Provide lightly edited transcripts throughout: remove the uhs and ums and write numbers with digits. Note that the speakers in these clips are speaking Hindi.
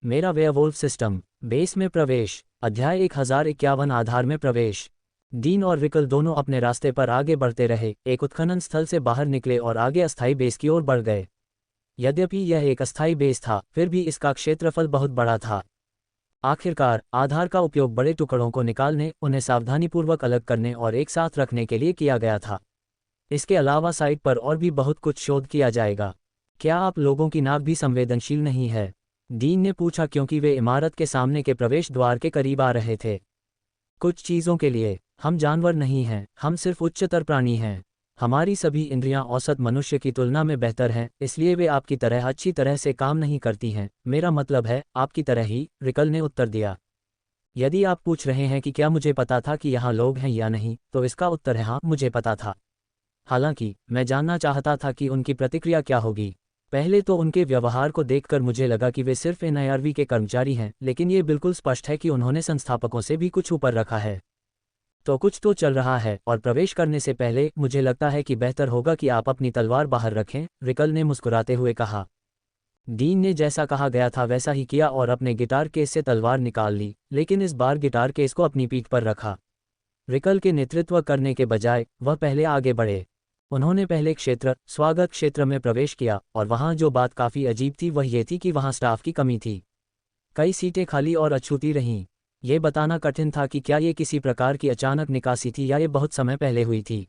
मेरा वेयरवोल्फ सिस्टम। बेस में प्रवेश। अध्याय 1051 आधार में प्रवेश। डीन और रिकल दोनों अपने रास्ते पर आगे बढ़ते रहे, एक उत्खनन स्थल से बाहर निकले और आगे अस्थायी बेस की ओर बढ़ गए। यद्यपि यह एक अस्थायी बेस था, फिर भी इसका क्षेत्रफल बहुत बड़ा था। आखिरकार आधार का उपयोग बड़े टुकड़ों को निकालने, उन्हें सावधानीपूर्वक अलग करने और एक साथ रखने के लिए किया गया था। इसके अलावा साइट पर और भी बहुत कुछ शोध किया जाएगा। क्या आप लोगों की नाक भी संवेदनशील नहीं है? डीन ने पूछा, क्योंकि वे इमारत के सामने के प्रवेश द्वार के करीब आ रहे थे। कुछ चीज़ों के लिए हम जानवर नहीं हैं, हम सिर्फ उच्चतर प्राणी हैं। हमारी सभी इंद्रियां औसत मनुष्य की तुलना में बेहतर हैं, इसलिए वे आपकी तरह अच्छी तरह से काम नहीं करती हैं। मेरा मतलब है, आपकी तरह ही, रिकल ने उत्तर दिया। यदि आप पूछ रहे हैं कि क्या मुझे पता था कि यहाँ लोग हैं या नहीं, तो इसका उत्तर है हाँ, मुझे पता था। हालांकि मैं जानना चाहता था कि उनकी प्रतिक्रिया क्या होगी। पहले तो उनके व्यवहार को देखकर मुझे लगा कि वे सिर्फ एनआईआरवी के कर्मचारी हैं, लेकिन ये बिल्कुल स्पष्ट है कि उन्होंने संस्थापकों से भी कुछ ऊपर रखा है। तो कुछ तो चल रहा है, और प्रवेश करने से पहले मुझे लगता है कि बेहतर होगा कि आप अपनी तलवार बाहर रखें, रिकल ने मुस्कुराते हुए कहा। डीन ने जैसा कहा गया था वैसा ही किया और अपने गिटार केस से तलवार निकाल ली, लेकिन इस बार गिटार केस को अपनी पीठ पर रखा। रिकल के नेतृत्व करने के बजाय वह पहले आगे बढ़े। उन्होंने पहले स्वागत क्षेत्र में प्रवेश किया, और वहां जो बात काफ़ी अजीब थी वह ये थी कि वहां स्टाफ की कमी थी। कई सीटें खाली और अछूती रहीं। ये बताना कठिन था कि क्या ये किसी प्रकार की अचानक निकासी थी या ये बहुत समय पहले हुई थी।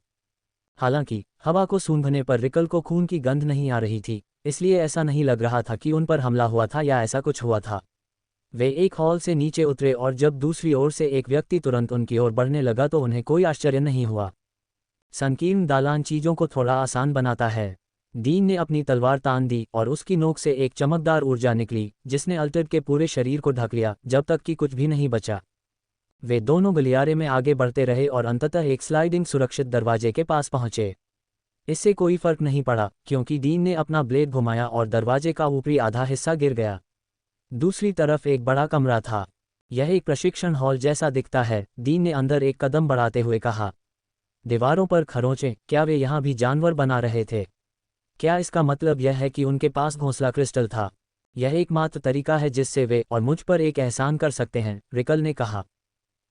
हालांकि हवा को सूंघने पर रिकल को खून की गंध नहीं आ रही थी, इसलिए ऐसा नहीं लग रहा था कि उन पर हमला हुआ था या ऐसा कुछ हुआ था। वे एक हॉल से नीचे उतरे और जब दूसरी ओर से एक व्यक्ति तुरंत उनकी ओर बढ़ने लगा तो उन्हें कोई आश्चर्य नहीं हुआ। संकीर्ण दालान चीज़ों को थोड़ा आसान बनाता है। डीन ने अपनी तलवार तान दी और उसकी नोक से एक चमकदार ऊर्जा निकली, जिसने अल्टेड के पूरे शरीर को ढक लिया जब तक कि कुछ भी नहीं बचा। वे दोनों गलियारे में आगे बढ़ते रहे और अंततः एक स्लाइडिंग सुरक्षित दरवाजे के पास पहुंचे। इससे कोई फर्क नहीं पड़ा, क्योंकि डीन ने अपना ब्लेड घुमाया और दरवाजे का ऊपरी आधा हिस्सा गिर गया। दूसरी तरफ एक बड़ा कमरा था। यह एक प्रशिक्षण हॉल जैसा दिखता है, डीन ने अंदर एक कदम बढ़ाते हुए कहा। दीवारों पर खरोंचें, क्या वे यहाँ भी जानवर बना रहे थे? क्या इसका मतलब यह है कि उनके पास घोंसला क्रिस्टल था? यह एकमात्र तरीका है जिससे वे और मुझ पर एक एहसान कर सकते हैं, रिकल ने कहा।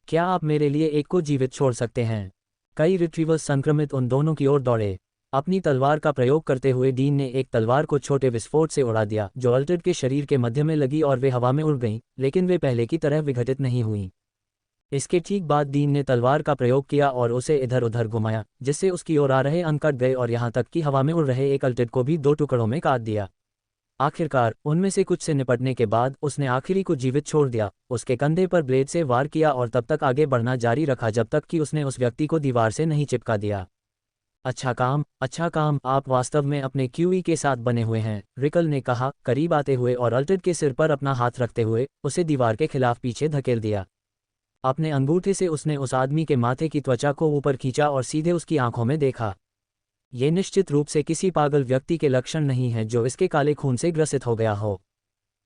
क्या आप मेरे लिए एक को जीवित छोड़ सकते हैं? कई रिट्रीवर्स संक्रमित उन दोनों की ओर दौड़े। अपनी तलवार का प्रयोग करते हुए डीन ने एक तलवार को छोटे विस्फोट से उड़ा दिया जो अल्टेड के शरीर के मध्य में लगी और वे हवा में उड़ गईं, लेकिन वे पहले की तरह विघटित नहीं हुईं। इसके ठीक बाद डीन ने तलवार का प्रयोग किया और उसे इधर उधर घुमाया, जिससे उसकी ओर आ रहे अंक कट गए और यहाँ तक कि हवा में उड़ रहे एक अल्टेड को भी दो टुकड़ों में काट दिया। आखिरकार उनमें से कुछ से निपटने के बाद उसने आखिरी को जीवित छोड़ दिया, उसके कंधे पर ब्लेड से वार किया और तब तक आगे बढ़ना जारी रखा जब तक कि उसने उस व्यक्ति को दीवार से नहीं चिपका दिया। अच्छा काम, आप वास्तव में अपने क्यूई के साथ बने हुए हैं, रिकल ने कहा, करीब आते हुए और अल्टेड के सिर पर अपना हाथ रखते हुए उसे दीवार के खिलाफ पीछे धकेल दिया। अपने अंगूठे से उसने उस आदमी के माथे की त्वचा को ऊपर खींचा और सीधे उसकी आंखों में देखा। ये निश्चित रूप से किसी पागल व्यक्ति के लक्षण नहीं है जो इसके काले खून से ग्रसित हो गया हो।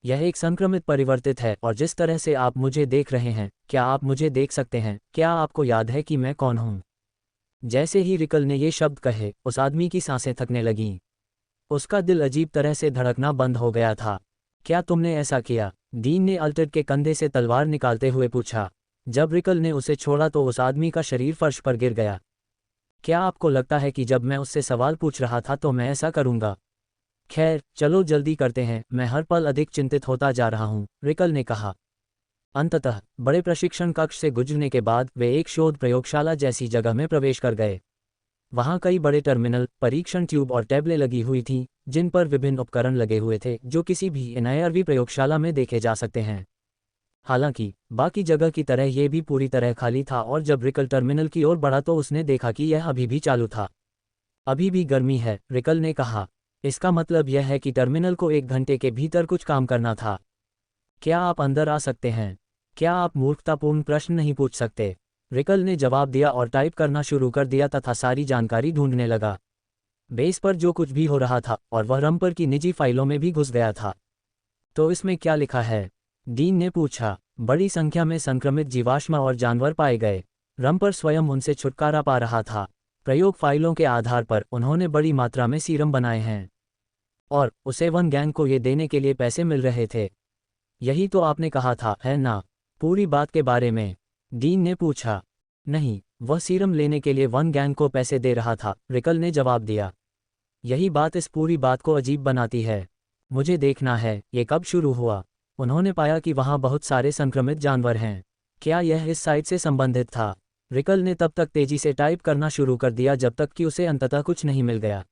यह एक संक्रमित परिवर्तित है, और जिस तरह से आप मुझे देख रहे हैं, क्या आप मुझे देख सकते हैं? क्या आपको याद है कि मैं कौन हूं? जैसे ही रिकल ने ये शब्द कहे, उस आदमी की सांसें थकने लगीं। उसका दिल अजीब तरह से धड़कना बंद हो गया था। क्या तुमने ऐसा किया? डीन ने अल्टेड के कंधे से तलवार निकालते हुए पूछा। जब रिकल ने उसे छोड़ा तो उस आदमी का शरीर फर्श पर गिर गया। क्या आपको लगता है कि जब मैं उससे सवाल पूछ रहा था तो मैं ऐसा करूंगा? खैर, चलो जल्दी करते हैं, मैं हर पल अधिक चिंतित होता जा रहा हूं, रिकल ने कहा। अंततः बड़े प्रशिक्षण कक्ष से गुजरने के बाद वे एक शोध प्रयोगशाला जैसी जगह में प्रवेश कर गए। वहां कई बड़े टर्मिनल, परीक्षण ट्यूब और टैबलें लगी हुई थीं, जिन पर विभिन्न उपकरण लगे हुए थे जो किसी भी एनआईआरवी प्रयोगशाला में देखे जा सकते हैं। हालांकि बाकी जगह की तरह यह भी पूरी तरह खाली था, और जब रिकल टर्मिनल की ओर बढ़ा तो उसने देखा कि यह अभी भी चालू था। अभी भी गर्मी है, रिकल ने कहा। इसका मतलब यह है कि टर्मिनल को 1 घंटे के भीतर कुछ काम करना था। क्या आप अंदर आ सकते हैं? क्या आप मूर्खतापूर्ण प्रश्न नहीं पूछ सकते? रिकल ने जवाब दिया और टाइप करना शुरू कर दिया तथा सारी जानकारी ढूंढने लगा। बेस पर जो कुछ भी हो रहा था, और वह रम्पर की निजी फाइलों में भी घुस गया था। तो इसमें क्या लिखा है? डीन ने पूछा। बड़ी संख्या में संक्रमित जीवाश्म और जानवर पाए गए। रम्पर स्वयं उनसे छुटकारा पा रहा था। प्रयोग फाइलों के आधार पर उन्होंने बड़ी मात्रा में सीरम बनाए हैं, और उसे वन गैंग को ये देने के लिए पैसे मिल रहे थे। यही तो आपने कहा था, है ना? पूरी बात के बारे में? डीन ने पूछा। नहीं, वह सीरम लेने के लिए वन गैंग को पैसे दे रहा था, रिकल ने जवाब दिया। यही बात इस पूरी बात को अजीब बनाती है। मुझे देखना है, ये कब शुरू हुआ? उन्होंने पाया कि वहाँ बहुत सारे संक्रमित जानवर हैं। क्या यह इस साइट से संबंधित था? रिकल ने तब तक तेजी से टाइप करना शुरू कर दिया जब तक कि उसे अंततः कुछ नहीं मिल गया।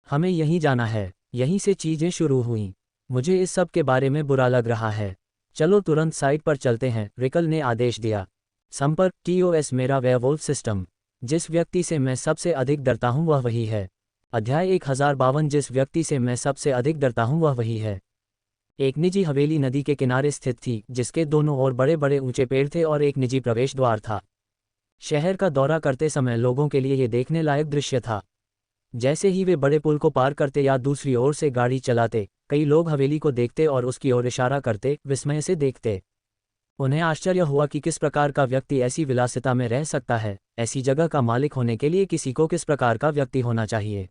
हमें यहीं जाना है, यहीं से चीज़ें शुरू हुईं। मुझे इस सब के बारे में बुरा लग रहा है। चलो तुरंत साइट पर चलते हैं, रिकल ने आदेश दिया। संपर्क TOS मेरा वेयरवुल्फ सिस्टम। जिस व्यक्ति से मैं सबसे अधिक डरता हूँ वह वही है। अध्याय 1052 जिस व्यक्ति से मैं सबसे अधिक डरता हूँ वह वही है। एक निजी हवेली नदी के किनारे स्थित थी, जिसके दोनों ओर बड़े बड़े ऊंचे पेड़ थे और एक निजी प्रवेश द्वार था। शहर का दौरा करते समय लोगों के लिए यह देखने लायक दृश्य था। जैसे ही वे बड़े पुल को पार करते या दूसरी ओर से गाड़ी चलाते, कई लोग हवेली को देखते और उसकी ओर इशारा करते, विस्मय से देखते। उन्हें आश्चर्य हुआ कि किस प्रकार का व्यक्ति ऐसी विलासिता में रह सकता है। ऐसी जगह का मालिक होने के लिए किसी को किस प्रकार का व्यक्ति होना चाहिए?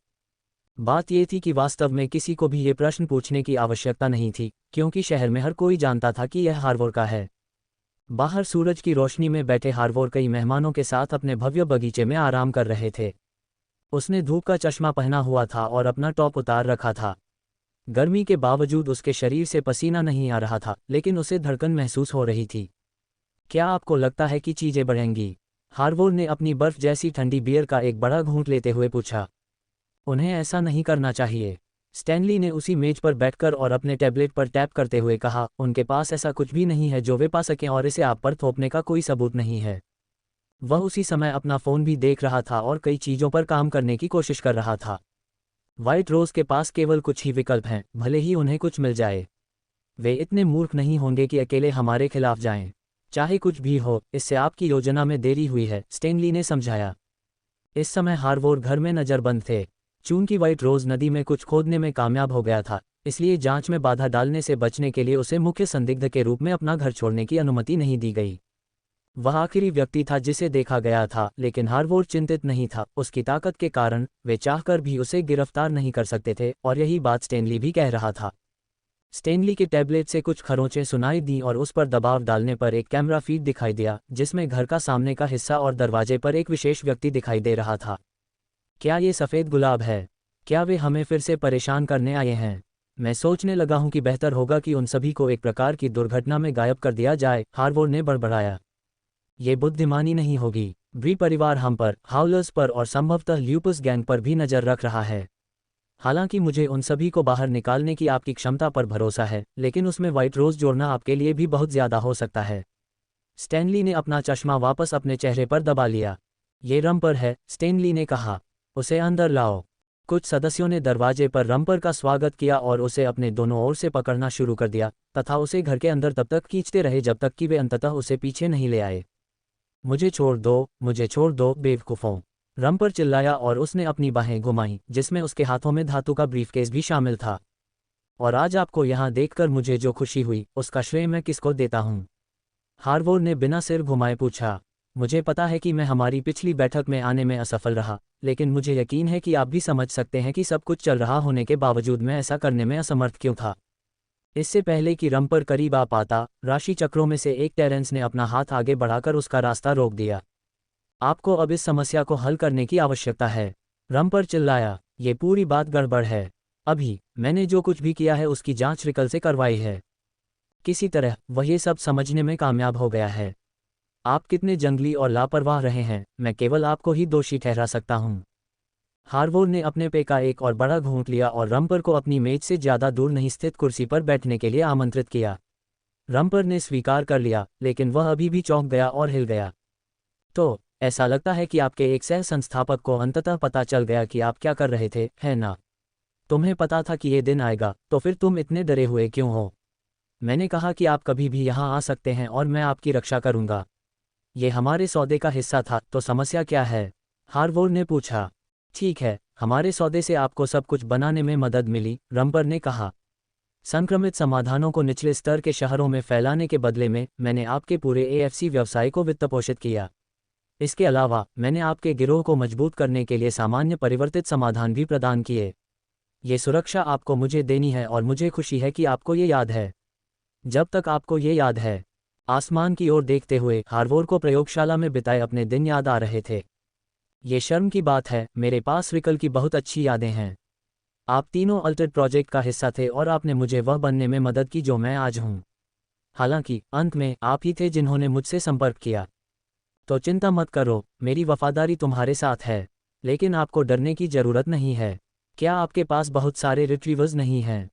बात यह थी कि वास्तव में किसी को भी ये प्रश्न पूछने की आवश्यकता नहीं थी, क्योंकि शहर में हर कोई जानता था कि यह हार्वोर का है। बाहर सूरज की रोशनी में बैठे हार्वोर कई मेहमानों के साथ अपने भव्य बगीचे में आराम कर रहे थे। उसने धूप का चश्मा पहना हुआ था और अपना टॉप उतार रखा था। गर्मी के बावजूद उसके शरीर से पसीना नहीं आ रहा था, लेकिन उसे धड़कन महसूस हो रही थी। क्या आपको लगता है कि चीजें बढ़ेंगी? हार्वोर ने अपनी बर्फ जैसी ठंडी बियर का एक बड़ा घूंट लेते हुए पूछा। उन्हें ऐसा नहीं करना चाहिए, स्टैनली ने उसी मेज पर बैठकर और अपने टैबलेट पर टैप करते हुए कहा। उनके पास ऐसा कुछ भी नहीं है जो वे पा सकें और इसे आप पर थोपने का कोई सबूत नहीं है। वह उसी समय अपना फ़ोन भी देख रहा था और कई चीज़ों पर काम करने की कोशिश कर रहा था। व्हाइट रोज़ के पास केवल कुछ ही विकल्प हैं, भले ही उन्हें कुछ मिल जाए। वे इतने मूर्ख नहीं होंगे कि अकेले हमारे खिलाफ जाएं। चाहे कुछ भी हो, इससे आपकी योजना में देरी हुई है, स्टैनली ने समझाया। इस समय हार्वोर घर में नज़रबंद थे। चूंकि व्हाइट रोज़ नदी में कुछ खोदने में कामयाब हो गया था, इसलिए जांच में बाधा डालने से बचने के लिए उसे मुख्य संदिग्ध के रूप में अपना घर छोड़ने की अनुमति नहीं दी गई। वह आखिरी व्यक्ति था जिसे देखा गया था, लेकिन हार्वोर चिंतित नहीं था। उसकी ताकत के कारण वे चाहकर भी उसे गिरफ्तार नहीं कर सकते थे, और यही बात स्टैनली भी कह रहा था। स्टैनली के टैबलेट से कुछ खरोंचें सुनाई दी और उस पर दबाव डालने पर एक कैमरा फीड दिखाई दिया, जिसमें घर का सामने का हिस्सा और दरवाजे पर एक विशेष व्यक्ति दिखाई दे रहा था। क्या ये सफ़ेद गुलाब है? क्या वे हमें फिर से परेशान करने आए हैं? मैं सोचने लगा हूं कि बेहतर होगा कि उन सभी को एक प्रकार की दुर्घटना में गायब कर दिया जाए, हार्वोर ने बड़बड़ाया। ये बुद्धिमानी नहीं होगी। ब्री परिवार हम पर, हाउलर्स पर और संभवतः ल्यूपस गैंग पर भी नज़र रख रहा है। हालांकि मुझे उन सभी को बाहर निकालने की आपकी क्षमता पर भरोसा है, लेकिन उसमें व्हाइट रोज़ जोड़ना आपके लिए भी बहुत ज़्यादा हो सकता है। स्टैनली ने अपना चश्मा वापस अपने चेहरे पर दबा लिया। ये रम्पर है, स्टैनली ने कहा। उसे अंदर लाओ। कुछ सदस्यों ने दरवाजे पर रम्पर का स्वागत किया और उसे अपने दोनों ओर से पकड़ना शुरू कर दिया, तथा उसे घर के अंदर तब तक खींचते रहे जब तक कि वे अंततः उसे पीछे नहीं ले आए। मुझे छोड़ दो, मुझे छोड़ दो, बेवकूफ़ों, रम्पर चिल्लाया और उसने अपनी बाहें घुमाईं, जिसमें उसके हाथों में धातु का ब्रीफकेस भी शामिल था। और आज आपको यहाँ देखकर मुझे जो खुशी हुई, उसका श्रेय मैं किसको देता हूँ? हार्वोर ने बिना सिर घुमाए पूछा। मुझे पता है कि मैं हमारी पिछली बैठक में आने में असफल रहा, लेकिन मुझे यकीन है कि आप भी समझ सकते हैं कि सब कुछ चल रहा होने के बावजूद मैं ऐसा करने में असमर्थ क्यों था। इससे पहले कि रम्पर करीब आ पाता, राशि चक्रों में से एक टेरेंस ने अपना हाथ आगे बढ़ाकर उसका रास्ता रोक दिया। आपको अब इस समस्या को हल करने की आवश्यकता है, रम्पर चिल्लाया। ये पूरी बात गड़बड़ है। अभी मैंने जो कुछ भी किया है उसकी जांच रिकल से करवाई है। किसी तरह वह ये सब समझने में कामयाब हो गया है। आप कितने जंगली और लापरवाह रहे हैं, मैं केवल आपको ही दोषी ठहरा सकता हूँ। हार्वोर ने अपने पे का एक और बड़ा घूंट लिया और रम्पर को अपनी मेज से ज़्यादा दूर नहीं स्थित कुर्सी पर बैठने के लिए आमंत्रित किया। रम्पर ने स्वीकार कर लिया, लेकिन वह अभी भी चौंक गया और हिल गया। तो ऐसा लगता है कि आपके एक सह संस्थापक को अंततः पता चल गया कि आप क्या कर रहे थे, है ना? तुम्हें पता था कि ये दिन आएगा, तो फिर तुम इतने डरे हुए क्यों हो? मैंने कहा कि आप कभी भी यहाँ आ सकते हैं और मैं आपकी रक्षा करूँगा। ये हमारे सौदे का हिस्सा था, तो समस्या क्या है? हार्वोर ने पूछा। ठीक है, हमारे सौदे से आपको सब कुछ बनाने में मदद मिली, रम्पर ने कहा। संक्रमित समाधानों को निचले स्तर के शहरों में फैलाने के बदले में मैंने आपके पूरे AFC व्यवसाय को वित्तपोषित किया। इसके अलावा मैंने आपके गिरोह को मजबूत करने के लिए सामान्य परिवर्तित समाधान भी प्रदान किए। ये सुरक्षा आपको मुझे देनी है और मुझे खुशी है कि आपको ये याद है। जब तक आपको ये याद है। आसमान की ओर देखते हुए हार्वोर को प्रयोगशाला में बिताए अपने दिन याद आ रहे थे। ये शर्म की बात है, मेरे पास विकल की बहुत अच्छी यादें हैं। आप तीनों अल्टेड प्रोजेक्ट का हिस्सा थे और आपने मुझे वह बनने में मदद की जो मैं आज हूँ। हालांकि अंत में आप ही थे जिन्होंने मुझसे संपर्क किया। तो चिंता मत करो, मेरी वफादारी तुम्हारे साथ है। लेकिन आपको डरने की जरूरत नहीं है। क्या आपके पास बहुत सारे रिट्रीवर्स नहीं हैं?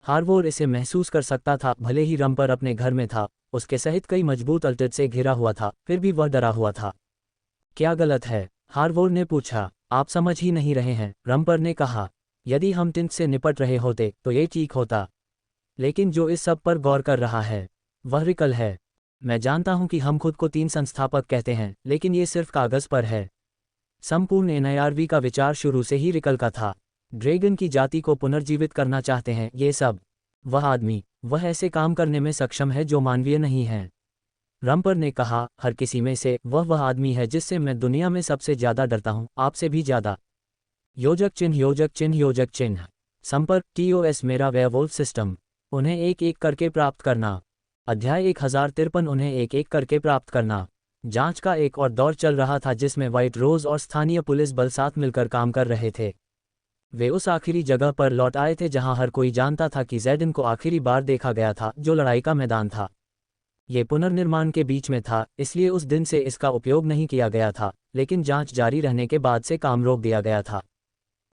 हार्वोर इसे महसूस कर सकता था, भले ही रम्पर अपने घर में था, उसके सहित कई मजबूत अल्टेड से घिरा हुआ था, फिर भी वह डरा हुआ था। क्या गलत है? हार्वोर ने पूछा। आप समझ ही नहीं रहे हैं, रम्पर ने कहा। यदि हम टिंट से निपट रहे होते तो ये ठीक होता। लेकिन जो इस सब पर गौर कर रहा है वह रिकल है। मैं जानता हूं कि हम खुद को 3 संस्थापक कहते हैं, लेकिन ये सिर्फ कागज पर है। संपूर्ण एनआईआरवी का विचार शुरू से ही रिकल का था। ड्रैगन की जाति को पुनर्जीवित करना चाहते हैं ये सब। वह आदमी, वह ऐसे काम करने में सक्षम है जो मानवीय नहीं है। रम्पर ने कहा, हर किसी में से वह आदमी है जिससे मैं दुनिया में सबसे ज्यादा डरता हूं, आपसे भी ज्यादा। योजक चिन्ह, योजक चिन्ह, योजक चिन्ह। संपर्क TOS मेरा वेयरवुल्फ सिस्टम। उन्हें एक एक करके प्राप्त करना। अध्याय 1053 उन्हें एक एक करके प्राप्त करना। जांच का एक और दौर चल रहा था जिसमें व्हाइट रोज और स्थानीय पुलिस बल साथ मिलकर काम कर रहे थे। वे उस आखिरी जगह पर लौट आए थे जहां हर कोई जानता था कि ज़ेडन को आखिरी बार देखा गया था, जो लड़ाई का मैदान था। ये पुनर्निर्माण के बीच में था, इसलिए उस दिन से इसका उपयोग नहीं किया गया था, लेकिन जांच जारी रहने के बाद से काम रोक दिया गया था।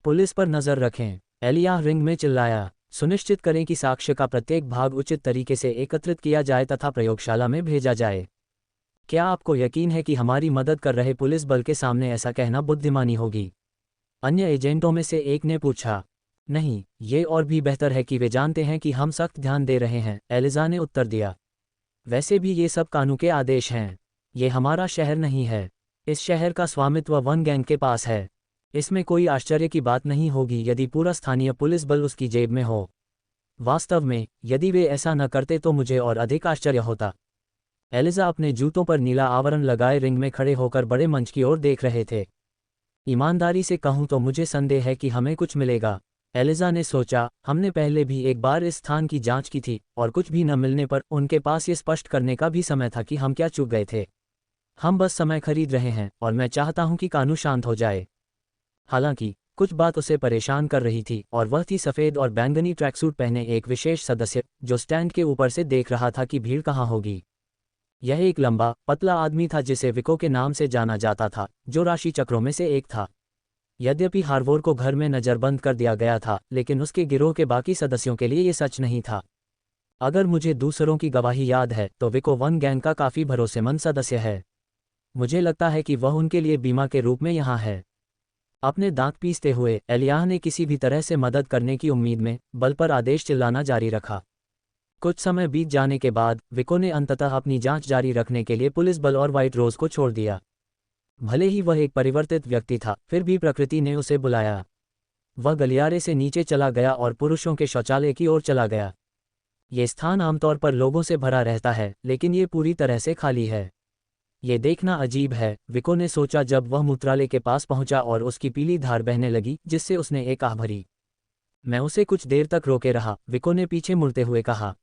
पुलिस पर नजर रखें, एलियाह रिंग में चिल्लाया। सुनिश्चित करें कि साक्ष्य का प्रत्येक भाग उचित तरीके से एकत्रित किया जाए तथा प्रयोगशाला में भेजा जाए। क्या आपको यकीन है कि हमारी मदद कर रहे पुलिस बल के सामने ऐसा कहना बुद्धिमानी होगी? अन्य एजेंटों में से एक ने पूछा। नहीं, ये और भी बेहतर है कि वे जानते हैं कि हम सख्त ध्यान दे रहे हैं, एलिजा ने उत्तर दिया। वैसे भी ये सब कानून के आदेश हैं। ये हमारा शहर नहीं है। इस शहर का स्वामित्व वन गैंग के पास है। इसमें कोई आश्चर्य की बात नहीं होगी यदि पूरा स्थानीय पुलिस बल उसकी जेब में हो। वास्तव में, यदि वे ऐसा न करते तो मुझे और अधिक आश्चर्य होता। एलिजा अपने जूतों पर नीला आवरण लगाए रिंग में खड़े होकर बड़े मंच की ओर देख रहे थे। ईमानदारी से कहूं तो मुझे संदेह है कि हमें कुछ मिलेगा। एलिजा ने सोचा, हमने पहले भी एक बार इस स्थान की जांच की थी और कुछ भी न मिलने पर उनके पास ये स्पष्ट करने का भी समय था कि हम क्या चूक गए थे। हम बस समय खरीद रहे हैं और मैं चाहता हूं कि कानून शांत हो जाए। हालांकि कुछ बात उसे परेशान कर रही थी और वह थी सफ़ेद और बैंगनी ट्रैकसूट पहने एक विशेष सदस्य जो स्टैंड के ऊपर से देख रहा था कि भीड़ कहाँ होगी। यह एक लंबा, पतला आदमी था जिसे विको के नाम से जाना जाता था, जो राशि चक्रों में से एक था। यद्यपि हार्वोर को घर में नज़रबंद कर दिया गया था, लेकिन उसके गिरोह के बाकी सदस्यों के लिए ये सच नहीं था। अगर मुझे दूसरों की गवाही याद है तो विको वन गैंग का काफ़ी भरोसेमंद सदस्य है। मुझे लगता है कि वह उनके लिए बीमा के रूप में यहाँ है। अपने दांत पीसते हुए एलियाह ने किसी भी तरह से मदद करने की उम्मीद में बल पर आदेश चिल्लाना जारी रखा। कुछ समय बीत जाने के बाद विको ने अंततः अपनी जांच जारी रखने के लिए पुलिस बल और व्हाइट रोज को छोड़ दिया। भले ही वह एक परिवर्तित व्यक्ति था, फिर भी प्रकृति ने उसे बुलाया। वह गलियारे से नीचे चला गया और पुरुषों के शौचालय की ओर चला गया। ये स्थान आमतौर पर लोगों से भरा रहता है, लेकिन ये पूरी तरह से खाली है। ये देखना अजीब है, विको ने सोचा जब वह मूत्रालय के पास पहुंचा और उसकी पीली धार बहने लगी, जिससे उसने एक आह भरी। मैं उसे कुछ देर तक रोके रहा, विको ने पीछे मुड़ते हुए कहा।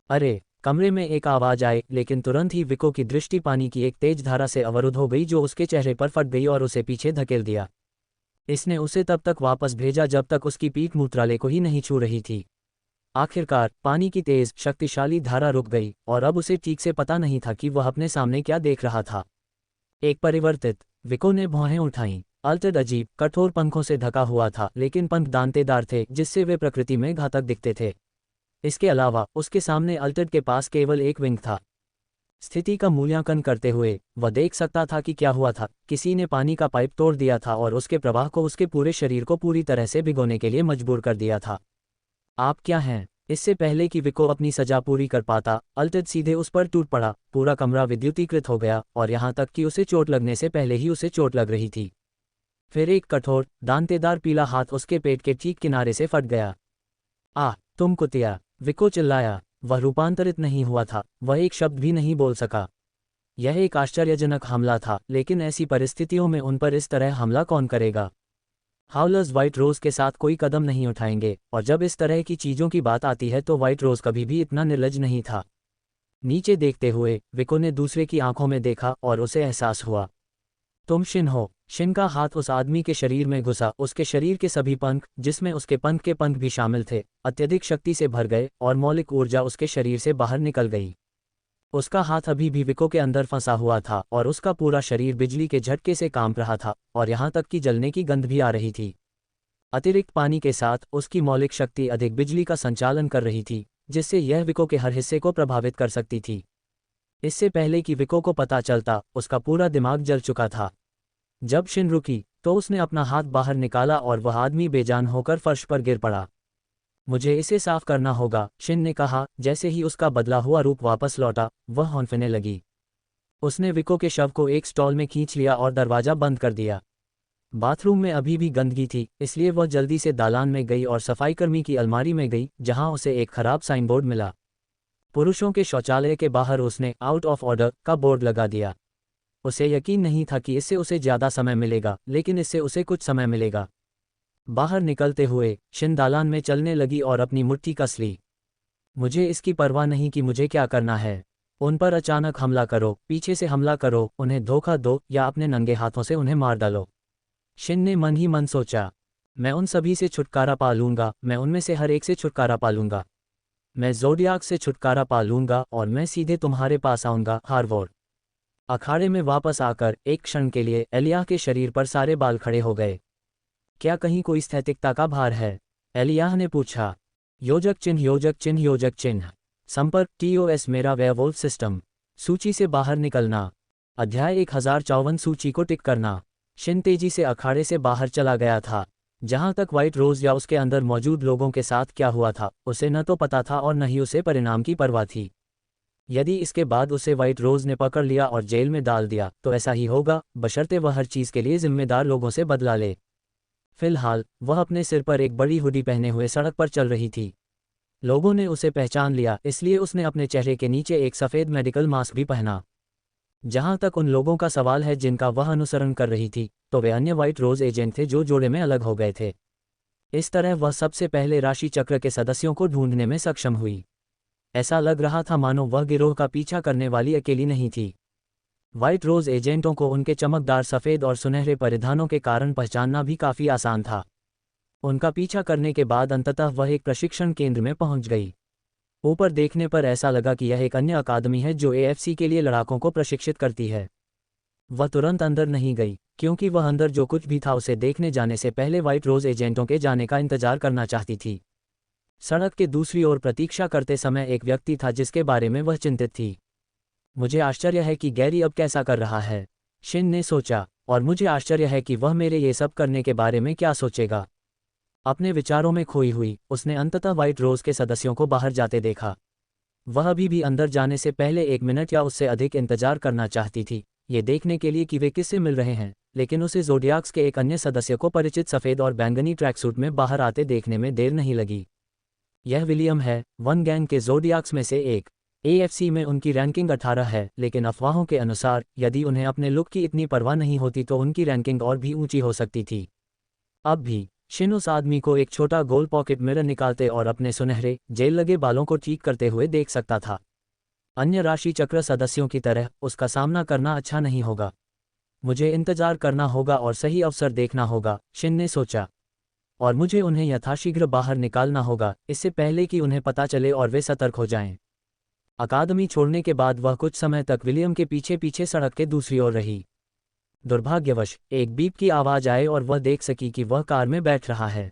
अरे! कमरे में एक आवाज आई, लेकिन तुरंत ही विको की दृष्टि पानी की एक तेज धारा से अवरुद्ध हो गई जो उसके चेहरे पर फट गई और उसे पीछे धकेल दिया। इसने उसे तब तक वापस भेजा जब तक उसकी पीठ मूत्रालय को ही नहीं छू रही थी। आखिरकार पानी की तेज, शक्तिशाली धारा रुक गई और अब उसे ठीक से पता नहीं था कि वह अपने सामने क्या देख रहा था। एक परिवर्तित। विको ने भौहें उठाईं। अल्टेड अजीब, कठोर पंखों से ढका हुआ था, लेकिन पंख दांतेदार थे जिससे वे प्रकृति में घातक दिखते थे। इसके अलावा उसके सामने अल्टेड के पास केवल एक विंग था। स्थिति का मूल्यांकन करते हुए वह देख सकता था कि क्या हुआ था। किसी ने पानी का पाइप तोड़ दिया था और उसके प्रवाह को उसके पूरे शरीर को पूरी तरह से भिगोने के लिए मजबूर कर दिया था। आप क्या हैं? इससे पहले कि विको अपनी सजा पूरी कर पाता, अल्टेड सीधे उस पर टूट पड़ा। पूरा कमरा विद्युतीकृत हो गया और यहाँ तक कि उसे चोट लगने से पहले ही उसे चोट लग रही थी। फिर एक कठोर, दांतेदार पीला हाथ उसके पेट के ठीक किनारे से फट गया। तुम कुतिया! विको चिल्लाया। वह रूपांतरित नहीं हुआ था, वह एक शब्द भी नहीं बोल सका। यह एक आश्चर्यजनक हमला था, लेकिन ऐसी परिस्थितियों में उन पर इस तरह हमला कौन करेगा? हाउलर्स व्हाइट रोज के साथ कोई कदम नहीं उठाएंगे, और जब इस तरह की चीज़ों की बात आती है तो व्हाइट रोज कभी भी इतना निर्लज नहीं था। नीचे देखते हुए विको ने दूसरे की आंखों में देखा और उसे एहसास हुआ। तुम शिन हो। शिन का हाथ उस आदमी के शरीर में घुसा, उसके शरीर के सभी पंख, जिसमें उसके पंख के पंख भी शामिल थे, अत्यधिक शक्ति से भर गए और मौलिक ऊर्जा उसके शरीर से बाहर निकल गई। उसका हाथ अभी भी विको के अंदर फंसा हुआ था और उसका पूरा शरीर बिजली के झटके से कांप रहा था, और यहाँ तक कि जलने की गंध भी आ रही थी। अतिरिक्त पानी के साथ उसकी मौलिक शक्ति अधिक बिजली का संचालन कर रही थी, जिससे यह विको के हर हिस्से को प्रभावित कर सकती थी। इससे पहले कि विको को पता चलता, उसका पूरा दिमाग जल चुका था। जब शिन रुकी तो उसने अपना हाथ बाहर निकाला और वह आदमी बेजान होकर फर्श पर गिर पड़ा। मुझे इसे साफ करना होगा, शिन ने कहा। जैसे ही उसका बदला हुआ रूप वापस लौटा, वह हौंफने लगी। उसने विको के शव को एक स्टॉल में खींच लिया और दरवाजा बंद कर दिया। बाथरूम में अभी भी गंदगी थी, इसलिए वह जल्दी से दालान में गई और सफाईकर्मी की अलमारी में गई, जहां उसे एक खराब साइनबोर्ड मिला। पुरुषों के शौचालय के बाहर उसने आउट ऑफ ऑर्डर का बोर्ड लगा दिया। उसे यकीन नहीं था कि इससे उसे ज़्यादा समय मिलेगा, लेकिन इससे उसे कुछ समय मिलेगा। बाहर निकलते हुए शिन दालान में चलने लगी और अपनी मुट्ठी कस ली। मुझे इसकी परवाह नहीं कि मुझे क्या करना है। उन पर अचानक हमला करो, पीछे से हमला करो, उन्हें धोखा दो या अपने नंगे हाथों से उन्हें मार डालो। शिन ने मन ही मन सोचा, मैं उन सभी से छुटकारा पा लूंगा, मैं उनमें से हर एक से छुटकारा पा लूंगा। मैं ज़ोडियाक से छुटकारा पा लूंगा और मैं सीधे तुम्हारे पास आऊंगा, हार्वर्ड। अखाड़े में वापस आकर एक क्षण के लिए एलियाह के शरीर पर सारे बाल खड़े हो गए। क्या कहीं कोई स्थैतिकता का भार है? एलियाह ने पूछा। योजक चिन्ह, योजक चिन्ह, योजक चिन्ह। संपर्क TOS मेरा वेयरवुल्फ सिस्टम। सूची से बाहर निकलना। अध्याय 1054 सूची को टिक करना। शिन तेजी से अखाड़े से बाहर चला गया था। जहां तक व्हाइट रोज या उसके अंदर मौजूद लोगों के साथ क्या हुआ था, उसे न तो पता था और न ही उसे परिणाम की परवाह थी। यदि इसके बाद उसे व्हाइट रोज ने पकड़ लिया और जेल में डाल दिया तो ऐसा ही होगा, बशर्ते वह हर चीज़ के लिए जिम्मेदार लोगों से बदला ले। फिलहाल वह अपने सिर पर एक बड़ी हुडी पहने हुए सड़क पर चल रही थी। लोगों ने उसे पहचान लिया, इसलिए उसने अपने चेहरे के नीचे एक सफ़ेद मेडिकल मास्क भी पहना। जहां तक उन लोगों का सवाल है जिनका वह अनुसरण कर रही थी, तो वे अन्य व्हाइट रोज एजेंट थे जो जोड़े में अलग हो गए थे। इस तरह वह सबसे पहले राशि चक्र के सदस्यों को ढूंढने में सक्षम हुई। ऐसा लग रहा था मानो वह गिरोह का पीछा करने वाली अकेली नहीं थी। व्हाइट रोज एजेंटों को उनके चमकदार सफ़ेद और सुनहरे परिधानों के कारण पहचानना भी काफ़ी आसान था। उनका पीछा करने के बाद अंततः वह एक प्रशिक्षण केंद्र में पहुंच गई। ऊपर देखने पर ऐसा लगा कि यह एक अन्य अकादमी है जो AFC के लिए लड़ाकों को प्रशिक्षित करती है। वह तुरंत अंदर नहीं गई, क्योंकि वह अंदर जो कुछ भी था उसे देखने जाने से पहले व्हाइट रोज एजेंटों के जाने का इंतजार करना चाहती थी। सड़क के दूसरी ओर प्रतीक्षा करते समय एक व्यक्ति था जिसके बारे में वह चिंतित थी। मुझे आश्चर्य है कि गैरी अब कैसा कर रहा है, शिन ने सोचा, और मुझे आश्चर्य है कि वह मेरे ये सब करने के बारे में क्या सोचेगा। अपने विचारों में खोई हुई उसने अंततः व्हाइट रोज के सदस्यों को बाहर जाते देखा। वह अभी भी अंदर जाने से पहले 1 मिनट या उससे अधिक इंतजार करना चाहती थी, ये देखने के लिए कि वे किससे मिल रहे हैं, लेकिन उसे ज़ोडियाक्स के एक अन्य सदस्य को परिचित सफ़ेद और बैंगनी ट्रैकसूट में बाहर आते देखने में देर नहीं लगी। यह विलियम है, वन गैंग के ज़ोडियाक्स में से एक। AFC में उनकी रैंकिंग 18 है, लेकिन अफवाहों के अनुसार यदि उन्हें अपने लुक की इतनी परवाह नहीं होती तो उनकी रैंकिंग और भी ऊंची हो सकती थी। अब भी शिन उस आदमी को एक छोटा गोल पॉकेट मिरर निकालते और अपने सुनहरे जेल लगे बालों को ठीक करते हुए देख सकता था। अन्य राशि चक्र सदस्यों की तरह उसका सामना करना अच्छा नहीं होगा। मुझे इंतजार करना होगा और सही अवसर देखना होगा, शिन ने सोचा। और मुझे उन्हें यथाशीघ्र बाहर निकालना होगा, इससे पहले कि उन्हें पता चले और वे सतर्क हो जाएं। अकादमी छोड़ने के बाद वह कुछ समय तक विलियम के पीछे पीछे सड़क के दूसरी ओर रही। दुर्भाग्यवश एक बीप की आवाज़ आए और वह देख सकी कि वह कार में बैठ रहा है।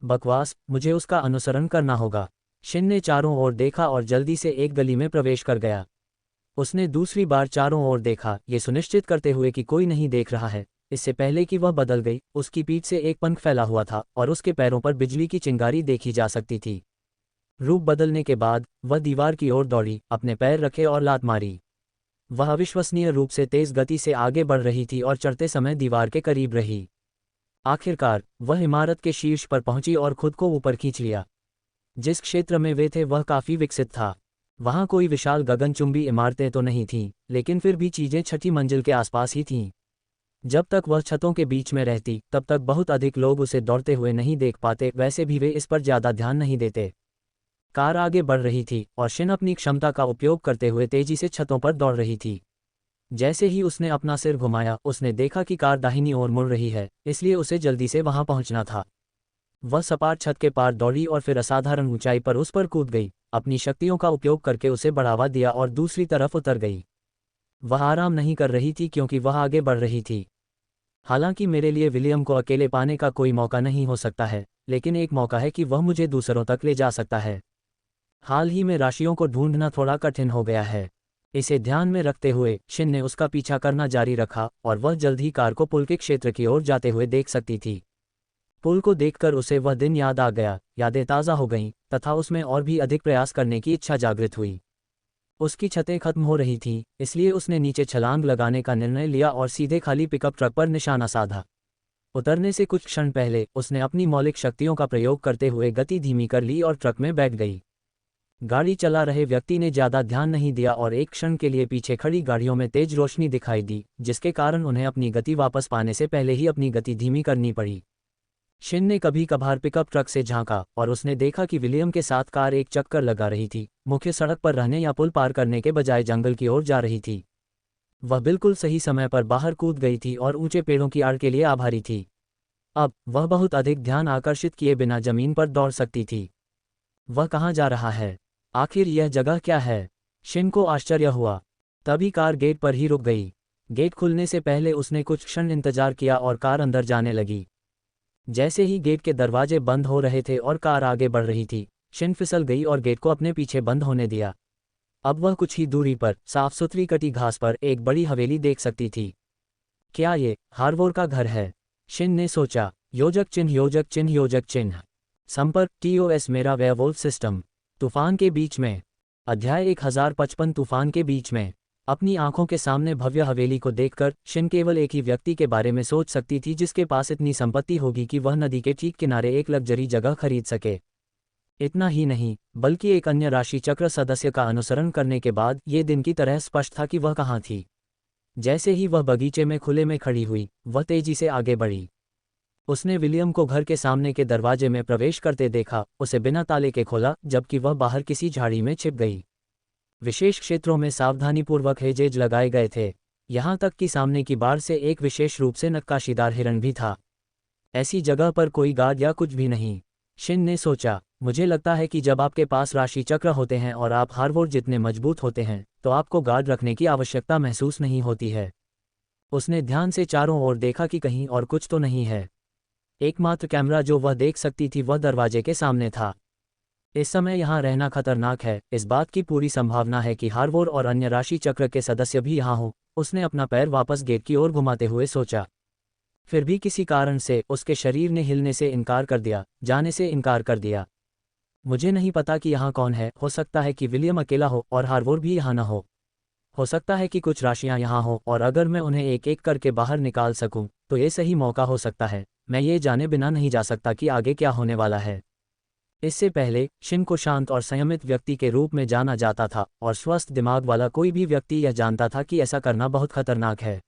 बकवास, मुझे उसका अनुसरण करना होगा। शिन ने चारों ओर देखा और जल्दी से एक गली में प्रवेश कर गया। उसने दूसरी बार चारों ओर देखा, ये सुनिश्चित करते हुए कि कोई नहीं देख रहा है। इससे पहले कि वह बदल गई, उसकी पीठ से एक पंख फैला हुआ था और उसके पैरों पर बिजली की चिंगारी देखी जा सकती थी। रूप बदलने के बाद वह दीवार की ओर दौड़ी, अपने पैर रखे और लात मारी। वह अविश्वसनीय रूप से तेज गति से आगे बढ़ रही थी और चढ़ते समय दीवार के करीब रही। आखिरकार वह इमारत के शीर्ष पर पहुंची और खुद को ऊपर खींच लिया। जिस क्षेत्र में वे थे वह काफ़ी विकसित था। वहां कोई विशाल गगनचुंबी इमारतें तो नहीं थीं, लेकिन फिर भी चीज़ें छठी मंजिल के आसपास ही थीं। जब तक वह छतों के बीच में रहती तब तक बहुत अधिक लोग उसे दौड़ते हुए नहीं देख पाते, वैसे भी वे इस पर ज़्यादा ध्यान नहीं देते। कार आगे बढ़ रही थी और शिन अपनी क्षमता का उपयोग करते हुए तेजी से छतों पर दौड़ रही थी। जैसे ही उसने अपना सिर घुमाया, उसने देखा कि कार दाहिनी ओर मुड़ रही है, इसलिए उसे जल्दी से वहां पहुंचना था। वह सपाट छत के पार दौड़ी और फिर असाधारण ऊंचाई पर उस पर कूद गई, अपनी शक्तियों का उपयोग करके उसे बढ़ावा दिया और दूसरी तरफ उतर गई। वह आराम नहीं कर रही थी क्योंकि वह आगे बढ़ रही थी। हालांकि मेरे लिए विलियम को अकेले पाने का कोई मौका नहीं हो सकता है, लेकिन एक मौका है कि वह मुझे दूसरों तक ले जा सकता है। हाल ही में राशियों को ढूंढना थोड़ा कठिन हो गया है। इसे ध्यान में रखते हुए शिन ने उसका पीछा करना जारी रखा और वह जल्द ही कार को पुल के क्षेत्र की ओर जाते हुए देख सकती थी। पुल को देखकर उसे वह दिन याद आ गया, यादें ताज़ा हो गईं तथा उसमें और भी अधिक प्रयास करने की इच्छा जागृत हुई। उसकी छतें खत्म हो रही थीं, इसलिए उसने नीचे छलांग लगाने का निर्णय लिया और सीधे खाली पिकअप ट्रक पर निशाना साधा। उतरने से कुछ क्षण पहले उसने अपनी मौलिक शक्तियों का प्रयोग करते हुए गति धीमी कर ली और ट्रक में बैठ गई। गाड़ी चला रहे व्यक्ति ने ज्यादा ध्यान नहीं दिया और एक क्षण के लिए पीछे खड़ी गाड़ियों में तेज रोशनी दिखाई दी, जिसके कारण उन्हें अपनी गति वापस पाने से पहले ही अपनी गति धीमी करनी पड़ी। शिन ने कभी कभार पिकअप ट्रक से झांका और उसने देखा कि विलियम के साथ कार एक चक्कर लगा रही थी, मुख्य सड़क पर रहने या पुल पार करने के बजाय जंगल की ओर जा रही थी। वह बिल्कुल सही समय पर बाहर कूद गई थी और ऊंचे पेड़ों की आड़ के लिए आभारी थी। अब वह बहुत अधिक ध्यान आकर्षित किए बिना जमीन पर दौड़ सकती थी। वह कहाँ जा रहा है? आखिर यह जगह क्या है? शिन को आश्चर्य हुआ। तभी कार गेट पर ही रुक गई। गेट खुलने से पहले उसने कुछ क्षण इंतजार किया और कार अंदर जाने लगी। जैसे ही गेट के दरवाजे बंद हो रहे थे और कार आगे बढ़ रही थी, शिन फिसल गई और गेट को अपने पीछे बंद होने दिया। अब वह कुछ ही दूरी पर साफ सुथरी कटी घास पर एक बड़ी हवेली देख सकती थी। क्या ये हार्वोर का घर है? शिन ने सोचा। योजक चिन्ह योजक चिन्ह योजक चिन्ह। संपर्क TOS मेरा वेयरवुल्फ सिस्टम। तूफान के बीच में। अध्याय 1055 तूफान के बीच में। अपनी आंखों के सामने भव्य हवेली को देखकर शिन केवल एक ही व्यक्ति के बारे में सोच सकती थी जिसके पास इतनी संपत्ति होगी कि वह नदी के ठीक किनारे एक लग्जरी जगह खरीद सके। इतना ही नहीं, बल्कि एक अन्य राशि चक्र सदस्य का अनुसरण करने के बाद ये दिन की तरह स्पष्ट था कि वह कहाँ थी। जैसे ही वह बगीचे में खुले में खड़ी हुई, वह तेजी से आगे बढ़ी। उसने विलियम को घर के सामने के दरवाजे में प्रवेश करते देखा, उसे बिना ताले के खोला, जबकि वह बाहर किसी झाड़ी में छिप गई। विशेष क्षेत्रों में सावधानीपूर्वक हेजेज लगाए गए थे, यहाँ तक कि सामने की बाड़ से एक विशेष रूप से नक्काशीदार हिरन भी था। ऐसी जगह पर कोई गार्ड या कुछ भी नहीं। शिन ने सोचा, मुझे लगता है कि जब आपके पास राशि चक्र होते हैं और आप हार्वोर जितने मजबूत होते हैं, तो आपको गार्ड रखने की आवश्यकता महसूस नहीं होती है। उसने ध्यान से चारों ओर देखा कि कहीं और कुछ तो नहीं है। एकमात्र कैमरा जो वह देख सकती थी वह दरवाजे के सामने था। इस समय यहाँ रहना खतरनाक है, इस बात की पूरी संभावना है कि हार्वोर और अन्य राशि चक्र के सदस्य भी यहाँ हों। उसने अपना पैर वापस गेट की ओर घुमाते हुए सोचा। फिर भी किसी कारण से उसके शरीर ने हिलने से इनकार कर दिया, जाने से इनकार कर दिया। मुझे नहीं पता कि यहाँ कौन है, हो सकता है कि विलियम अकेला हो और हार्वोर भी यहाँ न हो सकता है कि कुछ राशियाँ यहाँ हो और अगर मैं उन्हें एक एक करके बाहर निकाल सकूं, तो ये सही मौका हो सकता है। मैं ये जाने बिना नहीं जा सकता कि आगे क्या होने वाला है। इससे पहले शिन को शांत और संयमित व्यक्ति के रूप में जाना जाता था और स्वस्थ दिमाग वाला कोई भी व्यक्ति यह जानता था कि ऐसा करना बहुत खतरनाक है।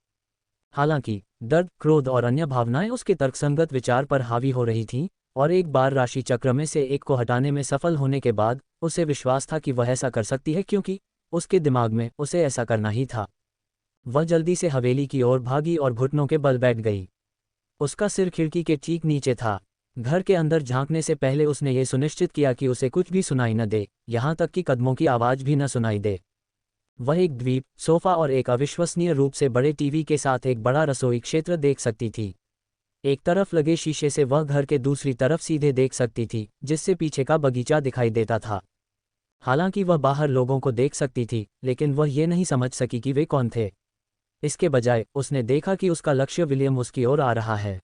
हालांकि दर्द, क्रोध और अन्य भावनाएं उसके तर्कसंगत विचार पर हावी हो रही थीं, और एक बार राशि चक्र में से एक को हटाने में सफल होने के बाद उसे विश्वास था कि वह ऐसा कर सकती है, क्योंकि उसके दिमाग में उसे ऐसा करना ही था। वह जल्दी से हवेली की ओर भागी और घुटनों के बल बैठ गई। उसका सिर खिड़की के ठीक नीचे था। घर के अंदर झांकने से पहले उसने ये सुनिश्चित किया कि उसे कुछ भी सुनाई न दे, यहाँ तक कि कदमों की आवाज़ भी न सुनाई दे। वह एक द्वीप, सोफा और एक अविश्वसनीय रूप से बड़े टीवी के साथ एक बड़ा रसोई क्षेत्र देख सकती थी। एक तरफ लगे शीशे से वह घर के दूसरी तरफ सीधे देख सकती थी, जिससे पीछे का बगीचा दिखाई देता था। हालांकि वह बाहर लोगों को देख सकती थी, लेकिन वह ये नहीं समझ सकी कि वे कौन थे। इसके बजाय उसने देखा कि उसका लक्ष्य विलियम उसकी ओर आ रहा है।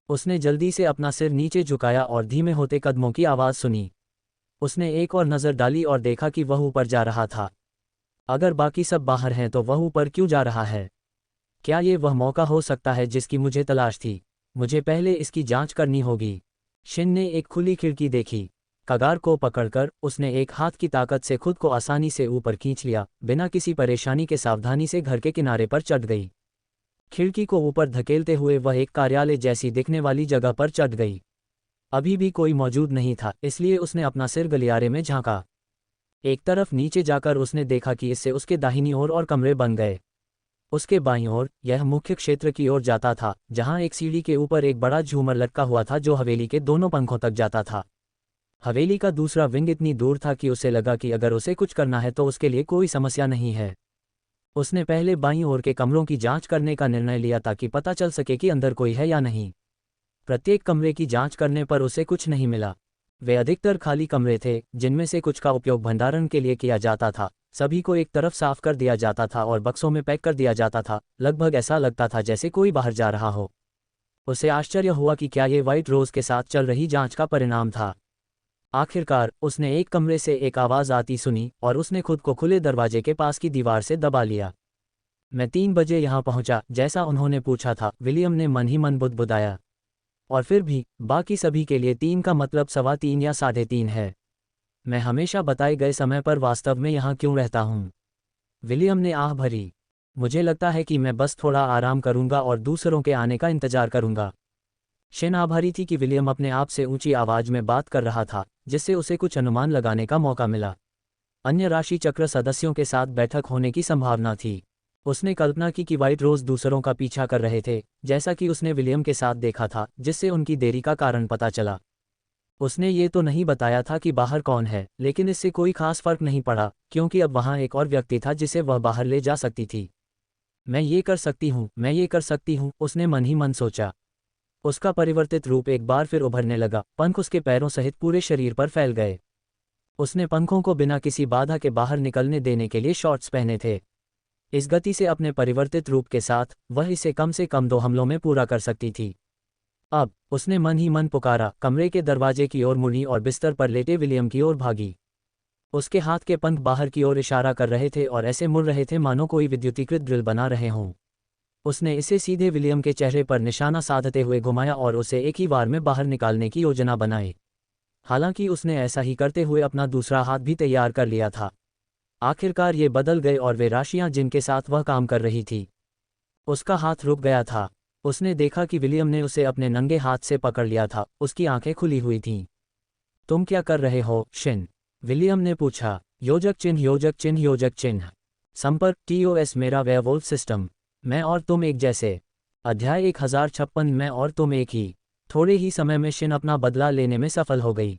उसने जल्दी से अपना सिर नीचे झुकाया और धीमे होते कदमों की आवाज़ सुनी। उसने एक और नज़र डाली और देखा कि वह ऊपर जा रहा था। अगर बाकी सब बाहर हैं तो वह ऊपर क्यों जा रहा है? क्या ये वह मौका हो सकता है जिसकी मुझे तलाश थी? मुझे पहले इसकी जांच करनी होगी। शिन ने एक खुली खिड़की देखी। कगार को पकड़कर उसने एक हाथ की ताकत से खुद को आसानी से ऊपर खींच लिया, बिना किसी परेशानी के सावधानी से घर के किनारे पर चढ़ गई। खिड़की को ऊपर धकेलते हुए वह एक कार्यालय जैसी दिखने वाली जगह पर चढ़ गई। अभी भी कोई मौजूद नहीं था, इसलिए उसने अपना सिर गलियारे में झांका। एक तरफ नीचे जाकर उसने देखा कि इससे उसके दाहिनी ओर और कमरे बन गए। उसके बाईं ओर यह मुख्य क्षेत्र की ओर जाता था, जहां एक सीढ़ी के ऊपर एक बड़ा झूमर लटका हुआ था जो हवेली के दोनों पंखों तक जाता था। हवेली का दूसरा विंग इतनी दूर था कि उसे लगा कि अगर उसे कुछ करना है तो उसके लिए कोई समस्या नहीं है। उसने पहले बाईं ओर के कमरों की जांच करने का निर्णय लिया ताकि पता चल सके कि अंदर कोई है या नहीं। प्रत्येक कमरे की जांच करने पर उसे कुछ नहीं मिला। वे अधिकतर खाली कमरे थे, जिनमें से कुछ का उपयोग भंडारण के लिए किया जाता था। सभी को एक तरफ साफ कर दिया जाता था और बक्सों में पैक कर दिया जाता था। लगभग ऐसा लगता था जैसे कोई बाहर जा रहा हो। उसे आश्चर्य हुआ कि क्या ये व्हाइट रोज के साथ चल रही जांच का परिणाम था। आखिरकार उसने एक कमरे से एक आवाज़ आती सुनी और उसने खुद को खुले दरवाजे के पास की दीवार से दबा लिया। मैं 3 बजे यहाँ पहुँचा, जैसा उन्होंने पूछा था, विलियम ने मन ही मन बुदबुदाया। और फिर भी बाकी सभी के लिए 3 का मतलब 3:15 या 3:30 है। मैं हमेशा बताए गए समय पर वास्तव में यहाँ क्यों रहता हूँ? विलियम ने आह भरी। मुझे लगता है कि मैं बस थोड़ा आराम करूँगा और दूसरों के आने का इंतजार करूँगा। शेन आभारी थी कि विलियम अपने आप से ऊंची आवाज में बात कर रहा था, जिससे उसे कुछ अनुमान लगाने का मौका मिला। अन्य राशि चक्र सदस्यों के साथ बैठक होने की संभावना थी। उसने कल्पना की कि व्हाइट रोज दूसरों का पीछा कर रहे थे, जैसा कि उसने विलियम के साथ देखा था, जिससे उनकी देरी का कारण पता चला। उसने ये तो नहीं बताया था कि बाहर कौन है, लेकिन इससे कोई खास फर्क नहीं पड़ा, क्योंकि अब वहाँ एक और व्यक्ति था जिसे वह बाहर ले जा सकती थी। मैं ये कर सकती हूँ, मैं ये कर सकती हूँ, उसने मन ही मन सोचा। उसका परिवर्तित रूप एक बार फिर उभरने लगा। पंख उसके पैरों सहित पूरे शरीर पर फैल गए। उसने पंखों को बिना किसी बाधा के बाहर निकलने देने के लिए शॉर्ट्स पहने थे। इस गति से अपने परिवर्तित रूप के साथ वह इसे कम से कम 2 हमलों में पूरा कर सकती थी। अब उसने मन ही मन पुकारा, कमरे के दरवाजे की ओर मुड़ी और बिस्तर पर लेटे विलियम की ओर भागी। उसके हाथ के पंख बाहर की ओर इशारा कर रहे थे और ऐसे मुड़ रहे थे मानो कोई विद्युतीकृत ड्रिल बना रहे हों। उसने इसे सीधे विलियम के चेहरे पर निशाना साधते हुए घुमाया और उसे एक ही बार में बाहर निकालने की योजना बनाई। हालांकि उसने ऐसा ही करते हुए अपना दूसरा हाथ भी तैयार कर लिया था। आखिरकार ये बदल गए और वे राशियां जिनके साथ वह काम कर रही थी। उसका हाथ रुक गया था। उसने देखा कि विलियम ने उसे अपने नंगे हाथ से पकड़ लिया था। उसकी आंखें खुली हुई थीं। तुम क्या कर रहे हो, शिन? विलियम ने पूछा। योजक चिन्ह, योजक चिन्ह, योजक चिन्ह। संपर्क TOS, मेरा वेयरवुल्फ सिस्टम। मैं और तुम एक जैसे। अध्याय 1056, मैं और तुम एक ही। थोड़े ही समय में शिन अपना बदला लेने में सफल हो गई।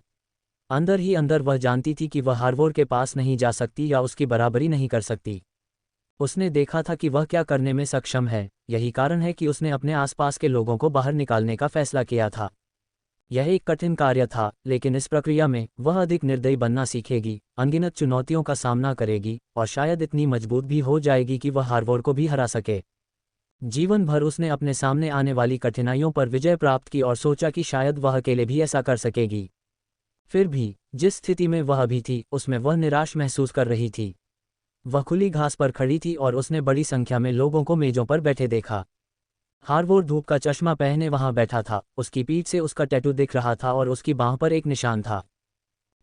अंदर ही अंदर वह जानती थी कि वह हार्वोर के पास नहीं जा सकती या उसकी बराबरी नहीं कर सकती। उसने देखा था कि वह क्या करने में सक्षम है। यही कारण है कि उसने अपने आसपास के लोगों को बाहर निकालने का फैसला किया था। यह एक कठिन कार्य था, लेकिन इस प्रक्रिया में वह अधिक निर्दयी बनना सीखेगी, अनगिनत चुनौतियों का सामना करेगी और शायद इतनी मजबूत भी हो जाएगी कि वह हार्वोर को भी हरा सके। जीवन भर उसने अपने सामने आने वाली कठिनाइयों पर विजय प्राप्त की और सोचा कि शायद वह अकेले भी ऐसा कर सकेगी। फिर भी जिस स्थिति में वह अभी थी, उसमें वह निराश महसूस कर रही थी। वह खुली घास पर खड़ी थी और उसने बड़ी संख्या में लोगों को मेजों पर बैठे देखा। हार्वोर धूप का चश्मा पहने वहां बैठा था। उसकी पीठ से उसका टैटू दिख रहा था और उसकी बांह पर एक निशान था।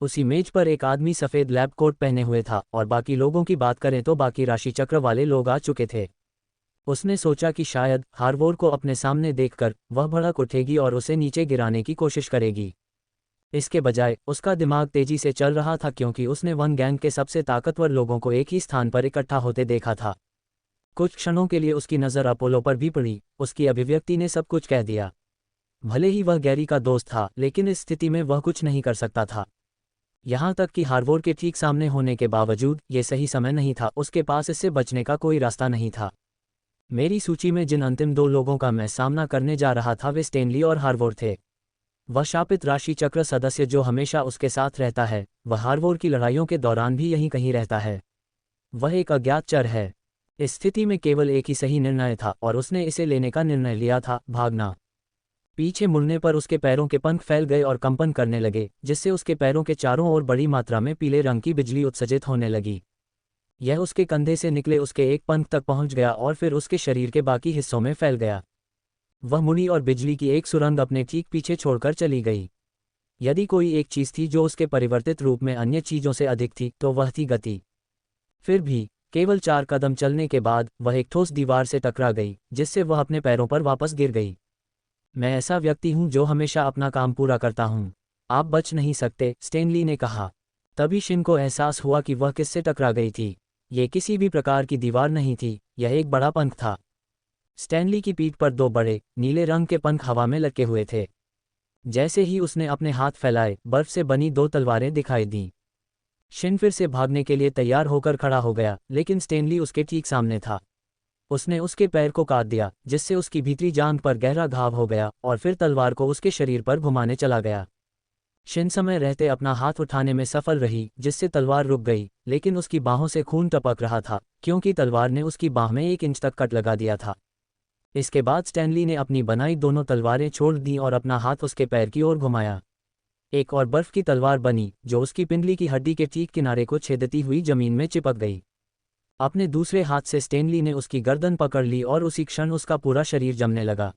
उसी मेज पर एक आदमी सफ़ेद लैब कोट पहने हुए था और बाकी लोगों की बात करें तो बाकी राशि चक्र वाले लोग आ चुके थे। उसने सोचा कि शायद हार्वोर को अपने सामने देखकर वह भड़क उठेगी और उसे नीचे गिराने की कोशिश करेगी। इसके बजाय उसका दिमाग तेजी से चल रहा था, क्योंकि उसने वन गैंग के सबसे ताकतवर लोगों को एक ही स्थान पर इकट्ठा होते देखा था। कुछ क्षणों के लिए उसकी नज़र अपोलो पर भी पड़ी। उसकी अभिव्यक्ति ने सब कुछ कह दिया। भले ही वह गैरी का दोस्त था, लेकिन इस स्थिति में वह कुछ नहीं कर सकता था। यहाँ तक कि हार्वोर के ठीक सामने होने के बावजूद ये सही समय नहीं था। उसके पास इससे बचने का कोई रास्ता नहीं था। मेरी सूची में जिन अंतिम 2 लोगों का मैं सामना करने जा रहा था वे स्टेनली और हार्वोर थे। वह शापित राशि चक्र सदस्य जो हमेशा उसके साथ रहता है, वह हार्वोर की लड़ाइयों के दौरान भी यहीं कहीं रहता है। वह एक अज्ञात चर है। इस स्थिति में केवल एक ही सही निर्णय था और उसने इसे लेने का निर्णय लिया था, भागना। पीछे मुड़ने पर उसके पैरों के पंख फैल गए और कंपन करने लगे, जिससे उसके पैरों के चारों ओर बड़ी मात्रा में पीले रंग की बिजली उत्सर्जित होने लगी। यह उसके कंधे से निकले उसके एक पंख तक पहुंच गया और फिर उसके शरीर के बाकी हिस्सों में फैल गया। वह मुड़ी और बिजली की एक सुरंग अपने ठीक पीछे छोड़कर चली गई। यदि कोई एक चीज थी जो उसके परिवर्तित रूप में अन्य चीजों से अधिक थी, तो वह थी गति। फिर भी केवल 4 कदम चलने के बाद वह एक ठोस दीवार से टकरा गई, जिससे वह अपने पैरों पर वापस गिर गई। मैं ऐसा व्यक्ति हूँ जो हमेशा अपना काम पूरा करता हूँ। आप बच नहीं सकते, स्टेनली ने कहा। तभी शिन को एहसास हुआ कि वह किससे टकरा गई थी। ये किसी भी प्रकार की दीवार नहीं थी, यह एक बड़ा पंख था। स्टैनली की पीठ पर 2 बड़े नीले रंग के पंख हवा में लटके हुए थे। जैसे ही उसने अपने हाथ फैलाए, बर्फ से बनी 2 तलवारें दिखाई दीं। शिन फिर से भागने के लिए तैयार होकर खड़ा हो गया, लेकिन स्टेनली उसके ठीक सामने था। उसने उसके पैर को काट दिया, जिससे उसकी भीतरी जांघ पर गहरा घाव हो गया, और फिर तलवार को उसके शरीर पर घुमाने चला गया। शिन समय रहते अपना हाथ उठाने में सफल रही, जिससे तलवार रुक गई, लेकिन उसकी बाहों से खून टपक रहा था, क्योंकि तलवार ने उसकी बाह में 1 इंच तक कट लगा दिया था। इसके बाद स्टैनली ने अपनी बनाई दोनों तलवारें छोड़ दीं और अपना हाथ उसके पैर की ओर घुमाया। एक और बर्फ की तलवार बनी, जो उसकी पिंडली की हड्डी के ठीक किनारे को छेदती हुई जमीन में चिपक गई। अपने दूसरे हाथ से स्टैनली ने उसकी गर्दन पकड़ ली और उसी क्षण उसका पूरा शरीर जमने लगा।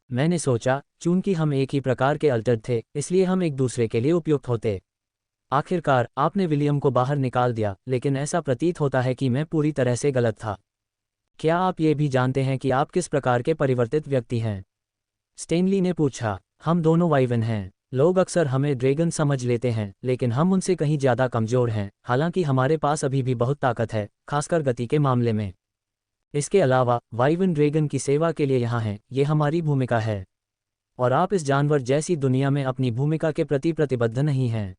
मैंने सोचा, चूंकि हम एक ही प्रकार के अल्टर थे, इसलिए हम एक दूसरे के लिए उपयुक्त होते। आखिरकार आपने विलियम को बाहर निकाल दिया, लेकिन ऐसा प्रतीत होता है कि मैं पूरी तरह से गलत था। क्या आप ये भी जानते हैं कि आप किस प्रकार के परिवर्तित व्यक्ति हैं? स्टेनली ने पूछा। हम दोनों वाइवन हैं। लोग अक्सर हमें ड्रैगन समझ लेते हैं, लेकिन हम उनसे कहीं ज़्यादा कमज़ोर हैं, हालांकि हमारे पास अभी भी बहुत ताकत है, खासकर गति के मामले में। इसके अलावा वाइवन ड्रैगन की सेवा के लिए यहाँ हैं, ये हमारी भूमिका है। और आप इस जानवर जैसी दुनिया में अपनी भूमिका के प्रति प्रतिबद्ध नहीं हैं।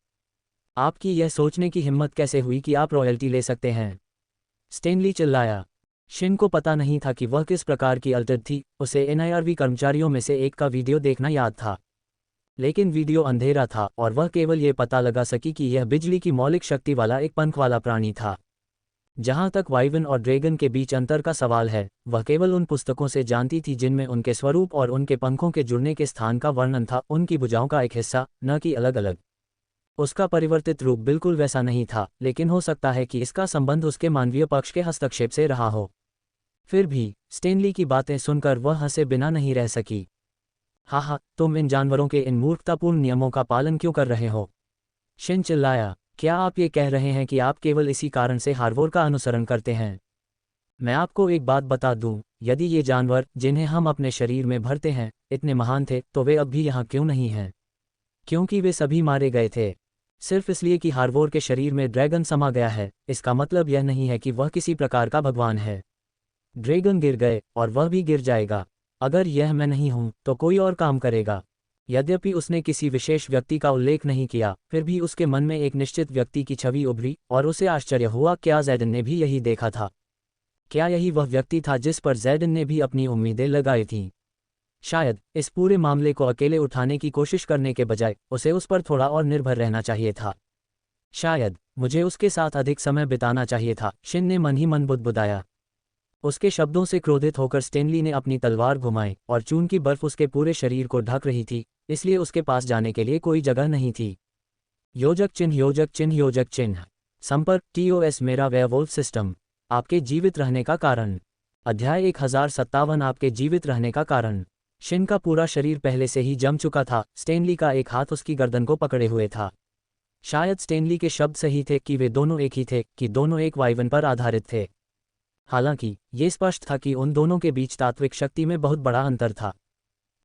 आपकी यह सोचने की हिम्मत कैसे हुई कि आप रॉयल्टी ले सकते हैं? स्टेनली चिल्लाया। शिन को पता नहीं था कि वह किस प्रकार की अल्टर थी। उसे एनआईआरवी कर्मचारियों में से एक का वीडियो देखना याद था, लेकिन वीडियो अंधेरा था और वह केवल ये पता लगा सकी कि यह बिजली की मौलिक शक्ति वाला एक पंख वाला प्राणी था। जहाँ तक वाइवन और ड्रैगन के बीच अंतर का सवाल है, वह केवल उन पुस्तकों से जानती थी जिनमें उनके स्वरूप और उनके पंखों के जुड़ने के स्थान का वर्णन था, उनकी भुजाओं का एक हिस्सा, न कि अलग अलग। उसका परिवर्तित रूप बिल्कुल वैसा नहीं था, लेकिन हो सकता है कि इसका संबंध उसके मानवीय पक्ष के हस्तक्षेप से रहा हो। फिर भी स्टेनली की बातें सुनकर वह हंसे बिना नहीं रह सकी। हाँ, तुम इन जानवरों के इन मूर्खतापूर्ण नियमों का पालन क्यों कर रहे हो? शिन चिल्लाया। क्या आप ये कह रहे हैं कि आप केवल इसी कारण से हार्वोर का अनुसरण करते हैं? मैं आपको एक बात बता दूं, यदि ये जानवर, जिन्हें हम अपने शरीर में भरते हैं, इतने महान थे, तो वे अब भी यहाँ क्यों नहीं हैं? क्योंकि वे सभी मारे गए थे। सिर्फ इसलिए कि हार्वोर के शरीर में ड्रैगन समा गया है, इसका मतलब यह नहीं है कि वह किसी प्रकार का भगवान है। ड्रैगन गिर गए, और वह भी गिर जाएगा। अगर यह मैं नहीं हूं, तो कोई और काम करेगा। यद्यपि उसने किसी विशेष व्यक्ति का उल्लेख नहीं किया, फिर भी उसके मन में एक निश्चित व्यक्ति की छवि उभरी, और उसे आश्चर्य हुआ, क्या ज़ैडन ने भी यही देखा था? क्या यही वह व्यक्ति था जिस पर ज़ैडन ने भी अपनी उम्मीदें लगाई थीं? शायद इस पूरे मामले को अकेले उठाने की कोशिश करने के बजाय उसे उस पर थोड़ा और निर्भर रहना चाहिए था। शायद मुझे उसके साथ अधिक समय बिताना चाहिए था, शिन ने मन ही मन बुदबुदाया। उसके शब्दों से क्रोधित होकर स्टेनली ने अपनी तलवार घुमाई, और चून की बर्फ उसके पूरे शरीर को ढक रही थी, इसलिए उसके पास जाने के लिए कोई जगह नहीं थी। योजक चिन्ह, योजक चिन्ह, योजक चिन्ह। संपर्क TOS मेरा वेयरवोल्फ सिस्टम। आपके जीवित रहने का कारण। अध्याय 1057 आपके जीवित रहने का कारण। शिन का पूरा शरीर पहले से ही जम चुका था, स्टेनली का एक हाथ उसकी गर्दन को पकड़े हुए था। शायद स्टेनली के शब्द सही थे कि वे दोनों एक ही थे, कि दोनों एक वाइवन पर आधारित थे। हालांकि ये स्पष्ट था कि उन दोनों के बीच तात्विक शक्ति में बहुत बड़ा अंतर था।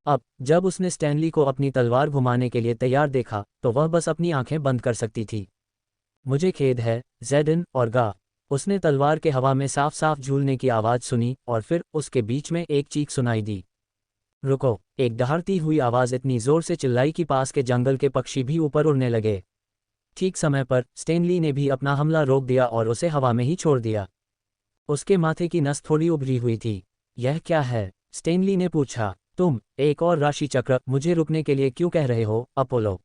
अब जब उसने स्टैनली को अपनी तलवार घुमाने के लिए तैयार देखा, तो वह बस अपनी आंखें बंद कर सकती थी। मुझे खेद है, ज़ैडन, और गा। उसने तलवार के हवा में साफ साफ झूलने की आवाज़ सुनी, और फिर उसके बीच में एक चीख सुनाई दी। रुको! एक दहाड़ती हुई आवाज़ इतनी जोर से चिल्लाई कि पास के जंगल के पक्षी भी ऊपर उड़ने लगे। ठीक समय पर स्टेनली ने भी अपना हमला रोक दिया और उसे हवा में ही छोड़ दिया। उसके माथे की नस थोड़ी उभरी हुई थी। यह क्या है? स्टेनली ने पूछा। तुम, एक और राशि चक्र, मुझे रुकने के लिए क्यों कह रहे हो, अपोलो?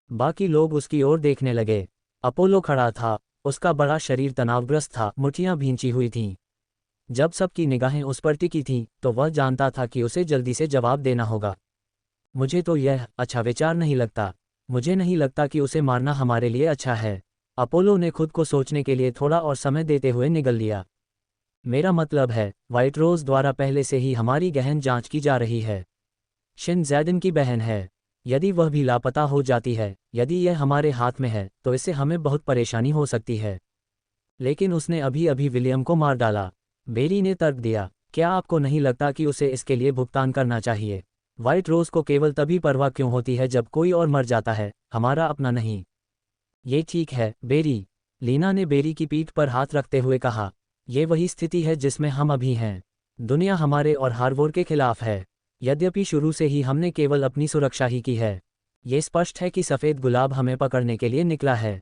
बाकी लोग उसकी ओर देखने लगे। अपोलो खड़ा था, उसका बड़ा शरीर तनावग्रस्त था, मुट्ठियां भींची हुई थीं। जब सबकी निगाहें उस पर टिकी थीं, तो वह जानता था कि उसे जल्दी से जवाब देना होगा। मुझे तो यह अच्छा विचार नहीं लगता। मुझे नहीं लगता कि उसे मारना हमारे लिए अच्छा है। अपोलो ने खुद को सोचने के लिए थोड़ा और समय देते हुए निगल लिया। मेरा मतलब है, व्हाइट रोज द्वारा पहले से ही हमारी गहन जांच की जा रही है। शिन ज़ैडन की बहन है। यदि वह भी लापता हो जाती है, यदि यह हमारे हाथ में है, तो इससे हमें बहुत परेशानी हो सकती है। लेकिन उसने अभी अभी विलियम को मार डाला। बेरी ने तर्क दिया, क्या आपको नहीं लगता कि उसे इसके लिए भुगतान करना चाहिए? व्हाइट रोज को केवल तभी परवाह क्यों होती है जब कोई और मर जाता है, हमारा अपना नहीं? ये ठीक है बेरी, लीना ने बेरी की पीठ पर हाथ रखते हुए कहा। ये वही स्थिति है जिसमें हम अभी हैं। दुनिया हमारे और हार्वोर के खिलाफ है। यद्यपि शुरू से ही हमने केवल अपनी सुरक्षा ही की है। ये स्पष्ट है कि सफ़ेद गुलाब हमें पकड़ने के लिए निकला है।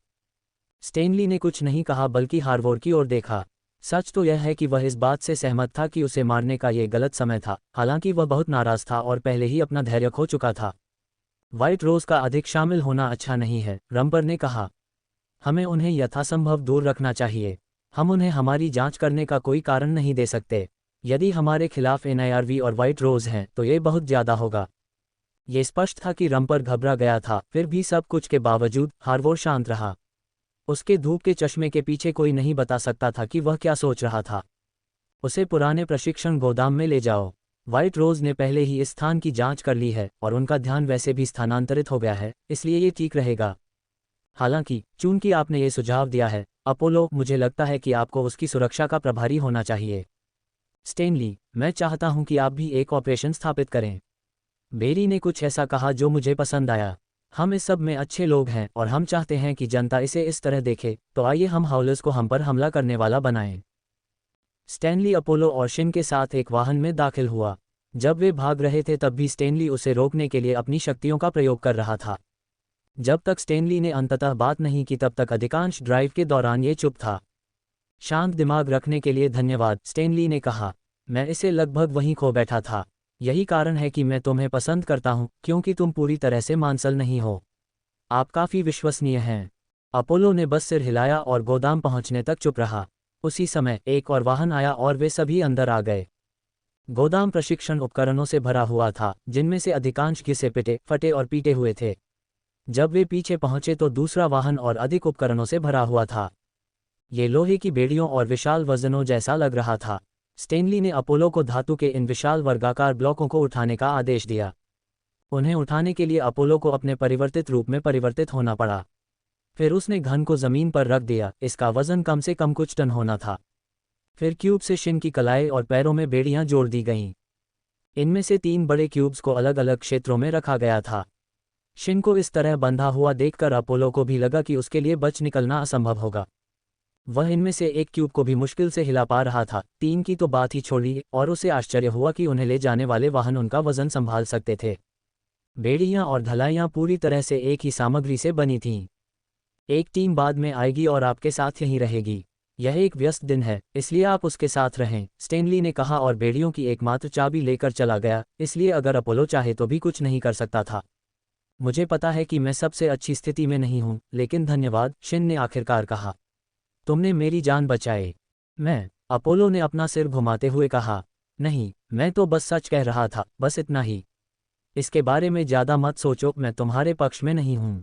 स्टेनली ने कुछ नहीं कहा बल्कि हार्वोर की ओर देखा। सच तो यह है कि वह इस बात से सहमत था कि उसे मारने का ये गलत समय था, हालांकि वह बहुत नाराज था और पहले ही अपना धैर्य खो चुका था। व्हाइट रोज का अधिक शामिल होना अच्छा नहीं है, रम्पर ने कहा। हमें उन्हें यथासंभव दूर रखना चाहिए। हम उन्हें हमारी जांच करने का कोई कारण नहीं दे सकते। यदि हमारे खिलाफ एनआईआरवी और व्हाइट रोज हैं तो ये बहुत ज़्यादा होगा। ये स्पष्ट था कि रम्पर घबरा गया था, फिर भी सब कुछ के बावजूद हार्वोर शांत रहा। उसके धूप के चश्मे के पीछे कोई नहीं बता सकता था कि वह क्या सोच रहा था। उसे पुराने प्रशिक्षण गोदाम में ले जाओ। व्हाइट रोज ने पहले ही इस स्थान की जांच कर ली है और उनका ध्यान वैसे भी स्थानांतरित हो गया है, इसलिए ये ठीक रहेगा। हालांकि चूंकि आपने ये सुझाव दिया है अपोलो, मुझे लगता है कि आपको उसकी सुरक्षा का प्रभारी होना चाहिए। स्टेनली, मैं चाहता हूं कि आप भी एक ऑपरेशन स्थापित करें। बेरी ने कुछ ऐसा कहा जो मुझे पसंद आया। हम इस सब में अच्छे लोग हैं और हम चाहते हैं कि जनता इसे इस तरह देखे, तो आइए हम हाउलर्स को हम पर हमला करने वाला बनाएं। स्टेनली अपोलो और शिन के साथ एक वाहन में दाखिल हुआ। जब वे भाग रहे थे तब भी स्टेनली उसे रोकने के लिए अपनी शक्तियों का प्रयोग कर रहा था। जब तक स्टेनली ने अंततः बात नहीं की तब तक अधिकांश ड्राइव के दौरान ये चुप था। शांत दिमाग रखने के लिए धन्यवाद, स्टेनली ने कहा। मैं इसे लगभग वहीं खो बैठा था। यही कारण है कि मैं तुम्हें पसंद करता हूं, क्योंकि तुम पूरी तरह से मांसल नहीं हो। आप काफ़ी विश्वसनीय हैं। अपोलो ने बस सिर हिलाया और गोदाम पहुंचने तक चुप रहा। उसी समय एक और वाहन आया और वे सभी अंदर आ गए। गोदाम प्रशिक्षण उपकरणों से भरा हुआ था, जिनमें से अधिकांश घिसे पिटे, फटे और पीटे हुए थे। जब वे पीछे पहुंचे तो दूसरा वाहन और अधिक उपकरणों से भरा हुआ था। ये लोहे की बेड़ियों और विशाल वजनों जैसा लग रहा था। स्टेनली ने अपोलो को धातु के इन विशाल वर्गाकार ब्लॉकों को उठाने का आदेश दिया। उन्हें उठाने के लिए अपोलो को अपने परिवर्तित रूप में परिवर्तित होना पड़ा। फिर उसने घन को जमीन पर रख दिया। इसका वजन कम से कम कुछ टन होना था। फिर क्यूब से शिन की कलाई और पैरों में बेड़ियां जोड़ दी गईं। इनमें से 3 बड़े क्यूब्स को अलग अलग क्षेत्रों में रखा गया था। शिन को इस तरह बंधा हुआ देखकर अपोलो को भी लगा कि उसके लिए बच निकलना असंभव होगा। वह इनमें से एक क्यूब को भी मुश्किल से हिला पा रहा था, 3 की तो बात ही छोड़ी, और उसे आश्चर्य हुआ कि उन्हें ले जाने वाले वाहन उनका वजन संभाल सकते थे। बेड़ियां और धलाइयां पूरी तरह से एक ही सामग्री से बनी थीं। एक टीम बाद में आएगी और आपके साथ यहीं रहेगी। यह एक व्यस्त दिन है, इसलिए आप उसके साथ रहें, स्टेनली ने कहा और बेड़ियों की एकमात्र चाबी लेकर चला गया, इसलिए अगर अपोलो चाहे तो भी कुछ नहीं कर सकता था। मुझे पता है कि मैं सबसे अच्छी स्थिति में नहीं हूं, लेकिन धन्यवाद, शिन ने आखिरकार कहा। तुमने मेरी जान बचाई। मैं, अपोलो ने अपना सिर घुमाते हुए कहा। नहीं, मैं तो बस सच कह रहा था, बस इतना ही। इसके बारे में ज़्यादा मत सोचो, मैं तुम्हारे पक्ष में नहीं हूं।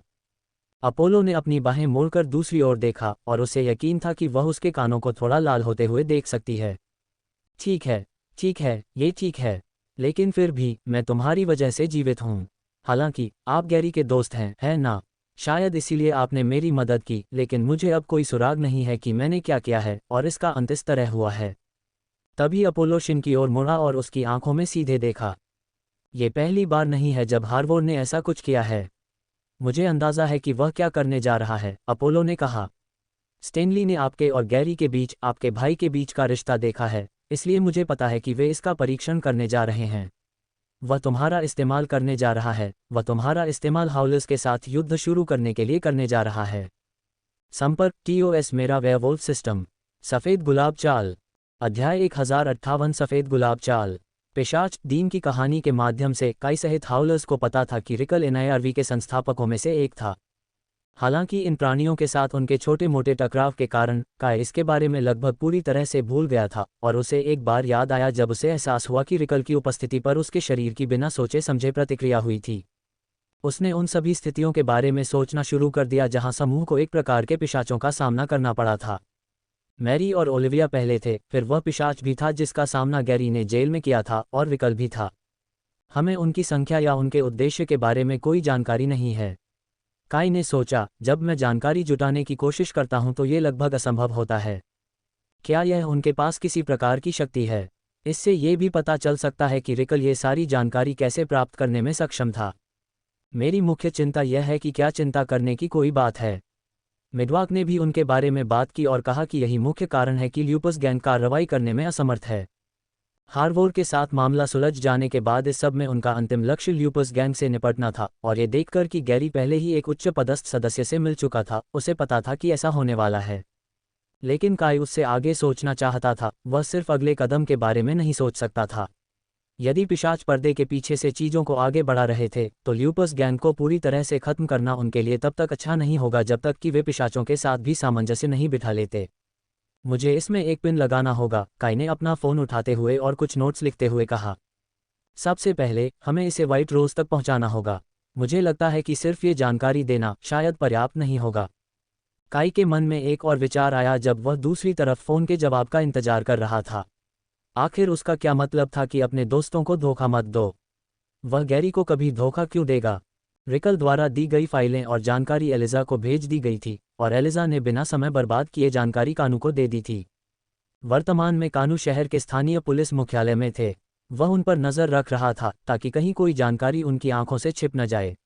अपोलो ने अपनी बाहें मोड़कर दूसरी ओर देखा और उसे यकीन था कि वह उसके कानों को थोड़ा लाल होते हुए देख सकती है। ठीक है, ठीक है, ये ठीक है। लेकिन फिर भी, मैं तुम्हारी वजह से जीवित हूं। हालांकि, आप गैरी के दोस्त हैं, है ना? शायद इसीलिए आपने मेरी मदद की, लेकिन मुझे अब कोई सुराग नहीं है कि मैंने क्या किया है, और इसका अंत इस तरह हुआ है। तभी अपोलो शिन की ओर मुड़ा और उसकी आंखों में सीधे देखा। ये पहली बार नहीं है जब हार्वोर ने ऐसा कुछ किया है। मुझे अंदाजा है कि वह क्या करने जा रहा है, अपोलो ने कहा। स्टेनली ने आपके और गैरी के बीच, आपके भाई के बीच का रिश्ता देखा है, इसलिए मुझे पता है कि वे इसका परीक्षण करने जा रहे हैं। वह तुम्हारा इस्तेमाल करने जा रहा है। वह तुम्हारा इस्तेमाल हाउलर्स के साथ युद्ध शुरू करने के लिए करने जा रहा है। संपर्क TOS मेरा वेयरवोल्फ सिस्टम। सफ़ेद गुलाब चाल। अध्याय 1058 सफ़ेद गुलाब चाल। पिशाच दीन की कहानी के माध्यम से काई सहित हाउलर्स को पता था कि रिकल NIRV के संस्थापकों में से एक था। हालांकि इन प्राणियों के साथ उनके छोटे मोटे टकराव के कारण काय इसके बारे में लगभग पूरी तरह से भूल गया था, और उसे एक बार याद आया जब उसे एहसास हुआ कि रिकल की उपस्थिति पर उसके शरीर की बिना सोचे समझे प्रतिक्रिया हुई थी। उसने उन सभी स्थितियों के बारे में सोचना शुरू कर दिया जहां समूह को एक प्रकार के पिशाचों का सामना करना पड़ा था। मैरी और ओलिविया पहले थे, फिर वह पिशाच भी था जिसका सामना गैरी ने जेल में किया था, और रिकल भी था। हमें उनकी संख्या या उनके उद्देश्य के बारे में कोई जानकारी नहीं है। काई ने सोचा, जब मैं जानकारी जुटाने की कोशिश करता हूं तो ये लगभग असंभव होता है। क्या यह उनके पास किसी प्रकार की शक्ति है? इससे ये भी पता चल सकता है कि रिकल ये सारी जानकारी कैसे प्राप्त करने में सक्षम था। मेरी मुख्य चिंता यह है कि क्या चिंता करने की कोई बात है। मिडवाक ने भी उनके बारे में बात की और कहा कि यही मुख्य कारण है कि ल्यूपस गैंग कार्रवाई करने में असमर्थ है। हार्वोर के साथ मामला सुलझ जाने के बाद इस सब में उनका अंतिम लक्ष्य ल्यूपस गैंग से निपटना था, और ये देखकर कि गैरी पहले ही एक उच्च पदस्थ सदस्य से मिल चुका था, उसे पता था कि ऐसा होने वाला है। लेकिन काई उससे आगे सोचना चाहता था, वह सिर्फ अगले कदम के बारे में नहीं सोच सकता था। यदि पिशाच पर्दे के पीछे से चीज़ों को आगे बढ़ा रहे थे, तो ल्यूपस गैंग को पूरी तरह से खत्म करना उनके लिए तब तक अच्छा नहीं होगा जब तक कि वे पिशाचों के साथ भी सामंजस्य नहीं बिठा लेते। मुझे इसमें एक पिन लगाना होगा, काई ने अपना फ़ोन उठाते हुए और कुछ नोट्स लिखते हुए कहा। सबसे पहले हमें इसे व्हाइट रोज तक पहुंचाना होगा। मुझे लगता है कि सिर्फ ये जानकारी देना शायद पर्याप्त नहीं होगा। काई के मन में एक और विचार आया जब वह दूसरी तरफ फ़ोन के जवाब का इंतजार कर रहा था। आखिर उसका क्या मतलब था कि अपने दोस्तों को धोखा मत दो। वह गैरी को कभी धोखा क्यों देगा? रिकल द्वारा दी गई फाइलें और जानकारी एलिजा को भेज दी गई थी, और एलिजा ने बिना समय बर्बाद किए जानकारी कानू को दे दी थी। वर्तमान में कानू शहर के स्थानीय पुलिस मुख्यालय में थे। वह उन पर नज़र रख रहा था ताकि कहीं कोई जानकारी उनकी आंखों से छिप न जाए।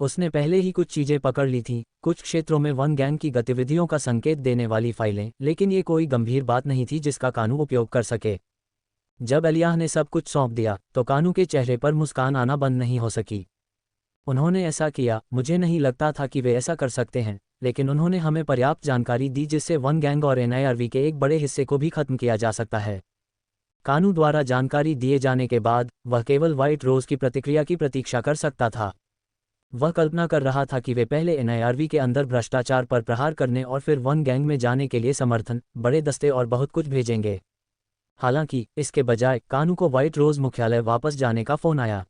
उसने पहले ही कुछ चीज़ें पकड़ ली थीं, कुछ क्षेत्रों में वन गैंग की गतिविधियों का संकेत देने वाली फाइलें, लेकिन ये कोई गंभीर बात नहीं थी जिसका कानू उपयोग कर सके। जब एलियाह ने सब कुछ सौंप दिया तो कानू के चेहरे पर मुस्कान आना बंद नहीं हो सकी। उन्होंने ऐसा किया, मुझे नहीं लगता था कि वे ऐसा कर सकते हैं, लेकिन उन्होंने हमें पर्याप्त जानकारी दी जिससे वन गैंग और एनआईआरवी के एक बड़े हिस्से को भी खत्म किया जा सकता है। कानू द्वारा जानकारी दिए जाने के बाद वह केवल व्हाइट रोज की प्रतिक्रिया की प्रतीक्षा कर सकता था। वह कल्पना कर रहा था कि वे पहले एनआईआरवी के अंदर भ्रष्टाचार पर प्रहार करने और फिर वन गैंग में जाने के लिए समर्थन, बड़े दस्ते और बहुत कुछ भेजेंगे। हालांकि इसके बजाय कानू को व्हाइट रोज मुख्यालय वापस जाने का फोन आया।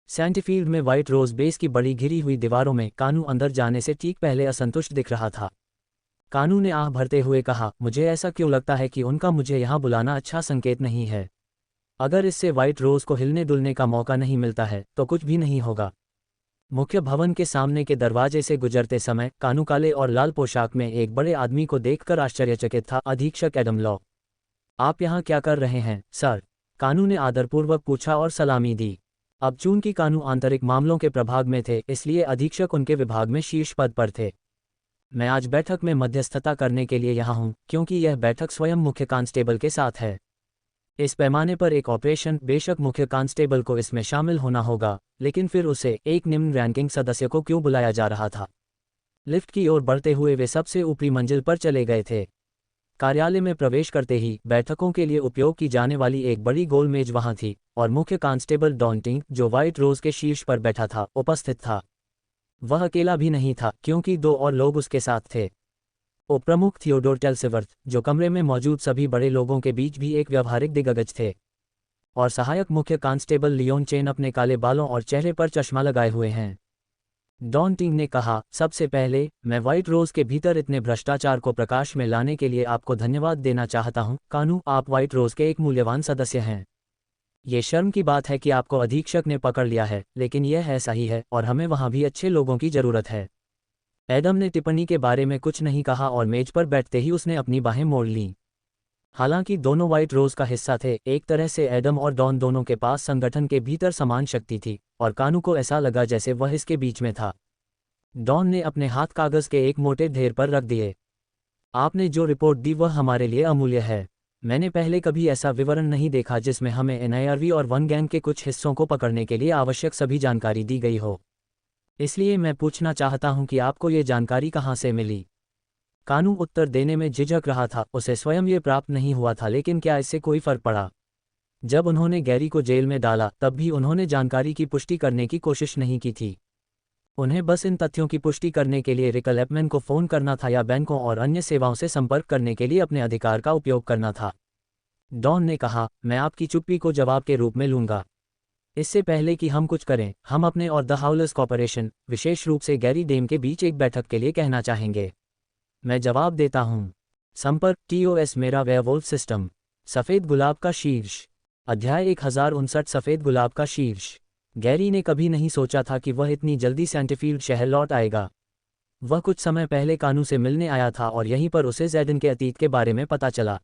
सैंटीफील्ड में व्हाइट रोज बेस की बड़ी घिरी हुई दीवारों में कानू अंदर जाने से ठीक पहले असंतुष्ट दिख रहा था। कानू ने आह भरते हुए कहा, मुझे ऐसा क्यों लगता है कि उनका मुझे यहाँ बुलाना अच्छा संकेत नहीं है। अगर इससे व्हाइट रोज को हिलने डुलने का मौका नहीं मिलता है तो कुछ भी नहीं होगा। मुख्य भवन के सामने के दरवाजे से गुजरते समय कानू काले और लाल पोशाक में एक बड़े आदमी को देखकर आश्चर्यचकित था। अधीक्षक एडम लॉ, आप यहाँ क्या कर रहे हैं, सर? कानू ने आदरपूर्वक पूछा और सलामी दी। अब चूंकि कानू आंतरिक मामलों के प्रभाग में थे, इसलिए अधीक्षक उनके विभाग में शीर्ष पद पर थे। मैं आज बैठक में मध्यस्थता करने के लिए यहाँ हूँ, क्योंकि यह बैठक स्वयं मुख्य कांस्टेबल के साथ है। इस पैमाने पर एक ऑपरेशन, बेशक मुख्य कांस्टेबल को इसमें शामिल होना होगा, लेकिन फिर उसे एक निम्न रैंकिंग सदस्य को क्यों बुलाया जा रहा था? लिफ्ट की ओर बढ़ते हुए वे सबसे ऊपरी मंजिल पर चले गए थे। कार्यालय में प्रवेश करते ही बैठकों के लिए उपयोग की जाने वाली एक बड़ी गोल मेज वहां थी, और मुख्य कांस्टेबल डॉन्टिंग, जो व्हाइट रोज के शीर्ष पर बैठा था, उपस्थित था। वह अकेला भी नहीं था, क्योंकि दो और लोग उसके साथ थे। उपप्रमुख थियोडोर टेल्सवर्थ, जो कमरे में मौजूद सभी बड़े लोगों के बीच भी एक व्यावहारिक दिग्गज थे, और सहायक मुख्य कांस्टेबल लियोन चेन अपने काले बालों और चेहरे पर चश्मा लगाए हुए हैं। डॉन्टिंग ने कहा, सबसे पहले मैं व्हाइट रोज के भीतर इतने भ्रष्टाचार को प्रकाश में लाने के लिए आपको धन्यवाद देना चाहता हूं। कानू, आप व्हाइट रोज के एक मूल्यवान सदस्य हैं। ये शर्म की बात है कि आपको अधीक्षक ने पकड़ लिया है, लेकिन यह ऐसा ही है और हमें वहां भी अच्छे लोगों की जरूरत है। एडम ने टिप्पणी के बारे में कुछ नहीं कहा और मेज पर बैठते ही उसने अपनी बाहें मोड़ लीं। हालांकि दोनों व्हाइट रोज का हिस्सा थे, एक तरह से एडम और डॉन दोनों के पास संगठन के भीतर समान शक्ति थी, और कानू को ऐसा लगा जैसे वह इसके बीच में था। डॉन ने अपने हाथ कागज के एक मोटे ढेर पर रख दिए। आपने जो रिपोर्ट दी वह हमारे लिए अमूल्य है। मैंने पहले कभी ऐसा विवरण नहीं देखा जिसमें हमें एनआईआरवी और वन गैंग के कुछ हिस्सों को पकड़ने के लिए आवश्यक सभी जानकारी दी गई हो। इसलिए मैं पूछना चाहता हूं कि आपको ये जानकारी कहां से मिली? कानू उत्तर देने में झिझक रहा था, उसे स्वयं ये प्राप्त नहीं हुआ था, लेकिन क्या इससे कोई फर्क पड़ा? जब उन्होंने गैरी को जेल में डाला तब भी उन्होंने जानकारी की पुष्टि करने की कोशिश नहीं की थी। उन्हें बस इन तथ्यों की पुष्टि करने के लिए रिकल एपमैन को फ़ोन करना था या बैंकों और अन्य सेवाओं से संपर्क करने के लिए अपने अधिकार का उपयोग करना था। डॉन ने कहा, मैं आपकी चुप्पी को जवाब के रूप में लूंगा। इससे पहले कि हम कुछ करें, हम अपने और द हाउलर्स कॉर्पोरेशन, विशेष रूप से गैरी डेम के बीच एक बैठक के लिए कहना चाहेंगे। मैं जवाब देता हूं। संपर्क TOS मेरा वेयरवोल्फ सिस्टम। सफ़ेद गुलाब का शीर्ष। अध्याय 1059 सफ़ेद गुलाब का शीर्ष। गैरी ने कभी नहीं सोचा था कि वह इतनी जल्दी सैंटिफील्ड शहर लौट आएगा। वह कुछ समय पहले कानू से मिलने आया था और यहीं पर उसे जैडन के अतीत के बारे में पता चला।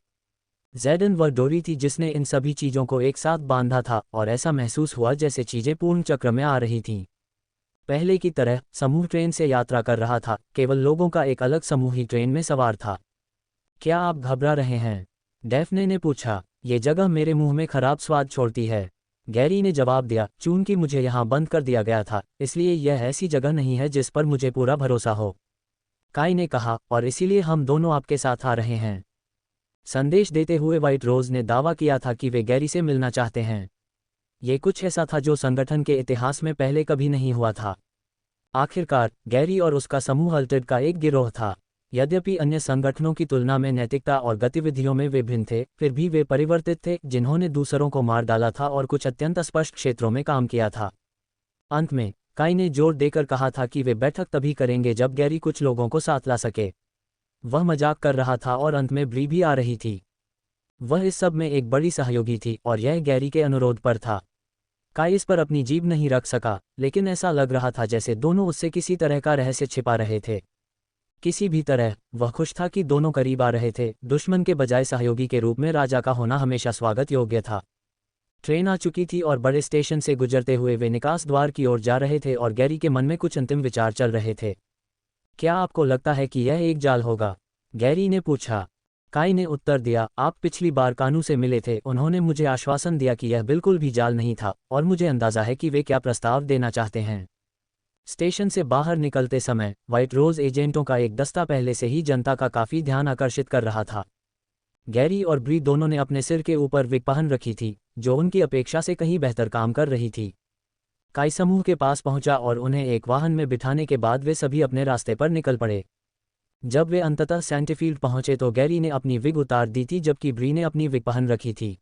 जैडन वह डोरी थी जिसने इन सभी चीज़ों को एक साथ बांधा था और ऐसा महसूस हुआ जैसे चीज़ें पूर्ण चक्र में आ रही थीं। पहले की तरह समूह ट्रेन से यात्रा कर रहा था, केवल लोगों का एक अलग समूह ही ट्रेन में सवार था। क्या आप घबरा रहे हैं? डैफ्ने ने पूछा। ये जगह मेरे मुंह में खराब स्वाद छोड़ती है, गैरी ने जवाब दिया। चूंकि मुझे यहाँ बंद कर दिया गया था, इसलिए यह ऐसी जगह नहीं है जिस पर मुझे पूरा भरोसा हो, काई ने कहा, और इसीलिए हम दोनों आपके साथ आ रहे हैं। संदेश देते हुए व्हाइट रोज ने दावा किया था कि वे गैरी से मिलना चाहते हैं। ये कुछ ऐसा था जो संगठन के इतिहास में पहले कभी नहीं हुआ था। आखिरकार गैरी और उसका समूह अल्टेड का एक गिरोह था। यद्यपि अन्य संगठनों की तुलना में नैतिकता और गतिविधियों में वे भिन्न थे, फिर भी वे परिवर्तित थे, जिन्होंने दूसरों को मार डाला था और कुछ अत्यंत स्पष्ट क्षेत्रों में काम किया था। अंत में काई ने जोर देकर कहा था कि वे बैठक तभी करेंगे जब गैरी कुछ लोगों को साथ ला सके। वह मजाक कर रहा था और अंत में ब्री भी आ रही थी। वह इस सब में एक बड़ी सहयोगी थी और यह गैरी के अनुरोध पर था। काई इस पर अपनी जीभ नहीं रख सका, लेकिन ऐसा लग रहा था जैसे दोनों उससे किसी तरह का रहस्य छिपा रहे थे। किसी भी तरह वह खुश था कि दोनों करीब आ रहे थे। दुश्मन के बजाय सहयोगी के रूप में राजा का होना हमेशा स्वागत योग्य था। ट्रेन आ चुकी थी और बड़े स्टेशन से गुजरते हुए वे निकास द्वार की ओर जा रहे थे और गैरी के मन में कुछ अंतिम विचार चल रहे थे। क्या आपको लगता है कि यह एक जाल होगा? गैरी ने पूछा। काई ने उत्तर दिया, आप पिछली बार कानू से मिले थे, उन्होंने मुझे आश्वासन दिया कि यह बिल्कुल भी जाल नहीं था, और मुझे अंदाजा है कि वे क्या प्रस्ताव देना चाहते हैं। स्टेशन से बाहर निकलते समय व्हाइट रोज एजेंटों का एक दस्ता पहले से ही जनता का काफी ध्यान आकर्षित कर रहा था। गैरी और ब्री दोनों ने अपने सिर के ऊपर विग पहन रखी थी, जो उनकी अपेक्षा से कहीं बेहतर काम कर रही थी। काई समूह के पास पहुंचा और उन्हें एक वाहन में बिठाने के बाद वे सभी अपने रास्ते पर निकल पड़े। जब वे अंततः सैंटिफील्ड पहुंचे तो गैरी ने अपनी विग उतार दी थी जबकि ब्री ने अपनी विग पहन रखी थी।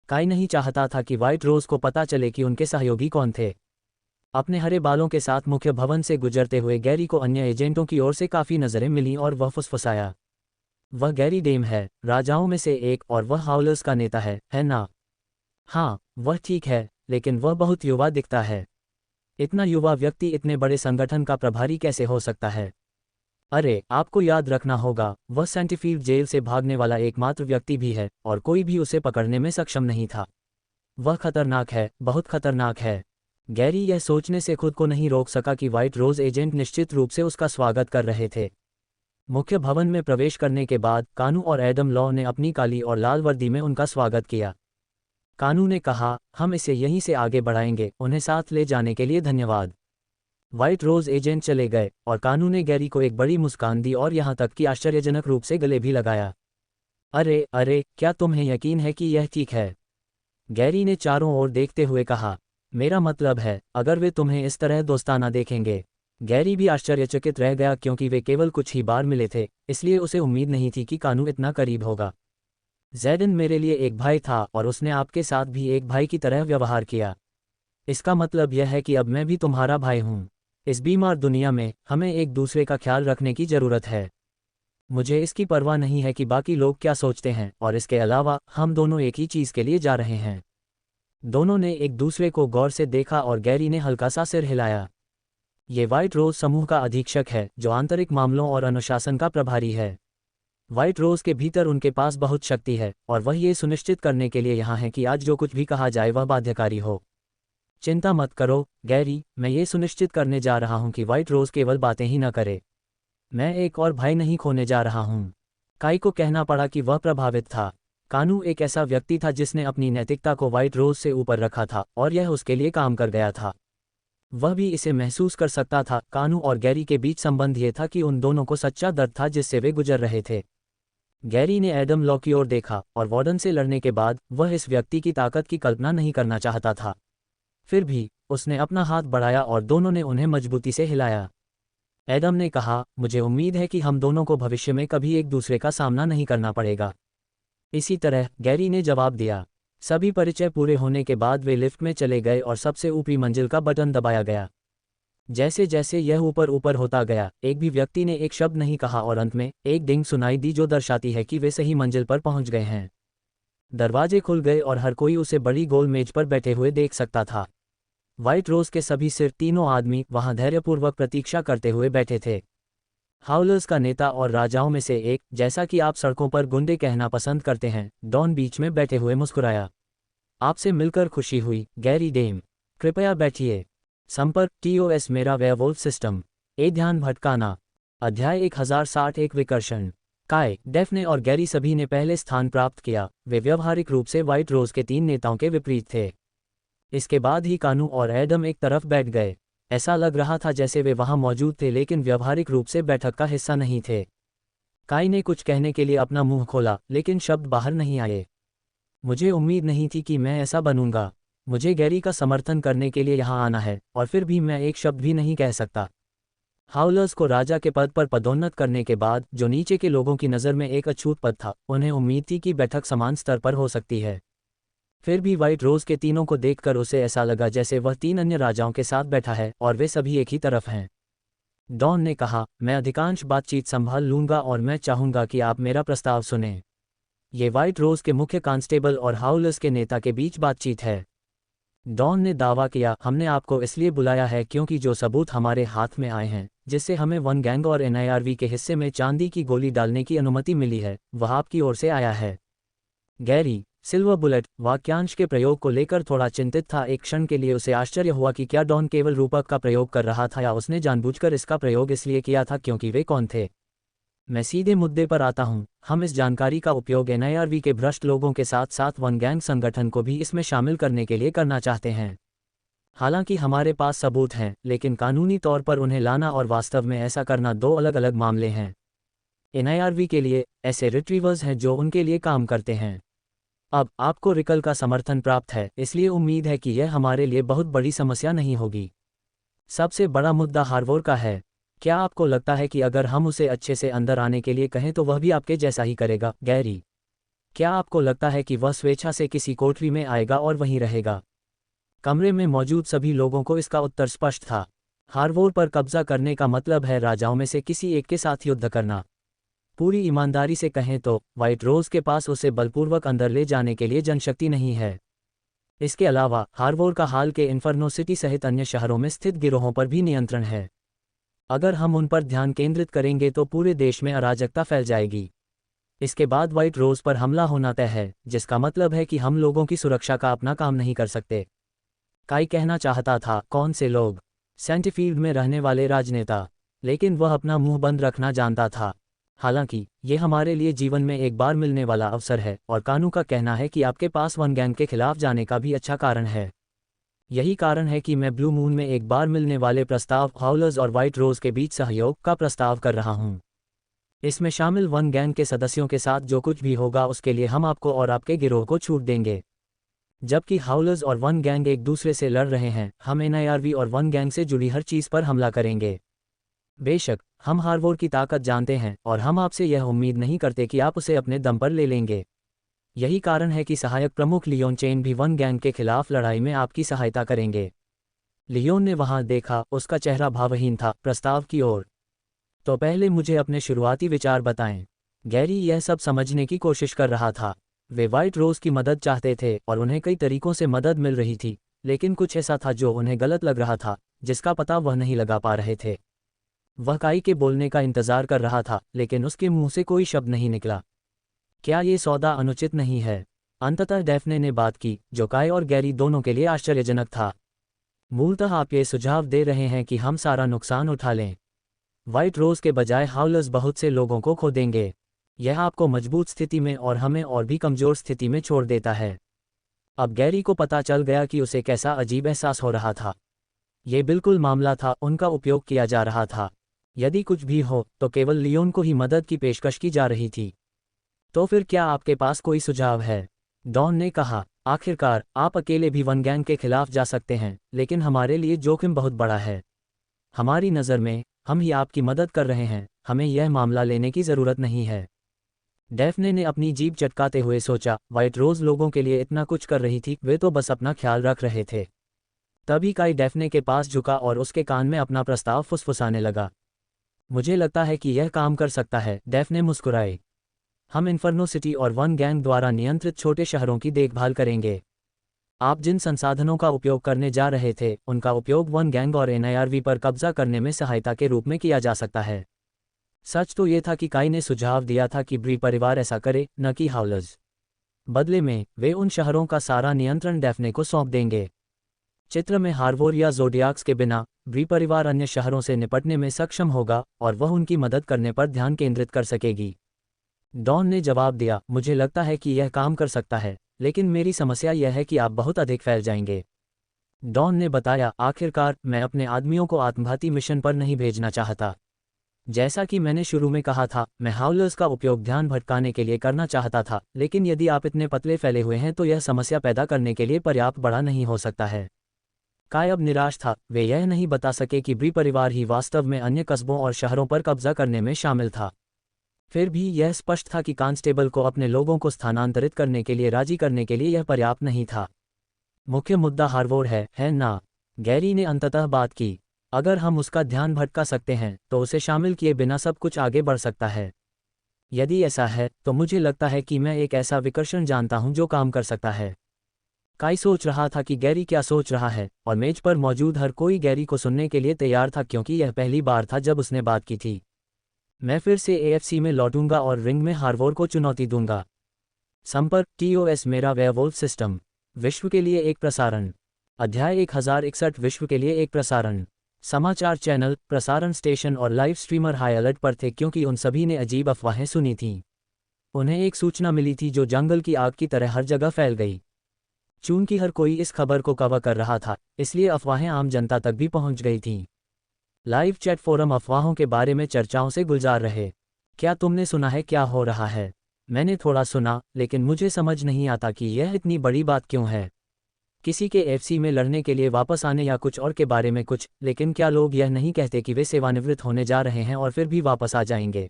काई नहीं चाहता था कि व्हाइट रोज को पता चले कि उनके सहयोगी कौन थे। अपने हरे बालों के साथ मुख्य भवन से गुजरते हुए गैरी को अन्य एजेंटों की ओर से काफ़ी नज़रें मिलीं और वह फुसफुसाया, वह गैरी डेम है, राजाओं में से एक, और वह हाउलर्स का नेता है ना? हाँ, वह ठीक है, लेकिन वह बहुत युवा दिखता है। इतना युवा व्यक्ति इतने बड़े संगठन का प्रभारी कैसे हो सकता है? अरे, आपको याद रखना होगा, वह सैंटिफील्ड जेल से भागने वाला एकमात्र व्यक्ति भी है, और कोई भी उसे पकड़ने में सक्षम नहीं था। वह खतरनाक है, बहुत खतरनाक है। गैरी यह सोचने से खुद को नहीं रोक सका कि व्हाइट रोज एजेंट निश्चित रूप से उसका स्वागत कर रहे थे। मुख्य भवन में प्रवेश करने के बाद कानू और एडम लॉ ने अपनी काली और लाल वर्दी में उनका स्वागत किया। कानू ने कहा, हम इसे यहीं से आगे बढ़ाएंगे, उन्हें साथ ले जाने के लिए धन्यवाद। व्हाइट रोज एजेंट चले गए और कानू ने गैरी को एक बड़ी मुस्कान दी और यहाँ तक कि आश्चर्यजनक रूप से गले भी लगाया। अरे अरे, क्या तुम्हें यकीन है कि यह ठीक है? गैरी ने चारों ओर देखते हुए कहा, मेरा मतलब है, अगर वे तुम्हें इस तरह दोस्ताना देखेंगे। गैरी भी आश्चर्यचकित रह गया क्योंकि वे केवल कुछ ही बार मिले थे, इसलिए उसे उम्मीद नहीं थी कि कानू इतना करीब होगा। जैडन मेरे लिए एक भाई था और उसने आपके साथ भी एक भाई की तरह व्यवहार किया। इसका मतलब यह है कि अब मैं भी तुम्हारा भाई हूँ। इस बीमार दुनिया में हमें एक दूसरे का ख्याल रखने की ज़रूरत है। मुझे इसकी परवाह नहीं है कि बाकी लोग क्या सोचते हैं, और इसके अलावा हम दोनों एक ही चीज़ के लिए जा रहे हैं। दोनों ने एक दूसरे को गौर से देखा और गैरी ने हल्का सा सिर हिलाया। ये व्हाइट रोज समूह का अधीक्षक है, जो आंतरिक मामलों और अनुशासन का प्रभारी है। व्हाइट रोज के भीतर उनके पास बहुत शक्ति है, और वह ये सुनिश्चित करने के लिए यहाँ है कि आज जो कुछ भी कहा जाए वह बाध्यकारी हो। चिंता मत करो गैरी, मैं ये सुनिश्चित करने जा रहा हूँ कि व्हाइट रोज केवल बातें ही न करे। मैं एक और भाई नहीं खोने जा रहा हूँ। काई को कहना पड़ा कि वह प्रभावित था। कानू एक ऐसा व्यक्ति था जिसने अपनी नैतिकता को व्हाइट रोज से ऊपर रखा था, और यह उसके लिए काम कर गया था। वह भी इसे महसूस कर सकता था। कानू और गैरी के बीच संबंध ये था कि उन दोनों को सच्चा दर्द था जिससे वे गुजर रहे थे। गैरी ने एडम लॉ की ओर देखा, और वार्डन से लड़ने के बाद वह इस व्यक्ति की ताकत की कल्पना नहीं करना चाहता था। फिर भी उसने अपना हाथ बढ़ाया और दोनों ने उन्हें मजबूती से हिलाया। एडम ने कहा, मुझे उम्मीद है कि हम दोनों को भविष्य में कभी एक दूसरे का सामना नहीं करना पड़ेगा। इसी तरह गैरी ने जवाब दिया। सभी परिचय पूरे होने के बाद वे लिफ्ट में चले गए और सबसे ऊपरी मंजिल का बटन दबाया गया। जैसे जैसे यह ऊपर ऊपर होता गया, एक भी व्यक्ति ने एक शब्द नहीं कहा और अंत में एक डिंग सुनाई दी जो दर्शाती है कि वे सही मंजिल पर पहुंच गए हैं। दरवाजे खुल गए और हर कोई उसे बड़ी गोल मेज पर बैठे हुए देख सकता था। व्हाइट रोज के सभी सिर तीनों आदमी वहां धैर्यपूर्वक प्रतीक्षा करते हुए बैठे थे। हाउलर्स का नेता और राजाओं में से एक, जैसा कि आप सड़कों पर गुंडे कहना पसंद करते हैं, डॉन बीच में बैठे हुए मुस्कुराया। आपसे मिलकर खुशी हुई, गैरी डेम। कृपया बैठिए। संपर्क TOS मेरा वेयरवुल्फ सिस्टम। ध्यान भटकाना। अध्याय 1060 एक विकर्षण। काय, डेफ्ने और गैरी सभी ने पहले स्थान प्राप्त किया। वे व्यवहारिक रूप से व्हाइट रोज के 3 नेताओं के विपरीत थे। इसके बाद ही कानू और एडम एक तरफ बैठ गए। ऐसा लग रहा था जैसे वे वहां मौजूद थे लेकिन व्यवहारिक रूप से बैठक का हिस्सा नहीं थे। काय ने कुछ कहने के लिए अपना मुंह खोला लेकिन शब्द बाहर नहीं आए। मुझे उम्मीद नहीं थी कि मैं ऐसा बनूंगा। मुझे गैरी का समर्थन करने के लिए यहाँ आना है और फिर भी मैं एक शब्द भी नहीं कह सकता। हाउलर्स को राजा के पद पर पदोन्नत करने के बाद, जो नीचे के लोगों की नज़र में एक अछूत पद था, उन्हें उम्मीद थी कि बैठक समान स्तर पर हो सकती है। फिर भी व्हाइट रोज के तीनों को देखकर उसे ऐसा लगा जैसे वह 3 अन्य राजाओं के साथ बैठा है और वे सभी एक ही तरफ हैं। डॉन ने कहा, मैं अधिकांश बातचीत संभाल लूंगा और मैं चाहूंगा कि आप मेरा प्रस्ताव सुनें। ये व्हाइट रोज के मुख्य कांस्टेबल और हाउलर्स के नेता के बीच बातचीत है। डॉन ने दावा किया, हमने आपको इसलिए बुलाया है क्योंकि जो सबूत हमारे हाथ में आए हैं, जिससे हमें वन गैंग और NIRV के हिस्से में चांदी की गोली डालने की अनुमति मिली है, वह आपकी ओर से आया है। गैरी, सिल्वर बुलेट वाक्यांश के प्रयोग को लेकर थोड़ा चिंतित था। एक क्षण के लिए उसे आश्चर्य हुआ कि क्या डॉन केवल रूपक का प्रयोग कर रहा था या उसने जानबूझकर इसका प्रयोग इसलिए किया था क्योंकि वे कौन थे। मैं सीधे मुद्दे पर आता हूं। हम इस जानकारी का उपयोग NIRV के भ्रष्ट लोगों के साथ साथ वन गैंग संगठन को भी इसमें शामिल करने के लिए करना चाहते हैं। हालांकि हमारे पास सबूत हैं, लेकिन कानूनी तौर पर उन्हें लाना और वास्तव में ऐसा करना 2 अलग अलग मामले हैं। NIRV के लिए ऐसे रिट्रीवर्स हैं जो उनके लिए काम करते हैं। अब आपको रिकल का समर्थन प्राप्त है, इसलिए उम्मीद है कि यह हमारे लिए बहुत बड़ी समस्या नहीं होगी। सबसे बड़ा मुद्दा हार्वोर का है। क्या आपको लगता है कि अगर हम उसे अच्छे से अंदर आने के लिए कहें तो वह भी आपके जैसा ही करेगा, गैरी? क्या आपको लगता है कि वह स्वेच्छा से किसी कोठरी में आएगा और वहीं रहेगा? कमरे में मौजूद सभी लोगों को इसका उत्तर स्पष्ट था। हार्वोर पर कब्जा करने का मतलब है राजाओं में से किसी एक के साथ युद्ध करना। पूरी ईमानदारी से कहें तो व्हाइट रोज के पास उसे बलपूर्वक अंदर ले जाने के लिए जनशक्ति नहीं है। इसके अलावा हार्वोर का हाल के इन्फर्नो सिटी सहित अन्य शहरों में स्थित गिरोहों पर भी नियंत्रण है। अगर हम उन पर ध्यान केंद्रित करेंगे तो पूरे देश में अराजकता फैल जाएगी। इसके बाद व्हाइट रोज पर हमला होना तय है, जिसका मतलब है कि हम लोगों की सुरक्षा का अपना काम नहीं कर सकते। काई कहना चाहता था, कौन से लोग? सेंटीफील्ड में रहने वाले राजनेता। लेकिन वह अपना मुंह बंद रखना जानता था। हालांकि ये हमारे लिए जीवन में एक बार मिलने वाला अवसर है और कानू का कहना है कि आपके पास वन गैंग के खिलाफ जाने का भी अच्छा कारण है। यही कारण है कि मैं ब्लू मून में एक बार मिलने वाले प्रस्ताव हाउलर्स और व्हाइट रोज के बीच सहयोग का प्रस्ताव कर रहा हूं। इसमें शामिल वन गैंग के सदस्यों के साथ जो कुछ भी होगा उसके लिए हम आपको और आपके गिरोह को छूट देंगे। जबकि हाउलर्स और वन गैंग एक दूसरे से लड़ रहे हैं, हम NIRV और वन गैंग से जुड़ी हर चीज़ पर हमला करेंगे। बेशक हम हार्वोर की ताकत जानते हैं और हम आपसे यह उम्मीद नहीं करते कि आप उसे अपने दम पर ले लेंगे। यही कारण है कि सहायक प्रमुख लियोन चेन भी वन गैंग के खिलाफ लड़ाई में आपकी सहायता करेंगे। लियोन ने वहां देखा, उसका चेहरा भावहीन था। प्रस्ताव की ओर। तो पहले मुझे अपने शुरुआती विचार बताएं। गैरी यह सब समझने की कोशिश कर रहा था। वे व्हाइट रोज की मदद चाहते थे और उन्हें कई तरीकों से मदद मिल रही थी, लेकिन कुछ ऐसा था जो उन्हें गलत लग रहा था, जिसका पता वह नहीं लगा पा रहे थे। वह काई के बोलने का इंतजार कर रहा था, लेकिन उसके मुंह से कोई शब्द नहीं निकला। क्या ये सौदा अनुचित नहीं है? अंततः डेफ्ने ने बात की, जो काय और गैरी दोनों के लिए आश्चर्यजनक था। मूलतः आप ये सुझाव दे रहे हैं कि हम सारा नुकसान उठा लें। व्हाइट रोज के बजाय हाउलर्स बहुत से लोगों को खो देंगे। यह आपको मजबूत स्थिति में और हमें और भी कमजोर स्थिति में छोड़ देता है। अब गैरी को पता चल गया कि उसे कैसा अजीब एहसास हो रहा था। ये बिल्कुल मामला था, उनका उपयोग किया जा रहा था। यदि कुछ भी हो तो केवल लियोन को ही मदद की पेशकश की जा रही थी। तो फिर क्या आपके पास कोई सुझाव है? डॉन ने कहा, आखिरकार आप अकेले भी वन गैंग के खिलाफ जा सकते हैं, लेकिन हमारे लिए जोखिम बहुत बड़ा है। हमारी नज़र में हम ही आपकी मदद कर रहे हैं, हमें यह मामला लेने की ज़रूरत नहीं है। डेफ्ने ने अपनी जीभ चटकाते हुए सोचा, व्हाइट रोज लोगों के लिए इतना कुछ कर रही थी, वे तो बस अपना ख्याल रख रहे थे। तभी काई डेफ्ने के पास झुका और उसके कान में अपना प्रस्ताव फुसफुसाने लगा। मुझे लगता है कि यह काम कर सकता है, डेफ्ने मुस्कुराए। हम इन्फर्नो सिटी और वन गैंग द्वारा नियंत्रित छोटे शहरों की देखभाल करेंगे। आप जिन संसाधनों का उपयोग करने जा रहे थे उनका उपयोग वन गैंग और एनआईआरवी पर कब्जा करने में सहायता के रूप में किया जा सकता है। सच तो ये था कि काई ने सुझाव दिया था कि ब्री परिवार ऐसा करे, न कि हाउलर्स। बदले में वे उन शहरों का सारा नियंत्रण डैफ्ने को सौंप देंगे। चित्र में हार्वोर या ज़ोडियाक्स के बिना ब्री परिवार अन्य शहरों से निपटने में सक्षम होगा और वह उनकी मदद करने पर ध्यान केंद्रित कर सकेगी। डॉन ने जवाब दिया, मुझे लगता है कि यह काम कर सकता है, लेकिन मेरी समस्या यह है कि आप बहुत अधिक फैल जाएंगे। डॉन ने बताया, आखिरकार मैं अपने आदमियों को आत्मघाती मिशन पर नहीं भेजना चाहता। जैसा कि मैंने शुरू में कहा था, मैं हाउलर्स का उपयोग ध्यान भटकाने के लिए करना चाहता था, लेकिन यदि आप इतने पतले फैले हुए हैं तो यह समस्या पैदा करने के लिए पर्याप्त बड़ा नहीं हो सकता है। काय अब निराश था, वे यह नहीं बता सके कि ब्री परिवार ही वास्तव में अन्य कस्बों और शहरों पर कब्जा करने में शामिल था। फिर भी यह स्पष्ट था कि कांस्टेबल को अपने लोगों को स्थानांतरित करने के लिए राजी करने के लिए यह पर्याप्त नहीं था। मुख्य मुद्दा हार्वोर है ना? गैरी ने अंततः बात की। अगर हम उसका ध्यान भटका सकते हैं तो उसे शामिल किए बिना सब कुछ आगे बढ़ सकता है। यदि ऐसा है तो मुझे लगता है कि मैं एक ऐसा विकर्षण जानता हूं जो काम कर सकता है। काई सोच रहा था कि गैरी क्या सोच रहा है, और मेज पर मौजूद हर कोई गैरी को सुनने के लिए तैयार था क्योंकि यह पहली बार था जब उसने बात की थी। मैं फिर से एएफसी में लौटूंगा और रिंग में हार्वोर को चुनौती दूंगा। संपर्क TOS मेरा वेयरवुल्फ सिस्टम। विश्व के लिए एक प्रसारण। अध्याय 1061 विश्व के लिए एक प्रसारण। समाचार चैनल, प्रसारण स्टेशन और लाइव स्ट्रीमर हाई अलर्ट पर थे क्योंकि उन सभी ने अजीब अफवाहें सुनी थीं। उन्हें एक सूचना मिली थी जो जंगल की आग की तरह हर जगह फैल गई। चूंकि हर कोई इस खबर को कवर कर रहा था, इसलिए अफवाहें आम जनता तक भी पहुंच गई थीं। लाइव चैट फोरम अफवाहों के बारे में चर्चाओं से गुलजार रहे। क्या तुमने सुना है क्या हो रहा है? मैंने थोड़ा सुना, लेकिन मुझे समझ नहीं आता कि यह इतनी बड़ी बात क्यों है। किसी के एफसी में लड़ने के लिए वापस आने या कुछ और के बारे में कुछ, लेकिन क्या लोग यह नहीं कहते कि वे सेवानिवृत्त होने जा रहे हैं और फिर भी वापस आ जाएंगे?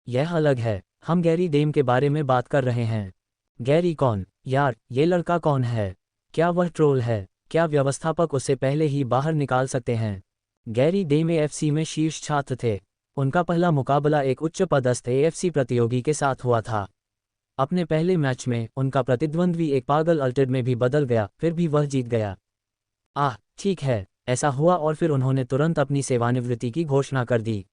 यह अलग है। हम गैरी डेम के बारे में बात कर रहे हैं। गैरी कौन? यार, ये लड़का कौन है? क्या वह ट्रोल है? क्या व्यवस्थापक उससे पहले ही बाहर निकाल सकते हैं? गैरी डेम एएफसी में शीर्ष छात्र थे। उनका पहला मुकाबला एक उच्च पदस्थ एएफसी प्रतियोगी के साथ हुआ था। अपने पहले मैच में उनका प्रतिद्वंद्वी एक पागल अल्टेड में भी बदल गया, फिर भी वह जीत गया। ठीक है, ऐसा हुआ और फिर उन्होंने तुरंत अपनी सेवानिवृत्ति की घोषणा कर दी।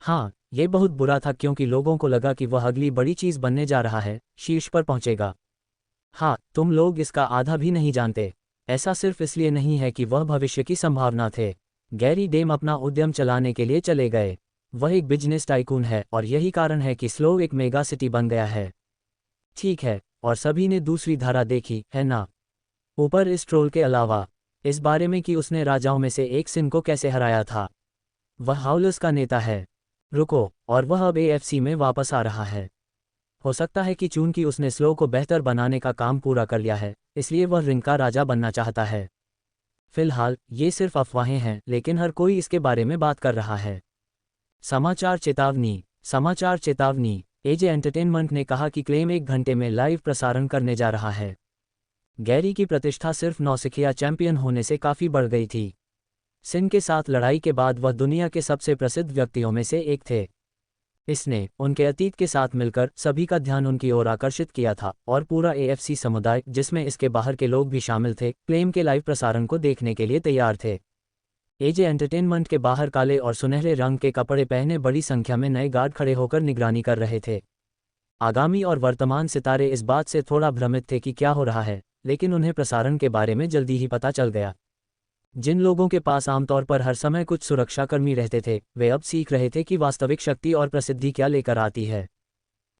हाँ, ये बहुत बुरा था क्योंकि लोगों को लगा कि वह अगली बड़ी चीज़ बनने जा रहा है, शीर्ष पर पहुंचेगा। हाँ, तुम लोग इसका आधा भी नहीं जानते। ऐसा सिर्फ इसलिए नहीं है कि वह भविष्य की संभावना थे। गैरी डेम अपना उद्यम चलाने के लिए चले गए। वह एक बिजनेस टाइकून है और यही कारण है कि स्लो एक मेगा सिटी बन गया है। ठीक है, और सभी ने दूसरी धारा देखी, है ना? ऊपर इस ट्रोल के अलावा, इस बारे में कि उसने राजाओं में से एक सिन को कैसे हराया था। वह हाउलर्स का नेता है। रुको, और वह अब एएफसी में वापस आ रहा है। हो सकता है कि चूंकि उसने स्लो को बेहतर बनाने का काम पूरा कर लिया है, इसलिए वह रिंग का राजा बनना चाहता है। फिलहाल ये सिर्फ अफवाहें हैं, लेकिन हर कोई इसके बारे में बात कर रहा है। समाचार चेतावनी। समाचार चेतावनी। एजे एंटरटेनमेंट ने कहा कि क्लेम 1 घंटे में लाइव प्रसारण करने जा रहा है। गैरी की प्रतिष्ठा सिर्फ नौसिखिया चैंपियन होने से काफ़ी बढ़ गई थी। सिन के साथ लड़ाई के बाद वह दुनिया के सबसे प्रसिद्ध व्यक्तियों में से एक थे। इसने उनके अतीत के साथ मिलकर सभी का ध्यान उनकी ओर आकर्षित किया था, और पूरा एएफसी समुदाय, जिसमें इसके बाहर के लोग भी शामिल थे, क्लेम के लाइव प्रसारण को देखने के लिए तैयार थे। एजे एंटरटेनमेंट के बाहर काले और सुनहरे रंग के कपड़े पहने बड़ी संख्या में नए गार्ड खड़े होकर निगरानी कर रहे थे। आगामी और वर्तमान सितारे इस बात से थोड़ा भ्रमित थे कि क्या हो रहा है, लेकिन उन्हें प्रसारण के बारे में जल्दी ही पता चल गया। जिन लोगों के पास आमतौर पर हर समय कुछ सुरक्षाकर्मी रहते थे, वे अब सीख रहे थे कि वास्तविक शक्ति और प्रसिद्धि क्या लेकर आती है।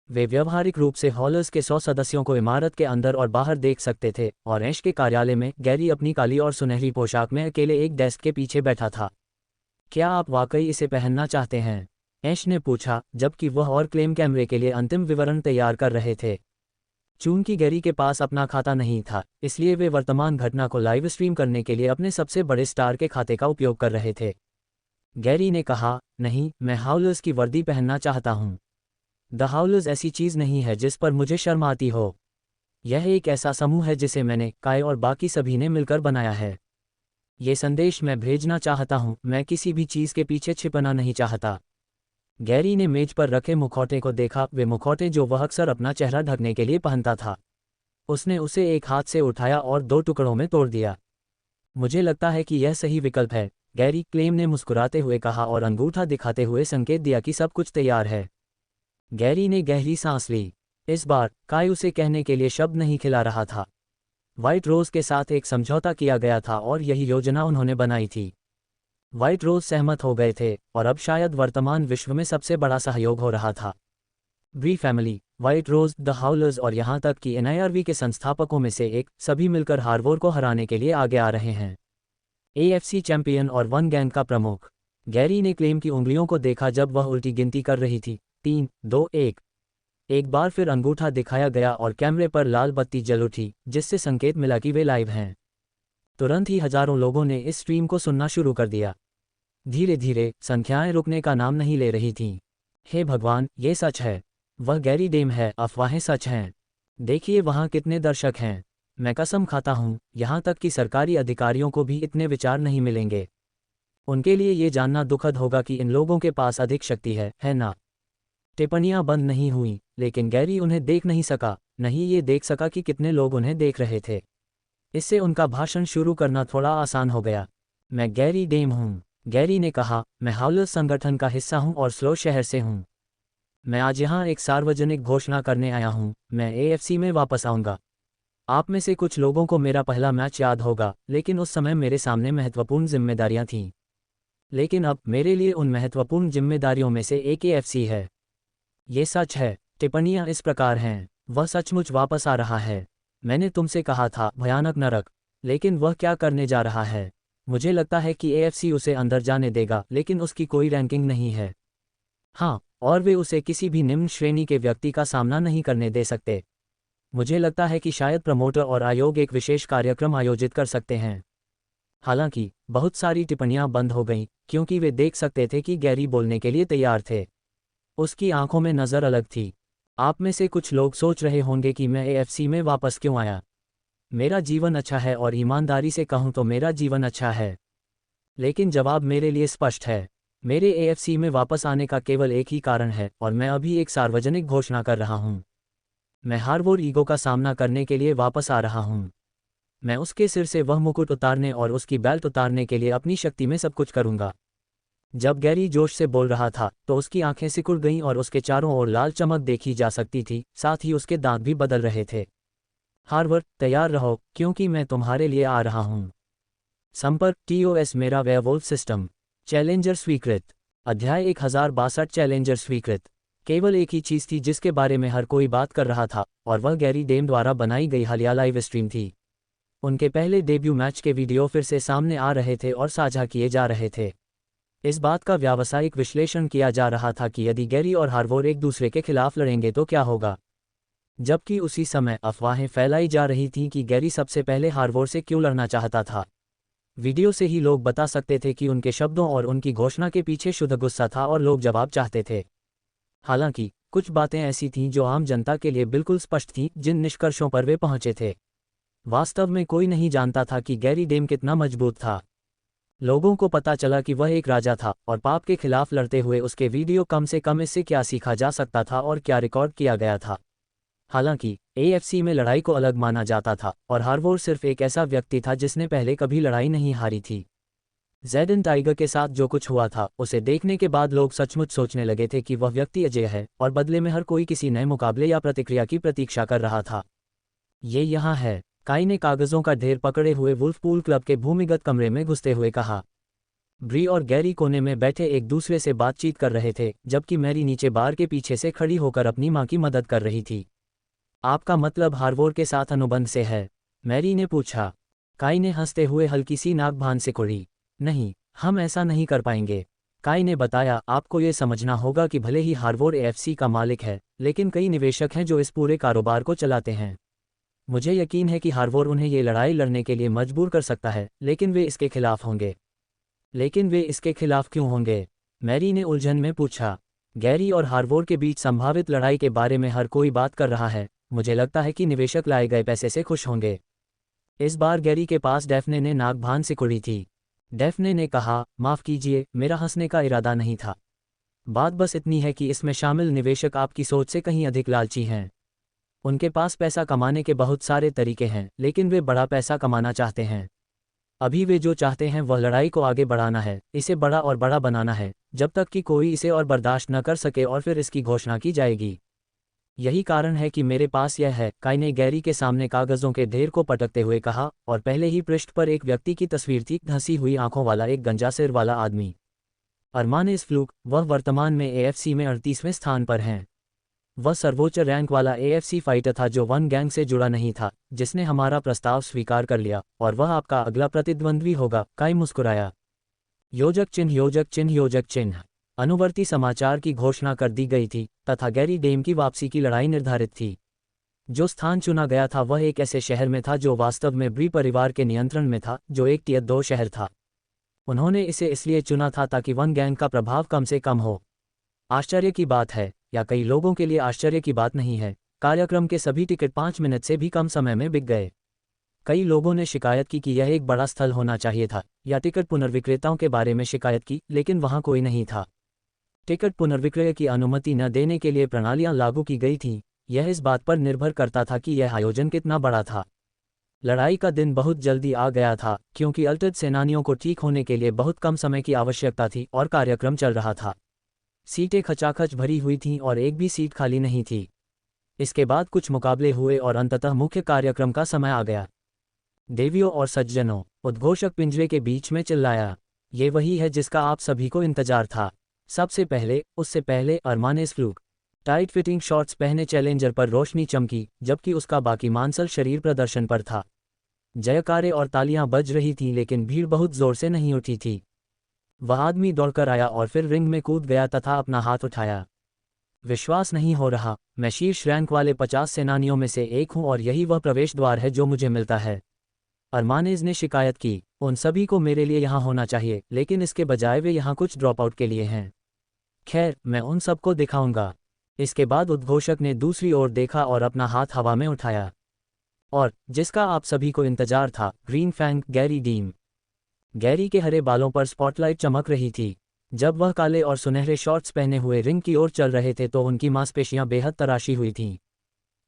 वे व्यवहारिक रूप से हॉलर्स के 100 सदस्यों को इमारत के अंदर और बाहर देख सकते थे, और ऐश के कार्यालय में गैरी अपनी काली और सुनहरी पोशाक में अकेले एक डेस्क के पीछे बैठा था। क्या आप वाकई इसे पहनना चाहते हैं? ऐश ने पूछा, जबकि वह और क्लेम कैमरे के लिए अंतिम विवरण तैयार कर रहे थे। चूंकि गैरी के पास अपना खाता नहीं था, इसलिए वे वर्तमान घटना को लाइव स्ट्रीम करने के लिए अपने सबसे बड़े स्टार के खाते का उपयोग कर रहे थे। गैरी ने कहा, नहीं, मैं हाउलर्स की वर्दी पहनना चाहता हूं। द हाउलर्स ऐसी चीज़ नहीं है जिस पर मुझे शर्म आती हो। यह एक ऐसा समूह है जिसे मैंने, काय और बाकी सभी ने मिलकर बनाया है। ये संदेश मैं भेजना चाहता हूं, मैं किसी भी चीज़ के पीछे छिपना नहीं चाहता। गैरी ने मेज पर रखे मुखौटे को देखा, वे मुखौटे जो वह अक्सर अपना चेहरा ढकने के लिए पहनता था। उसने उसे एक हाथ से उठाया और 2 टुकड़ों में तोड़ दिया। मुझे लगता है कि यह सही विकल्प है, गैरी क्लेम ने मुस्कुराते हुए कहा और अंगूठा दिखाते हुए संकेत दिया कि सब कुछ तैयार है। गैरी ने गहरी सांस ली। इस बार काई उसे कहने के लिए शब्द नहीं खिला रहा था। व्हाइट रोज के साथ एक समझौता किया गया था और यही योजना उन्होंने बनाई थी। व्हाइट रोज सहमत हो गए थे और अब शायद वर्तमान विश्व में सबसे बड़ा सहयोग हो रहा था। ब्री family, white rose, the Howlers और यहाँ तक कि एनआईआरवी के संस्थापकों में से एक, सभी मिलकर हार्वोर को हराने के लिए आगे आ रहे हैं। एएफसी चैंपियन और वन गैंग का प्रमुख। गैरी ने क्लेम की उंगलियों को देखा जब वह उल्टी गिनती कर रही थी। 3, 2, 1। एक बार फिर अंगूठा दिखाया गया और कैमरे पर लाल बत्ती जल उठी, जिससे संकेत मिला कि वे लाइव हैं। तुरंत ही हजारों लोगों ने इस स्ट्रीम को सुनना शुरू कर दिया। धीरे धीरे संख्याएं रुकने का नाम नहीं ले रही थीं। हे भगवान, ये सच है। वह गैरी डेम है, अफवाहें सच हैं। देखिए वहाँ कितने दर्शक हैं। मैं कसम खाता हूँ, यहाँ तक कि सरकारी अधिकारियों को भी इतने विचार नहीं मिलेंगे। उनके लिए ये जानना दुखद होगा कि इन लोगों के पास अधिक शक्ति है ना? टिप्पणियां बंद नहीं हुईं, लेकिन गैरी उन्हें देख नहीं सका, नहीं ये देख सका कि कितने लोग उन्हें देख रहे थे। इससे उनका भाषण शुरू करना थोड़ा आसान हो गया। मैं गैरी डेम हूँ, गैरी ने कहा। मैं हाउलर्स संगठन का हिस्सा हूँ और स्लो शहर से हूँ। मैं आज यहाँ एक सार्वजनिक घोषणा करने आया हूँ, मैं एएफसी में वापस आऊँगा। आप में से कुछ लोगों को मेरा पहला मैच याद होगा, लेकिन उस समय मेरे सामने महत्वपूर्ण जिम्मेदारियां थीं। लेकिन अब मेरे लिए उन महत्वपूर्ण जिम्मेदारियों में से एक एएफसी है। ये सच है। टिप्पणियां इस प्रकार हैं, वह सचमुच वापस आ रहा है। मैंने तुमसे कहा था, भयानक नरक। लेकिन वह क्या करने जा रहा है? मुझे लगता है कि एएफसी उसे अंदर जाने देगा, लेकिन उसकी कोई रैंकिंग नहीं है। हाँ, और वे उसे किसी भी निम्न श्रेणी के व्यक्ति का सामना नहीं करने दे सकते। मुझे लगता है कि शायद प्रमोटर और आयोग एक विशेष कार्यक्रम आयोजित कर सकते हैं। हालांकि बहुत सारी टिप्पणियां बंद हो गईं, क्योंकि वे देख सकते थे कि गैरी बोलने के लिए तैयार थे। उसकी आंखों में नज़र अलग थी। आप में से कुछ लोग सोच रहे होंगे कि मैं एएफसी में वापस क्यों आया। मेरा जीवन अच्छा है और ईमानदारी से कहूं तो मेरा जीवन अच्छा है। लेकिन जवाब मेरे लिए स्पष्ट है। मेरे एएफसी में वापस आने का केवल एक ही कारण है, और मैं अभी एक सार्वजनिक घोषणा कर रहा हूं। मैं हार्वोर ईगो का सामना करने के लिए वापस आ रहा हूं। मैं उसके सिर से वह मुकुट उतारने और उसकी बेल्ट उतारने के लिए अपनी शक्ति में सब कुछ करूंगा। जब गैरी जोश से बोल रहा था तो उसकी आंखें सिकुड़ गईं और उसके चारों ओर लाल चमक देखी जा सकती थी, साथ ही उसके दांत भी बदल रहे थे। हार्वर्ड, तैयार रहो, क्योंकि मैं तुम्हारे लिए आ रहा हूं। संपर्क TOS मेरा वेयरवुल्फ सिस्टम। चैलेंजर स्वीकृत। अध्याय 1062 चैलेंजर स्वीकृत। केवल एक ही चीज़ थी जिसके बारे में हर कोई बात कर रहा था, और वह गैरी डेम द्वारा बनाई गई हालिया लाइव स्ट्रीम थी। उनके पहले डेब्यू मैच के वीडियो फिर से सामने आ रहे थे और साझा किए जा रहे थे। इस बात का व्यावसायिक विश्लेषण किया जा रहा था कि यदि गैरी और हार्वोर एक दूसरे के खिलाफ लड़ेंगे तो क्या होगा। जबकि उसी समय अफवाहें फैलाई जा रही थीं कि गैरी सबसे पहले हार्वोर से क्यों लड़ना चाहता था। वीडियो से ही लोग बता सकते थे कि उनके शब्दों और उनकी घोषणा के पीछे शुद्ध गुस्सा था और लोग जवाब चाहते थे। हालांकि कुछ बातें ऐसी थीं जो आम जनता के लिए बिल्कुल स्पष्ट थीं, जिन निष्कर्षों पर वे पहुंचे थे। वास्तव में कोई नहीं जानता था कि गैरी डेम कितना मजबूत था। लोगों को पता चला कि वह एक राजा था, और पाप के खिलाफ लड़ते हुए उसके वीडियो कम से कम इससे क्या सीखा जा सकता था और क्या रिकॉर्ड किया गया था। हालांकि एएफसी में लड़ाई को अलग माना जाता था, और हार्वोर सिर्फ एक ऐसा व्यक्ति था जिसने पहले कभी लड़ाई नहीं हारी थी। ज़ेडन टाइगर के साथ जो कुछ हुआ था, उसे देखने के बाद लोग सचमुच सोचने लगे थे कि वह व्यक्ति अजय है, और बदले में हर कोई किसी नए मुकाबले या प्रतिक्रिया की प्रतीक्षा कर रहा था। ये यहाँ है। काई ने कागजों का ढेर पकड़े हुए वुल्फ पूल क्लब के भूमिगत कमरे में घुसते हुए कहा। ब्री और गैरी कोने में बैठे एक दूसरे से बातचीत कर रहे थे, जबकि मैरी नीचे बार के पीछे से खड़ी होकर अपनी मां की मदद कर रही थी। आपका मतलब हार्वोर के साथ अनुबंध से है? मैरी ने पूछा। काई ने हंसते हुए हल्की सी नाक भान सिकुड़ी। नहीं, हम ऐसा नहीं कर पाएंगे। काई ने बताया, आपको ये समझना होगा कि भले ही हार्वोर एएफसी का मालिक है, लेकिन कई निवेशक हैं जो इस पूरे कारोबार को चलाते हैं। मुझे यकीन है कि हार्वोर उन्हें ये लड़ाई लड़ने के लिए मजबूर कर सकता है, लेकिन वे इसके खिलाफ होंगे। लेकिन वे इसके खिलाफ क्यों होंगे? मैरी ने उलझन में पूछा। गैरी और हार्वोर के बीच संभावित लड़ाई के बारे में हर कोई बात कर रहा है। मुझे लगता है कि निवेशक लाए गए पैसे से खुश होंगे। इस बार गैरी के पास डेफ्ने ने नाक भान सिकुड़ी थी। डेफ्ने ने कहा, माफ़ कीजिए, मेरा हंसने का इरादा नहीं था। बात बस इतनी है कि इसमें शामिल निवेशक आपकी सोच से कहीं अधिक लालची हैं। उनके पास पैसा कमाने के बहुत सारे तरीके हैं, लेकिन वे बड़ा पैसा कमाना चाहते हैं। अभी वे जो चाहते हैं वह लड़ाई को आगे बढ़ाना है, इसे बड़ा और बड़ा बनाना है, जब तक कि कोई इसे और बर्दाश्त न कर सके और फिर इसकी घोषणा की जाएगी। यही कारण है कि मेरे पास यह है, काई ने गैरी के सामने कागजों के ढेर को पटकते हुए कहा, और पहले ही पृष्ठ पर एक व्यक्ति की तस्वीर थी, धंसी हुई आंखों वाला एक गंजा सिर वाला आदमी। अरमानेस फ्लूक, वह वर्तमान में एएफसी में 38वें स्थान पर हैं। वह सर्वोच्च रैंक वाला एएफसी फाइटर था जो वन गैंग से जुड़ा नहीं था, जिसने हमारा प्रस्ताव स्वीकार कर लिया, और वह आपका अगला प्रतिद्वंद्वी होगा। काई मुस्कुराया। योजक चिन्ह योजक चिन्ह योजक चिन्ह। अनुवर्ती समाचार की घोषणा कर दी गई थी, तथा गैरी डेम की वापसी की लड़ाई निर्धारित थी। जो स्थान चुना गया था वह एक ऐसे शहर में था जो वास्तव में ब्री परिवार के नियंत्रण में था, जो एक टियर 2 शहर था। उन्होंने इसे इसलिए चुना था ताकि वन गैंग का प्रभाव कम से कम हो। आश्चर्य की बात है, या कई लोगों के लिए आश्चर्य की बात नहीं है, कार्यक्रम के सभी टिकट 5 मिनट से भी कम समय में बिक गए। कई लोगों ने शिकायत की कि यह एक बड़ा स्थल होना चाहिए था, या टिकट पुनर्विक्रेताओं के बारे में शिकायत की, लेकिन वहां कोई नहीं था। टिकट पुनर्विक्रय की अनुमति न देने के लिए प्रणालियां लागू की गई थीं। यह इस बात पर निर्भर करता था कि यह आयोजन कितना बड़ा था। लड़ाई का दिन बहुत जल्दी आ गया था, क्योंकि अल्टद सेनानियों को ठीक होने के लिए बहुत कम समय की आवश्यकता थी और कार्यक्रम चल रहा था। सीटें खचाखच भरी हुई थीं और एक भी सीट खाली नहीं थी। इसके बाद कुछ मुकाबले हुए और अंततः मुख्य कार्यक्रम का समय आ गया। देवियों और सज्जनों, उद्घोषक पिंजरे के बीच में चिल्लाया, ये वही है जिसका आप सभी को इंतजार था। सबसे पहले, उससे पहले, अरमानेस फ्लूक टाइट फिटिंग शॉर्ट्स पहने चैलेंजर पर रोशनी चमकी, जबकि उसका बाकी मांसल शरीर प्रदर्शन पर था। जयकारे और तालियां बज रही थीं, लेकिन भीड़ बहुत जोर से नहीं उठी थी। वह आदमी दौड़कर आया और फिर रिंग में कूद गया तथा अपना हाथ उठाया। विश्वास नहीं हो रहा, मैं शीर्ष रैंक वाले 50 सेनानियों में से एक हूं और यही वह प्रवेश द्वार है जो मुझे मिलता है। अरमानेज ने शिकायत की, उन सभी को मेरे लिए यहाँ होना चाहिए, लेकिन इसके बजाय वे यहाँ कुछ ड्रॉप आउट के लिए हैं। खैर, मैं उन सबको दिखाऊंगा। इसके बाद उद्घोषक ने दूसरी ओर देखा और अपना हाथ हवा में उठाया। और जिसका आप सभी को इंतजार था, green fang, Gary deem. Gary के हरे बालों पर स्पॉटलाइट चमक रही थी। जब वह काले और सुनहरे शॉर्ट्स पहने हुए रिंग की ओर चल रहे थे तो उनकी मांसपेशियां बेहद तराशी हुई थीं।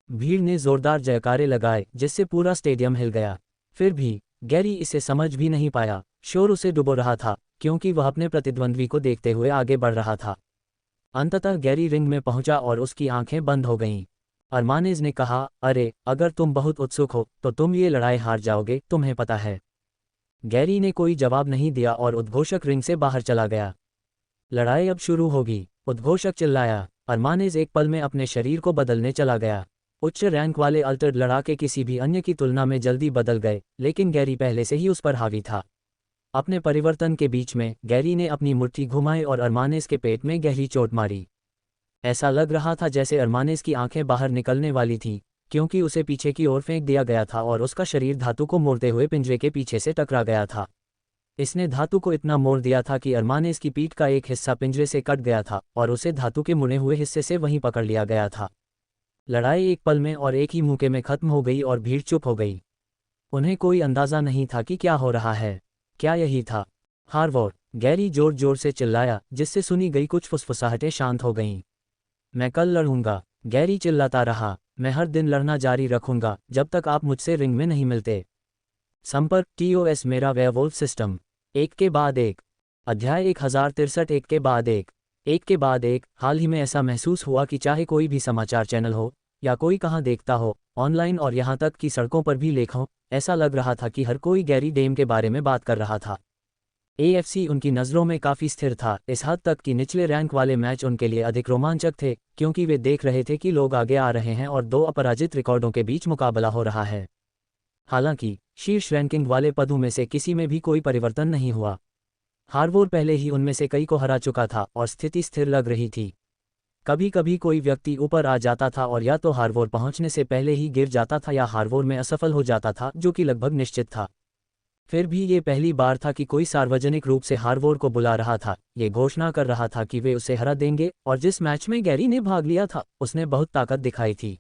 भीड़ ने जोरदार जयकारे लगाए, जिससे पूरा स्टेडियम हिल गया। फिर भी गैरी इसे समझ भी नहीं पाया। शोर उसे डुबो रहा था, क्योंकि वह अपने प्रतिद्वंद्वी को देखते हुए आगे बढ़ रहा था। अंततः गैरी रिंग में पहुंचा और उसकी आंखें बंद हो गईं। अरमानेज ने कहा, अरे, अगर तुम बहुत उत्सुक हो तो तुम ये लड़ाई हार जाओगे, तुम्हें पता है। गैरी ने कोई जवाब नहीं दिया और उद्घोषक रिंग से बाहर चला गया। लड़ाई अब शुरू होगी, उद्घोषक चिल्लाया। अरमानेज एक पल में अपने शरीर को बदलने चला गया। उच्च रैंक वाले अल्टर्ड लड़ाके किसी भी अन्य की तुलना में जल्दी बदल गए, लेकिन गैरी पहले से ही उस पर हावी था। अपने परिवर्तन के बीच में गैरी ने अपनी मुट्ठी घुमाई और अरमानेस के पेट में गहरी चोट मारी। ऐसा लग रहा था जैसे अरमानेस की आंखें बाहर निकलने वाली थीं, क्योंकि उसे पीछे की ओर फेंक दिया गया था और उसका शरीर धातु को मोड़ते हुए पिंजरे के पीछे से टकरा गया था। इसने धातु को इतना मोड़ दिया था कि अरमानेस की पीठ का एक हिस्सा पिंजरे से कट गया था और उसे धातु के मुड़े हुए हिस्से से वहीं पकड़ लिया गया था। लड़ाई एक पल में और एक ही मौके में खत्म हो गई और भीड़ चुप हो गई। उन्हें कोई अंदाजा नहीं था कि क्या हो रहा है। क्या यही था हार्वर्ड? गैरी जोर जोर से चिल्लाया, जिससे सुनी गई कुछ फुसफुसाहटें शांत हो गईं। मैं कल लड़ूंगा, गैरी चिल्लाता रहा। मैं हर दिन लड़ना जारी रखूंगा जब तक आप मुझसे रिंग में नहीं मिलते। संपर्क TOS मेरा वेयरवुल्फ सिस्टम। एक के बाद एक। अध्याय 1063 एक के बाद एक। एक के बाद एक। हाल ही में ऐसा महसूस हुआ कि चाहे कोई भी समाचार चैनल हो या कोई कहाँ देखता हो, ऑनलाइन और यहाँ तक कि सड़कों पर भी लेख हो, ऐसा लग रहा था कि हर कोई गैरी डेम के बारे में बात कर रहा था। AFC उनकी नज़रों में काफ़ी स्थिर था, इस हद तक कि निचले रैंक वाले मैच उनके लिए अधिक रोमांचक थे, क्योंकि वे देख रहे थे कि लोग आगे आ रहे हैं और दो अपराजित रिकॉर्डों के बीच मुकाबला हो रहा है। हालांकि शीर्ष रैंकिंग वाले पदों में से किसी में भी कोई परिवर्तन नहीं हुआ। हार्वर्ड पहले ही उनमें से कई को हरा चुका था और स्थिति स्थिर लग रही थी। कभी कभी कोई व्यक्ति ऊपर आ जाता था और या तो हार्वर्ड पहुंचने से पहले ही गिर जाता था या हार्वर्ड में असफल हो जाता था, जो कि लगभग निश्चित था। फिर भी ये पहली बार था कि कोई सार्वजनिक रूप से हार्वर्ड को बुला रहा था, ये घोषणा कर रहा था कि वे उसे हरा देंगे, और जिस मैच में गैरी ने भाग लिया था उसने बहुत ताकत दिखाई थी।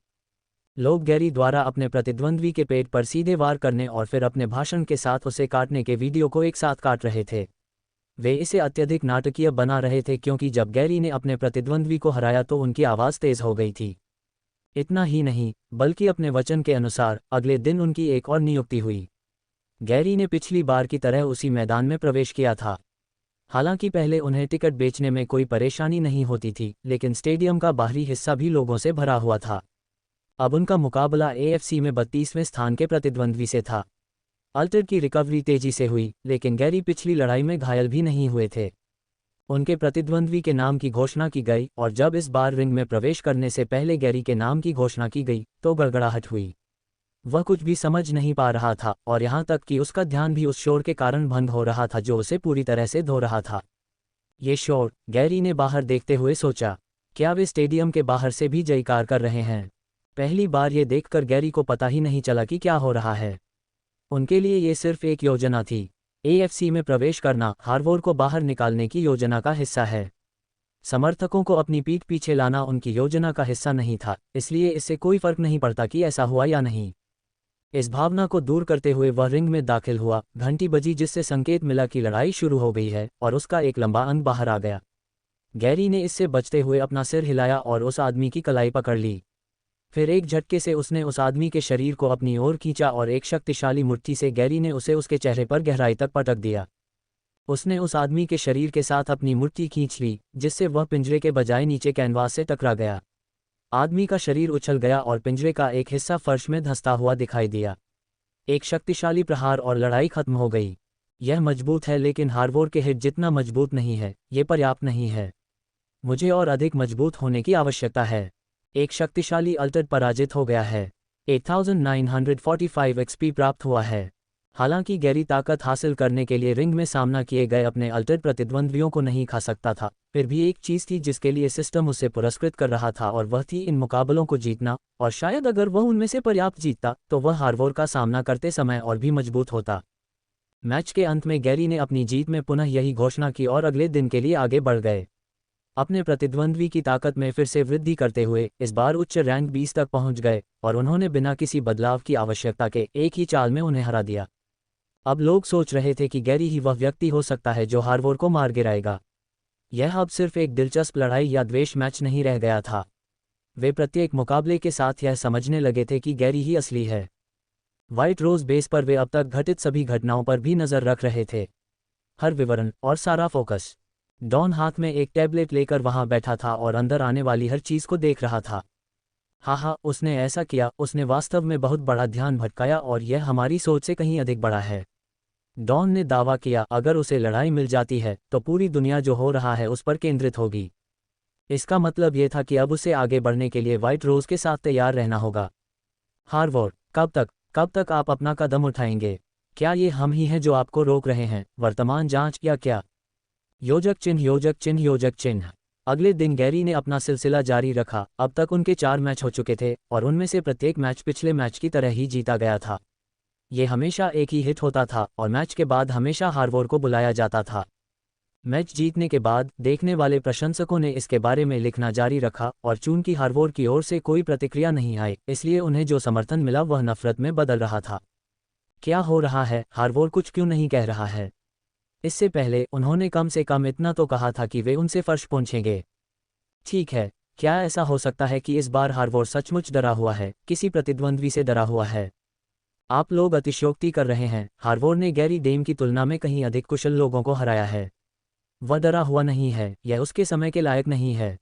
लोग गैरी द्वारा अपने प्रतिद्वंद्वी के पेट पर सीधे वार करने और फिर अपने भाषण के साथ उसे काटने के वीडियो को एक साथ काट रहे थे। वे इसे अत्यधिक नाटकीय बना रहे थे, क्योंकि जब गैरी ने अपने प्रतिद्वंद्वी को हराया तो उनकी आवाज़ तेज हो गई थी। इतना ही नहीं, बल्कि अपने वचन के अनुसार अगले दिन उनकी एक और नियुक्ति हुई। गैरी ने पिछली बार की तरह उसी मैदान में प्रवेश किया था। हालांकि पहले उन्हें टिकट बेचने में कोई परेशानी नहीं होती थी, लेकिन स्टेडियम का बाहरी हिस्सा भी लोगों से भरा हुआ था। अब उनका मुकाबला एएफसी में 32वें स्थान के प्रतिद्वंद्वी से था। अल्टर की रिकवरी तेजी से हुई, लेकिन गैरी पिछली लड़ाई में घायल भी नहीं हुए थे। उनके प्रतिद्वंद्वी के नाम की घोषणा की गई, और जब इस बार रिंग में प्रवेश करने से पहले गैरी के नाम की घोषणा की गई तो गड़गड़ाहट हुई। वह कुछ भी समझ नहीं पा रहा था, और यहाँ तक कि उसका ध्यान भी उस शोर के कारण भंग हो रहा था जो उसे पूरी तरह से धो रहा था। ये शोर, गैरी ने बाहर देखते हुए सोचा, क्या वे स्टेडियम के बाहर से भी जयकार कर रहे हैं? पहली बार ये देखकर गैरी को पता ही नहीं चला कि क्या हो रहा है। उनके लिए ये सिर्फ एक योजना थी। एएफसी में प्रवेश करना हार्वोर को बाहर निकालने की योजना का हिस्सा है। समर्थकों को अपनी पीठ पीछे लाना उनकी योजना का हिस्सा नहीं था, इसलिए इससे कोई फर्क नहीं पड़ता कि ऐसा हुआ या नहीं। इस भावना को दूर करते हुए वह रिंग में दाखिल हुआ। घंटी बजी, जिससे संकेत मिला कि लड़ाई शुरू हो गई है, और उसका एक लंबा अंग बाहर आ गया। गैरी ने इससे बचते हुए अपना सिर हिलाया और उस आदमी की कलाई पकड़ ली। फिर एक झटके से उसने उस आदमी के शरीर को अपनी ओर खींचा और एक शक्तिशाली मुट्ठी से गैरी ने उसे उसके चेहरे पर गहराई तक पटक दिया। उसने उस आदमी के शरीर के साथ अपनी मुट्ठी खींच ली, जिससे वह पिंजरे के बजाय नीचे कैनवास से टकरा गया। आदमी का शरीर उछल गया और पिंजरे का एक हिस्सा फर्श में धंसता हुआ दिखाई दिया। एक शक्तिशाली प्रहार और लड़ाई खत्म हो गई। यह मजबूत है, लेकिन हार्वोर के हिट जितना मजबूत नहीं है। ये पर्याप्त नहीं है। मुझे और अधिक मजबूत होने की आवश्यकता है। एक शक्तिशाली अल्टर पराजित हो गया है। 8945 एक्सपी प्राप्त हुआ है। हालांकि गैरी ताकत हासिल करने के लिए रिंग में सामना किए गए अपने अल्टर प्रतिद्वंद्वियों को नहीं खा सकता था, फिर भी एक चीज़ थी जिसके लिए सिस्टम उसे पुरस्कृत कर रहा था, और वह थी इन मुकाबलों को जीतना। और शायद अगर वह उनमें से पर्याप्त जीतता तो वह हार्वोर का सामना करते समय और भी मजबूत होता। मैच के अंत में गैरी ने अपनी जीत में पुनः यही घोषणा की और अगले दिन के लिए आगे बढ़ गए, अपने प्रतिद्वंद्वी की ताकत में फिर से वृद्धि करते हुए। इस बार उच्च रैंक 20 तक पहुंच गए, और उन्होंने बिना किसी बदलाव की आवश्यकता के एक ही चाल में उन्हें हरा दिया। अब लोग सोच रहे थे कि गैरी ही वह व्यक्ति हो सकता है जो हार्वोर को मार गिराएगा। यह अब सिर्फ एक दिलचस्प लड़ाई या द्वेष मैच नहीं रह गया था। वे प्रत्येक मुकाबले के साथ यह समझने लगे थे कि गैरी ही असली है। व्हाइट रोज बेस पर वे अब तक घटित सभी घटनाओं पर भी नजर रख रहे थे, हर विवरण और सारा फोकस। डॉन हाथ में एक टैबलेट लेकर वहां बैठा था और अंदर आने वाली हर चीज को देख रहा था। हाँ, उसने ऐसा किया। उसने वास्तव में बहुत बड़ा ध्यान भटकाया, और यह हमारी सोच से कहीं अधिक बड़ा है। डॉन ने दावा किया, अगर उसे लड़ाई मिल जाती है तो पूरी दुनिया जो हो रहा है उस पर केंद्रित होगी। इसका मतलब यह था कि अब उसे आगे बढ़ने के लिए व्हाइट रोज के साथ तैयार रहना होगा। हार्वोर, कब तक आप अपना कदम उठाएंगे? क्या ये हम ही हैं जो आपको रोक रहे हैं? वर्तमान जांच या क्या? योजक चिन्ह, योजक चिन्ह, योजक चिन्ह। अगले दिन गैरी ने अपना सिलसिला जारी रखा। अब तक उनके 4 मैच हो चुके थे, और उनमें से प्रत्येक मैच पिछले मैच की तरह ही जीता गया था। ये हमेशा एक ही हिट होता था, और मैच के बाद हमेशा हार्वोर को बुलाया जाता था। मैच जीतने के बाद देखने वाले प्रशंसकों ने इसके बारे में लिखना जारी रखा, और चूंकि हार्वोर की ओर से कोई प्रतिक्रिया नहीं आई, इसलिए उन्हें जो समर्थन मिला वह नफरत में बदल रहा था। क्या हो रहा है? हार्वोर कुछ क्यों नहीं कह रहा है? इससे पहले उन्होंने कम से कम इतना तो कहा था कि वे उनसे फर्श पहुंचेंगे। ठीक है, क्या ऐसा हो सकता है कि इस बार हार्वोर सचमुच डरा हुआ है, किसी प्रतिद्वंद्वी से डरा हुआ है? आप लोग अतिशयोक्ति कर रहे हैं। हार्वोर ने गैरी डेम की तुलना में कहीं अधिक कुशल लोगों को हराया है। वह डरा हुआ नहीं है, यह उसके समय के लायक नहीं है।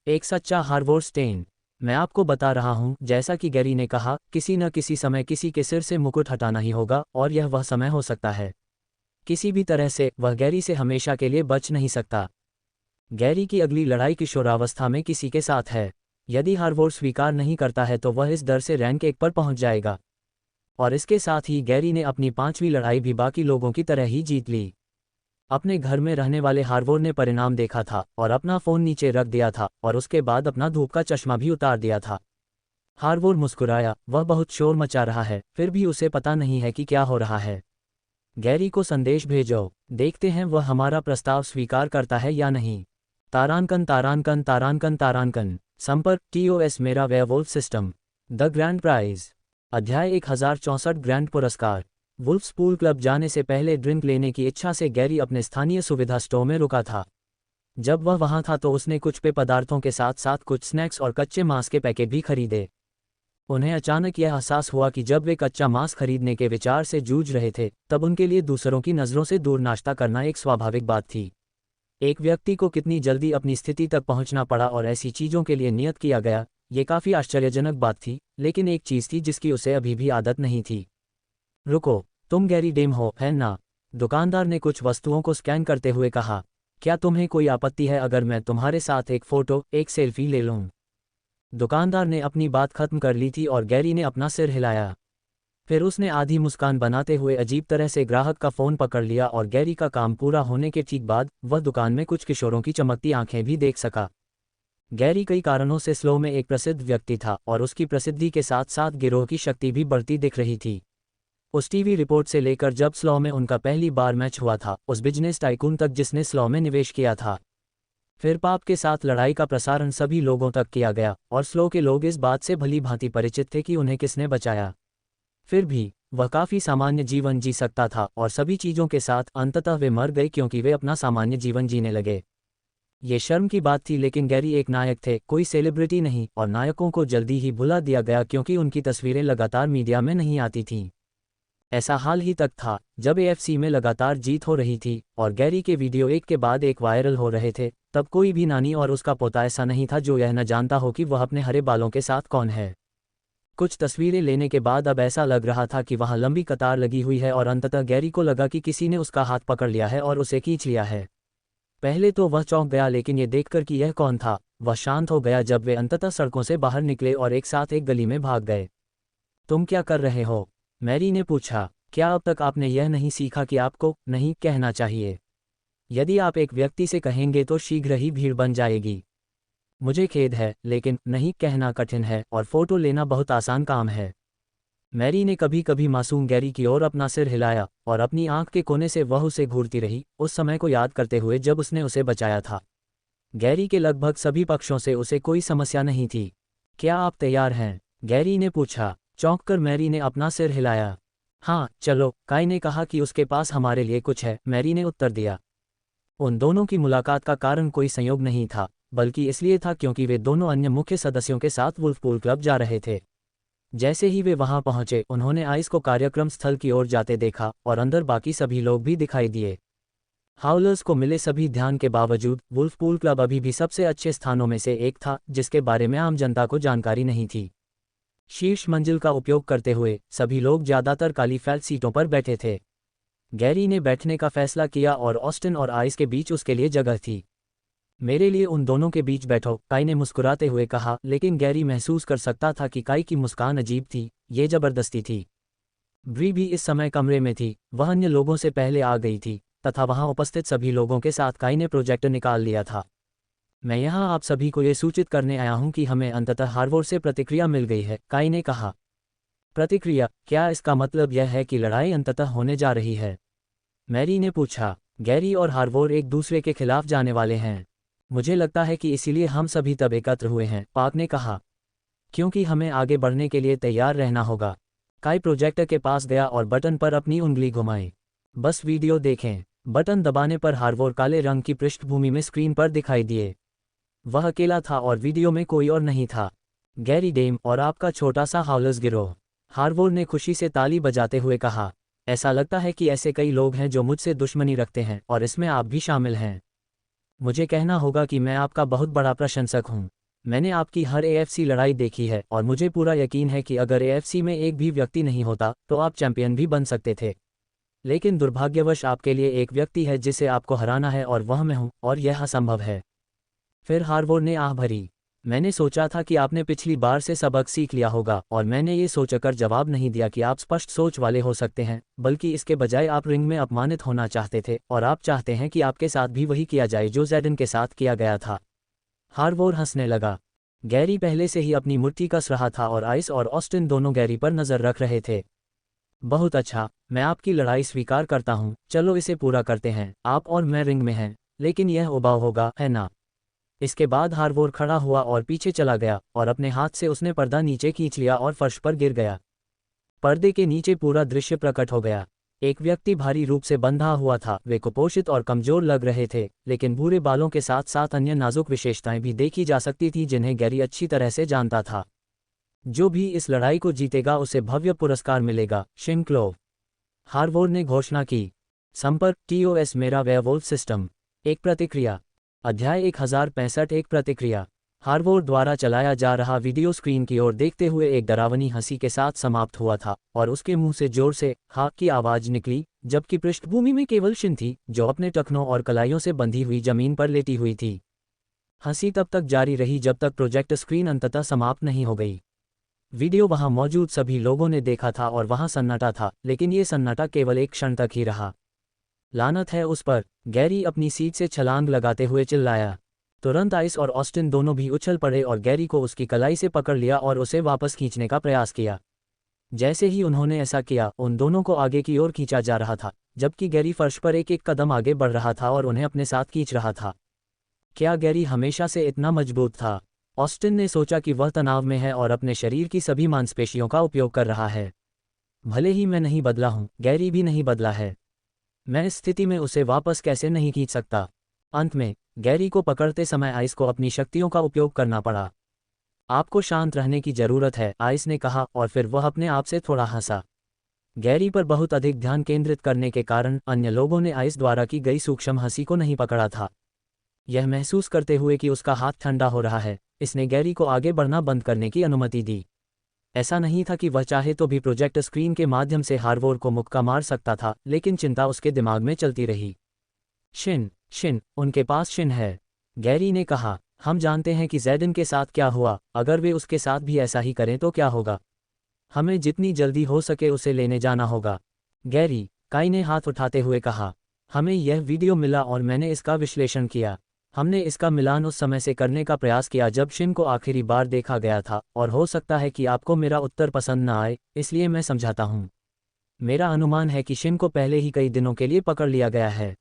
एक सच्चा हार्वोर स्टेन। मैं आपको बता रहा हूं, जैसा कि गैरी ने कहा, किसी न किसी समय किसी के सिर से मुकुट हटाना ही होगा, और यह वह समय हो सकता है। किसी भी तरह से वह गैरी से हमेशा के लिए बच नहीं सकता। गैरी की अगली लड़ाई किशोरावस्था में किसी के साथ है। यदि हार्वोर स्वीकार नहीं करता है तो वह इस दर से रैंक 1 पर पहुंच जाएगा। और इसके साथ ही गैरी ने अपनी 5वीं लड़ाई भी बाकी लोगों की तरह ही जीत ली। अपने घर में रहने वाले हार्वोर ने परिणाम देखा था और अपना फ़ोन नीचे रख दिया था, और उसके बाद अपना धूप का चश्मा भी उतार दिया था। हार्वोर मुस्कुराया। वह बहुत शोर मचा रहा है, फिर भी उसे पता नहीं है कि क्या हो रहा है। गैरी को संदेश भेजो, देखते हैं वह हमारा प्रस्ताव स्वीकार करता है या नहीं। तारांकन, तारांकन, तारांकन, तारांकन। संपर्क TOS मेरा werewolf system. The grand prize. अध्याय 1064 ग्रैंड पुरस्कार। वुल्फ्स पूल क्लब जाने से पहले ड्रिंक लेने की इच्छा से गैरी अपने स्थानीय सुविधा स्टोर में रुका था। जब वह वहां था तो उसने कुछ पेय पदार्थों के साथ साथ कुछ स्नैक्स और कच्चे मांस के पैकेट भी खरीदे। उन्हें अचानक यह एहसास हुआ कि जब वे कच्चा मांस खरीदने के विचार से जूझ रहे थे, तब उनके लिए दूसरों की नज़रों से दूर नाश्ता करना एक स्वाभाविक बात थी। एक व्यक्ति को कितनी जल्दी अपनी स्थिति तक पहुंचना पड़ा और ऐसी चीज़ों के लिए नियत किया गया, ये काफ़ी आश्चर्यजनक बात थी, लेकिन एक चीज़ थी जिसकी उसे अभी भी आदत नहीं थी। रुको, तुम गैरी डेम हो, है ना? दुकानदार ने कुछ वस्तुओं को स्कैन करते हुए कहा। क्या तुम्हें कोई आपत्ति है अगर मैं तुम्हारे साथ एक फ़ोटो, एक सेल्फी ले लूँ? दुकानदार ने अपनी बात खत्म कर ली थी और गैरी ने अपना सिर हिलाया। फिर उसने आधी मुस्कान बनाते हुए अजीब तरह से ग्राहक का फ़ोन पकड़ लिया और गैरी का काम पूरा होने के ठीक बाद वह दुकान में कुछ किशोरों की चमकती आंखें भी देख सका। गैरी कई कारणों से स्लो में एक प्रसिद्ध व्यक्ति था और उसकी प्रसिद्धि के साथ साथ गिरोह की शक्ति भी बढ़ती दिख रही थी। उस टीवी रिपोर्ट से लेकर जब स्लो में उनका पहली बार मैच हुआ था, उस बिजनेस टाइकून तक जिसने स्लो में निवेश किया था, फिर पाप के साथ लड़ाई का प्रसारण सभी लोगों तक किया गया और स्लो के लोग इस बात से भली भांति परिचित थे कि उन्हें किसने बचाया। फिर भी वह काफ़ी सामान्य जीवन जी सकता था और सभी चीज़ों के साथ अंततः वे मर गए क्योंकि वे अपना सामान्य जीवन जीने लगे। ये शर्म की बात थी, लेकिन गैरी एक नायक थे, कोई सेलिब्रिटी नहीं, और नायकों को जल्दी ही भुला दिया गया क्योंकि उनकी तस्वीरें लगातार मीडिया में नहीं आती थीं। ऐसा हाल ही तक था जब एएफसी में लगातार जीत हो रही थी और गैरी के वीडियो एक के बाद एक वायरल हो रहे थे, तब कोई भी नानी और उसका पोता ऐसा नहीं था जो यह न जानता हो कि वह अपने हरे बालों के साथ कौन है। कुछ तस्वीरें लेने के बाद अब ऐसा लग रहा था कि वहां लंबी कतार लगी हुई है और अंततः गैरी को लगा कि किसी ने उसका हाथ पकड़ लिया है और उसे खींच लिया है। पहले तो वह चौंक गया, लेकिन ये देखकर कि यह कौन था, वह शांत हो गया जब वे अंततः सड़कों से बाहर निकले और एक साथ एक गली में भाग गए। तुम क्या कर रहे हो? मैरी ने पूछा। क्या अब तक आपने यह नहीं सीखा कि आपको नहीं कहना चाहिए? यदि आप एक व्यक्ति से कहेंगे तो शीघ्र ही भीड़ बन जाएगी। मुझे खेद है, लेकिन नहीं कहना कठिन है और फोटो लेना बहुत आसान काम है। मैरी ने कभी कभी मासूम गैरी की ओर अपना सिर हिलाया और अपनी आंख के कोने से वह उसे घूरती रही, उस समय को याद करते हुए जब उसने उसे बचाया था। गैरी के लगभग सभी पक्षों से उसे कोई समस्या नहीं थी। क्या आप तैयार हैं? गैरी ने पूछा। चौंककर मैरी ने अपना सिर हिलाया। हाँ चलो, काई ने कहा कि उसके पास हमारे लिए कुछ है, मैरी ने उत्तर दिया। उन दोनों की मुलाकात का कारण कोई संयोग नहीं था, बल्कि इसलिए था क्योंकि वे दोनों अन्य मुख्य सदस्यों के साथ वुल्फपूल क्लब जा रहे थे। जैसे ही वे वहां पहुंचे, उन्होंने आइस को कार्यक्रम स्थल की ओर जाते देखा और अंदर बाकी सभी लोग भी दिखाई दिए। हाउलर्स को मिले सभी ध्यान के बावजूद वुल्फपूल क्लब अभी भी सबसे अच्छे स्थानों में से एक था जिसके बारे में आम जनता को जानकारी नहीं थी। शीर्ष मंजिल का उपयोग करते हुए सभी लोग ज्यादातर काली फेल्ट सीटों पर बैठे थे। गैरी ने बैठने का फैसला किया और ऑस्टिन और आइस के बीच उसके लिए जगह थी। मेरे लिए उन दोनों के बीच बैठो, काई ने मुस्कुराते हुए कहा, लेकिन गैरी महसूस कर सकता था कि काई की मुस्कान अजीब थी, ये जबरदस्ती थी। ब्री भी इस समय कमरे में थी, वह अन्य लोगों से पहले आ गई थी तथा वहां उपस्थित सभी लोगों के साथ काई ने प्रोजेक्टर निकाल लिया था। मैं यहां आप सभी को ये सूचित करने आया हूं कि हमें अंततः हार्वोर से प्रतिक्रिया मिल गई है, काई ने कहा। प्रतिक्रिया? क्या इसका मतलब यह है कि लड़ाई अंततः होने जा रही है? मैरी ने पूछा। गैरी और हार्वोर एक दूसरे के खिलाफ जाने वाले हैं। मुझे लगता है कि इसीलिए हम सभी तब एकत्र हुए हैं, पाक ने कहा। क्योंकि हमें आगे बढ़ने के लिए तैयार रहना होगा। काई प्रोजेक्टर के पास गया और बटन पर अपनी उंगली घुमाई। बस वीडियो देखें। बटन दबाने पर हार्वोर काले रंग की पृष्ठभूमि में स्क्रीन पर दिखाई दिए। वह अकेला था और वीडियो में कोई और नहीं था। गैरी डेम और आपका छोटा सा हाउलर्स गिरोह, हार्वोर ने खुशी से ताली बजाते हुए कहा। ऐसा लगता है कि ऐसे कई लोग हैं जो मुझसे दुश्मनी रखते हैं और इसमें आप भी शामिल हैं। मुझे कहना होगा कि मैं आपका बहुत बड़ा प्रशंसक हूं। मैंने आपकी हर एएफसी लड़ाई देखी है और मुझे पूरा यकीन है कि अगर एएफसी में एक भी व्यक्ति नहीं होता तो आप चैंपियन भी बन सकते थे। लेकिन दुर्भाग्यवश आपके लिए एक व्यक्ति है जिसे आपको हराना है और वह मैं हूं, और यह असंभव है। फिर हार्वोर ने आह भरी। मैंने सोचा था कि आपने पिछली बार से सबक सीख लिया होगा और मैंने ये सोचकर जवाब नहीं दिया कि आप स्पष्ट सोच वाले हो सकते हैं, बल्कि इसके बजाय आप रिंग में अपमानित होना चाहते थे और आप चाहते हैं कि आपके साथ भी वही किया जाए जो ज़ेडन के साथ किया गया था। हार्वोर हंसने लगा। गैरी पहले से ही अपनी मूर्ति कस रहा था और आइस और ऑस्टिन दोनों गैरी पर नजर रख रहे थे। बहुत अच्छा, मैं आपकी लड़ाई स्वीकार करता हूँ, चलो इसे पूरा करते हैं। आप और मैं रिंग में हैं, लेकिन यह उबाऊ होगा, है ना? इसके बाद हार्वोर खड़ा हुआ और पीछे चला गया और अपने हाथ से उसने पर्दा नीचे खींच लिया और फर्श पर गिर गया। पर्दे के नीचे पूरा दृश्य प्रकट हो गया। एक व्यक्ति भारी रूप से बंधा हुआ था। वे कुपोषित और कमजोर लग रहे थे, लेकिन भूरे बालों के साथ साथ अन्य नाजुक विशेषताएं भी देखी जा सकती थी जिन्हें गैरी अच्छी तरह से जानता था। जो भी इस लड़ाई को जीतेगा उसे भव्य पुरस्कार मिलेगा, शिन क्लोव, हार्वोर ने घोषणा की। संपर्क TOS मेरा वेयरवुल्फ सिस्टम। एक प्रतिक्रिया। अध्याय 1065 एक प्रतिक्रिया। हार्वोर द्वारा चलाया जा रहा वीडियो स्क्रीन की ओर देखते हुए एक डरावनी हंसी के साथ समाप्त हुआ था और उसके मुंह से जोर से हा की आवाज निकली, जबकि पृष्ठभूमि में केवल शिन थी जो अपने टखनों और कलाइयों से बंधी हुई जमीन पर लेटी हुई थी। हंसी तब तक जारी रही जब तक प्रोजेक्ट स्क्रीन अंततः समाप्त नहीं हो गई। वीडियो वहां मौजूद सभी लोगों ने देखा था और वहां सन्नाटा था, लेकिन ये सन्नाटा केवल एक क्षण तक ही रहा। लानत है उस पर, गैरी अपनी सीट से छलांग लगाते हुए चिल्लाया। तुरंत आइस और ऑस्टिन दोनों भी उछल पड़े और गैरी को उसकी कलाई से पकड़ लिया और उसे वापस खींचने का प्रयास किया। जैसे ही उन्होंने ऐसा किया, उन दोनों को आगे की ओर खींचा जा रहा था, जबकि गैरी फर्श पर एक एक कदम आगे बढ़ रहा था और उन्हें अपने साथ खींच रहा था। क्या गैरी हमेशा से इतना मजबूत था? ऑस्टिन ने सोचा कि वह तनाव में है और अपने शरीर की सभी मांसपेशियों का उपयोग कर रहा है। भले ही मैं नहीं बदला हूं, गैरी भी नहीं बदला है। मैं इस स्थिति में उसे वापस कैसे नहीं खींच सकता? अंत में गैरी को पकड़ते समय आइस को अपनी शक्तियों का उपयोग करना पड़ा। आपको शांत रहने की जरूरत है, आइस ने कहा और फिर वह अपने आप से थोड़ा हंसा। गैरी पर बहुत अधिक ध्यान केंद्रित करने के कारण अन्य लोगों ने आइस द्वारा की गई सूक्ष्म हंसी को नहीं पकड़ा था। यह महसूस करते हुए कि उसका हाथ ठंडा हो रहा है, इसने गैरी को आगे बढ़ना बंद करने की अनुमति दी। ऐसा नहीं था कि वह चाहे तो भी प्रोजेक्ट स्क्रीन के माध्यम से हार्वोर को मुक्का मार सकता था, लेकिन चिंता उसके दिमाग में चलती रही। शिन, शिन, उनके पास शिन है, गैरी ने कहा। हम जानते हैं कि ज़ैडिन के साथ क्या हुआ, अगर वे उसके साथ भी ऐसा ही करें तो क्या होगा? हमें जितनी जल्दी हो सके उसे लेने जाना होगा। गैरी, काई ने हाथ उठाते हुए कहा। हमें यह वीडियो मिला और मैंने इसका विश्लेषण किया। हमने इसका मिलान उस समय से करने का प्रयास किया जब शिन को आखिरी बार देखा गया था, और हो सकता है कि आपको मेरा उत्तर पसंद न आए, इसलिए मैं समझाता हूँ। मेरा अनुमान है कि शिन को पहले ही कई दिनों के लिए पकड़ लिया गया है।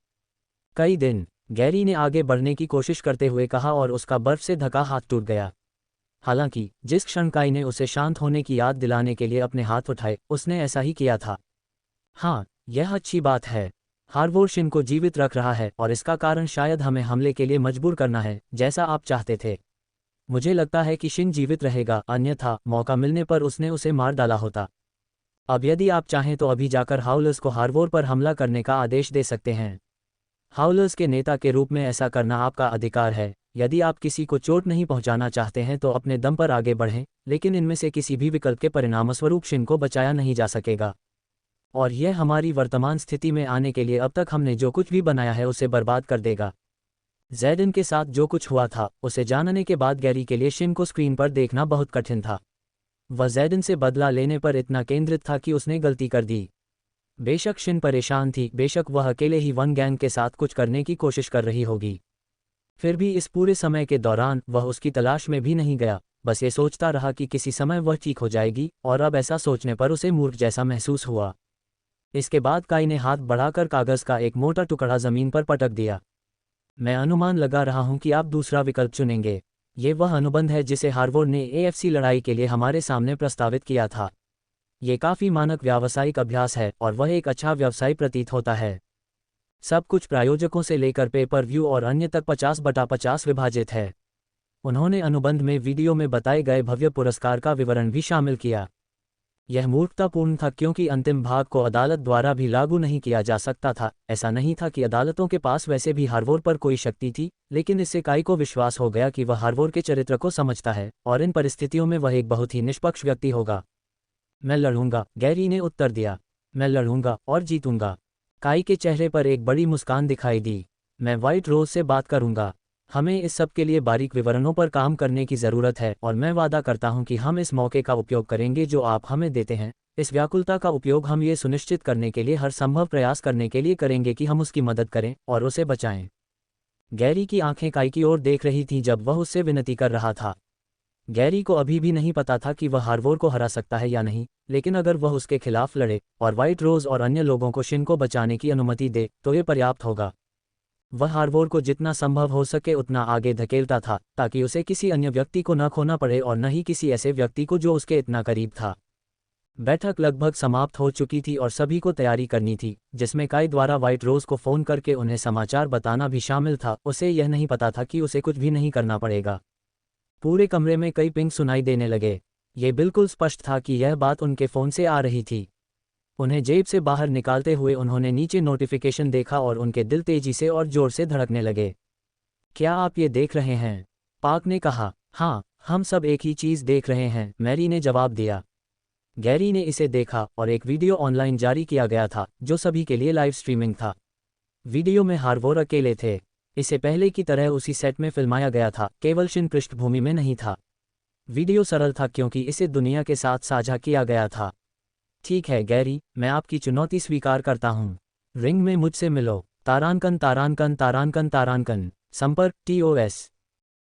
कई दिन, गैरी ने आगे बढ़ने की कोशिश करते हुए कहा और उसका बर्फ से ढका हाथ टूट गया। हालांकि जिस क्षण काई ने उसे शांत होने की याद दिलाने के लिए अपने हाथ उठाए, उसने ऐसा ही किया था। हाँ, यह अच्छी बात है। हार्वोर शिन को जीवित रख रहा है और इसका कारण शायद हमें हमले के लिए मजबूर करना है, जैसा आप चाहते थे। मुझे लगता है कि शिन जीवित रहेगा, अन्यथा मौका मिलने पर उसने उसे मार डाला होता। अब यदि आप चाहें तो अभी जाकर हाउलर्स को हार्वोर पर हमला करने का आदेश दे सकते हैं। हाउलर्स के नेता के रूप में ऐसा करना आपका अधिकार है। यदि आप किसी को चोट नहीं पहुंचाना चाहते हैं तो अपने दम पर आगे बढ़ें, लेकिन इनमें से किसी भी विकल्प के परिणामस्वरूप शिन को बचाया नहीं जा सकेगा। और यह हमारी वर्तमान स्थिति में आने के लिए अब तक हमने जो कुछ भी बनाया है उसे बर्बाद कर देगा। ज़ैडिन के साथ जो कुछ हुआ था, उसे जानने के बाद गैरी के लिए शिन को स्क्रीन पर देखना बहुत कठिन था। वह ज़ैडिन से बदला लेने पर इतना केंद्रित था कि उसने गलती कर दी। बेशक शिन परेशान थी, बेशक वह अकेले ही वन गैंग के साथ कुछ करने की कोशिश कर रही होगी, फिर भी इस पूरे समय के दौरान वह उसकी तलाश में भी नहीं गया, बस ये सोचता रहा कि किसी समय वह ठीक हो जाएगी, और अब ऐसा सोचने पर उसे मूर्ख जैसा महसूस हुआ। इसके बाद काई ने हाथ बढ़ाकर कागज का एक मोटा टुकड़ा जमीन पर पटक दिया। मैं अनुमान लगा रहा हूं कि आप दूसरा विकल्प चुनेंगे। ये वह अनुबंध है जिसे हार्वोर ने AFC लड़ाई के लिए हमारे सामने प्रस्तावित किया था। ये काफ़ी मानक व्यावसायिक अभ्यास है और वह एक अच्छा व्यवसाय प्रतीत होता है। सब कुछ प्रायोजकों से लेकर पेपर व्यू और अन्य तक 50/50 विभाजित है। उन्होंने अनुबंध में वीडियो में बताए गए भव्य पुरस्कार का विवरण भी शामिल किया। यह मूर्खतापूर्ण था क्योंकि अंतिम भाग को अदालत द्वारा भी लागू नहीं किया जा सकता था। ऐसा नहीं था कि अदालतों के पास वैसे भी हार्वोर पर कोई शक्ति थी, लेकिन इससे काई को विश्वास हो गया कि वह हार्वोर के चरित्र को समझता है और इन परिस्थितियों में वह एक बहुत ही निष्पक्ष व्यक्ति होगा। मैं लड़ूंगा, गैरी ने उत्तर दिया। मैं लड़ूंगा और जीतूंगा। काई के चेहरे पर एक बड़ी मुस्कान दिखाई दी। मैं व्हाइट रोज से बात करूंगा। हमें इस सब के लिए बारीक विवरणों पर काम करने की ज़रूरत है और मैं वादा करता हूं कि हम इस मौके का उपयोग करेंगे जो आप हमें देते हैं। इस व्याकुलता का उपयोग हम ये सुनिश्चित करने के लिए हर संभव प्रयास करने के लिए करेंगे कि हम उसकी मदद करें और उसे बचाएं। गैरी की आंखें काई की ओर देख रही थीं जब वह उससे विनती कर रहा था। गैरी को अभी भी नहीं पता था कि वह हार्वोर को हरा सकता है या नहीं, लेकिन अगर वह उसके खिलाफ लड़े और व्हाइट रोज और अन्य लोगों को शिन को बचाने की अनुमति दे तो ये पर्याप्त होगा। वह हार्वोर को जितना संभव हो सके उतना आगे धकेलता था ताकि उसे किसी अन्य व्यक्ति को न खोना पड़े और न ही किसी ऐसे व्यक्ति को जो उसके इतना करीब था। बैठक लगभग समाप्त हो चुकी थी और सभी को तैयारी करनी थी, जिसमें काई द्वारा व्हाइट रोज को फ़ोन करके उन्हें समाचार बताना भी शामिल था। उसे यह नहीं पता था कि उसे कुछ भी नहीं करना पड़ेगा। पूरे कमरे में कई पिंग सुनाई देने लगे। ये बिल्कुल स्पष्ट था कि यह बात उनके फ़ोन से आ रही थी। उन्हें जेब से बाहर निकालते हुए उन्होंने नीचे नोटिफिकेशन देखा और उनके दिल तेजी से और जोर से धड़कने लगे। क्या आप ये देख रहे हैं? पार्क ने कहा। हाँ, हम सब एक ही चीज़ देख रहे हैं, मैरी ने जवाब दिया। गैरी ने इसे देखा और एक वीडियो ऑनलाइन जारी किया गया था जो सभी के लिए लाइव स्ट्रीमिंग था। वीडियो में हार्वोर अकेले थे। इसे पहले की तरह उसी सेट में फिल्माया गया था, केवल शिन पृष्ठभूमि में नहीं था। वीडियो सरल था क्योंकि इसे दुनिया के साथ साझा किया गया था। ठीक है गैरी, मैं आपकी चुनौती स्वीकार करता हूँ। रिंग में मुझसे मिलो। तारांकन तारांकन तारांकन तारांकन। संपर्क TOS।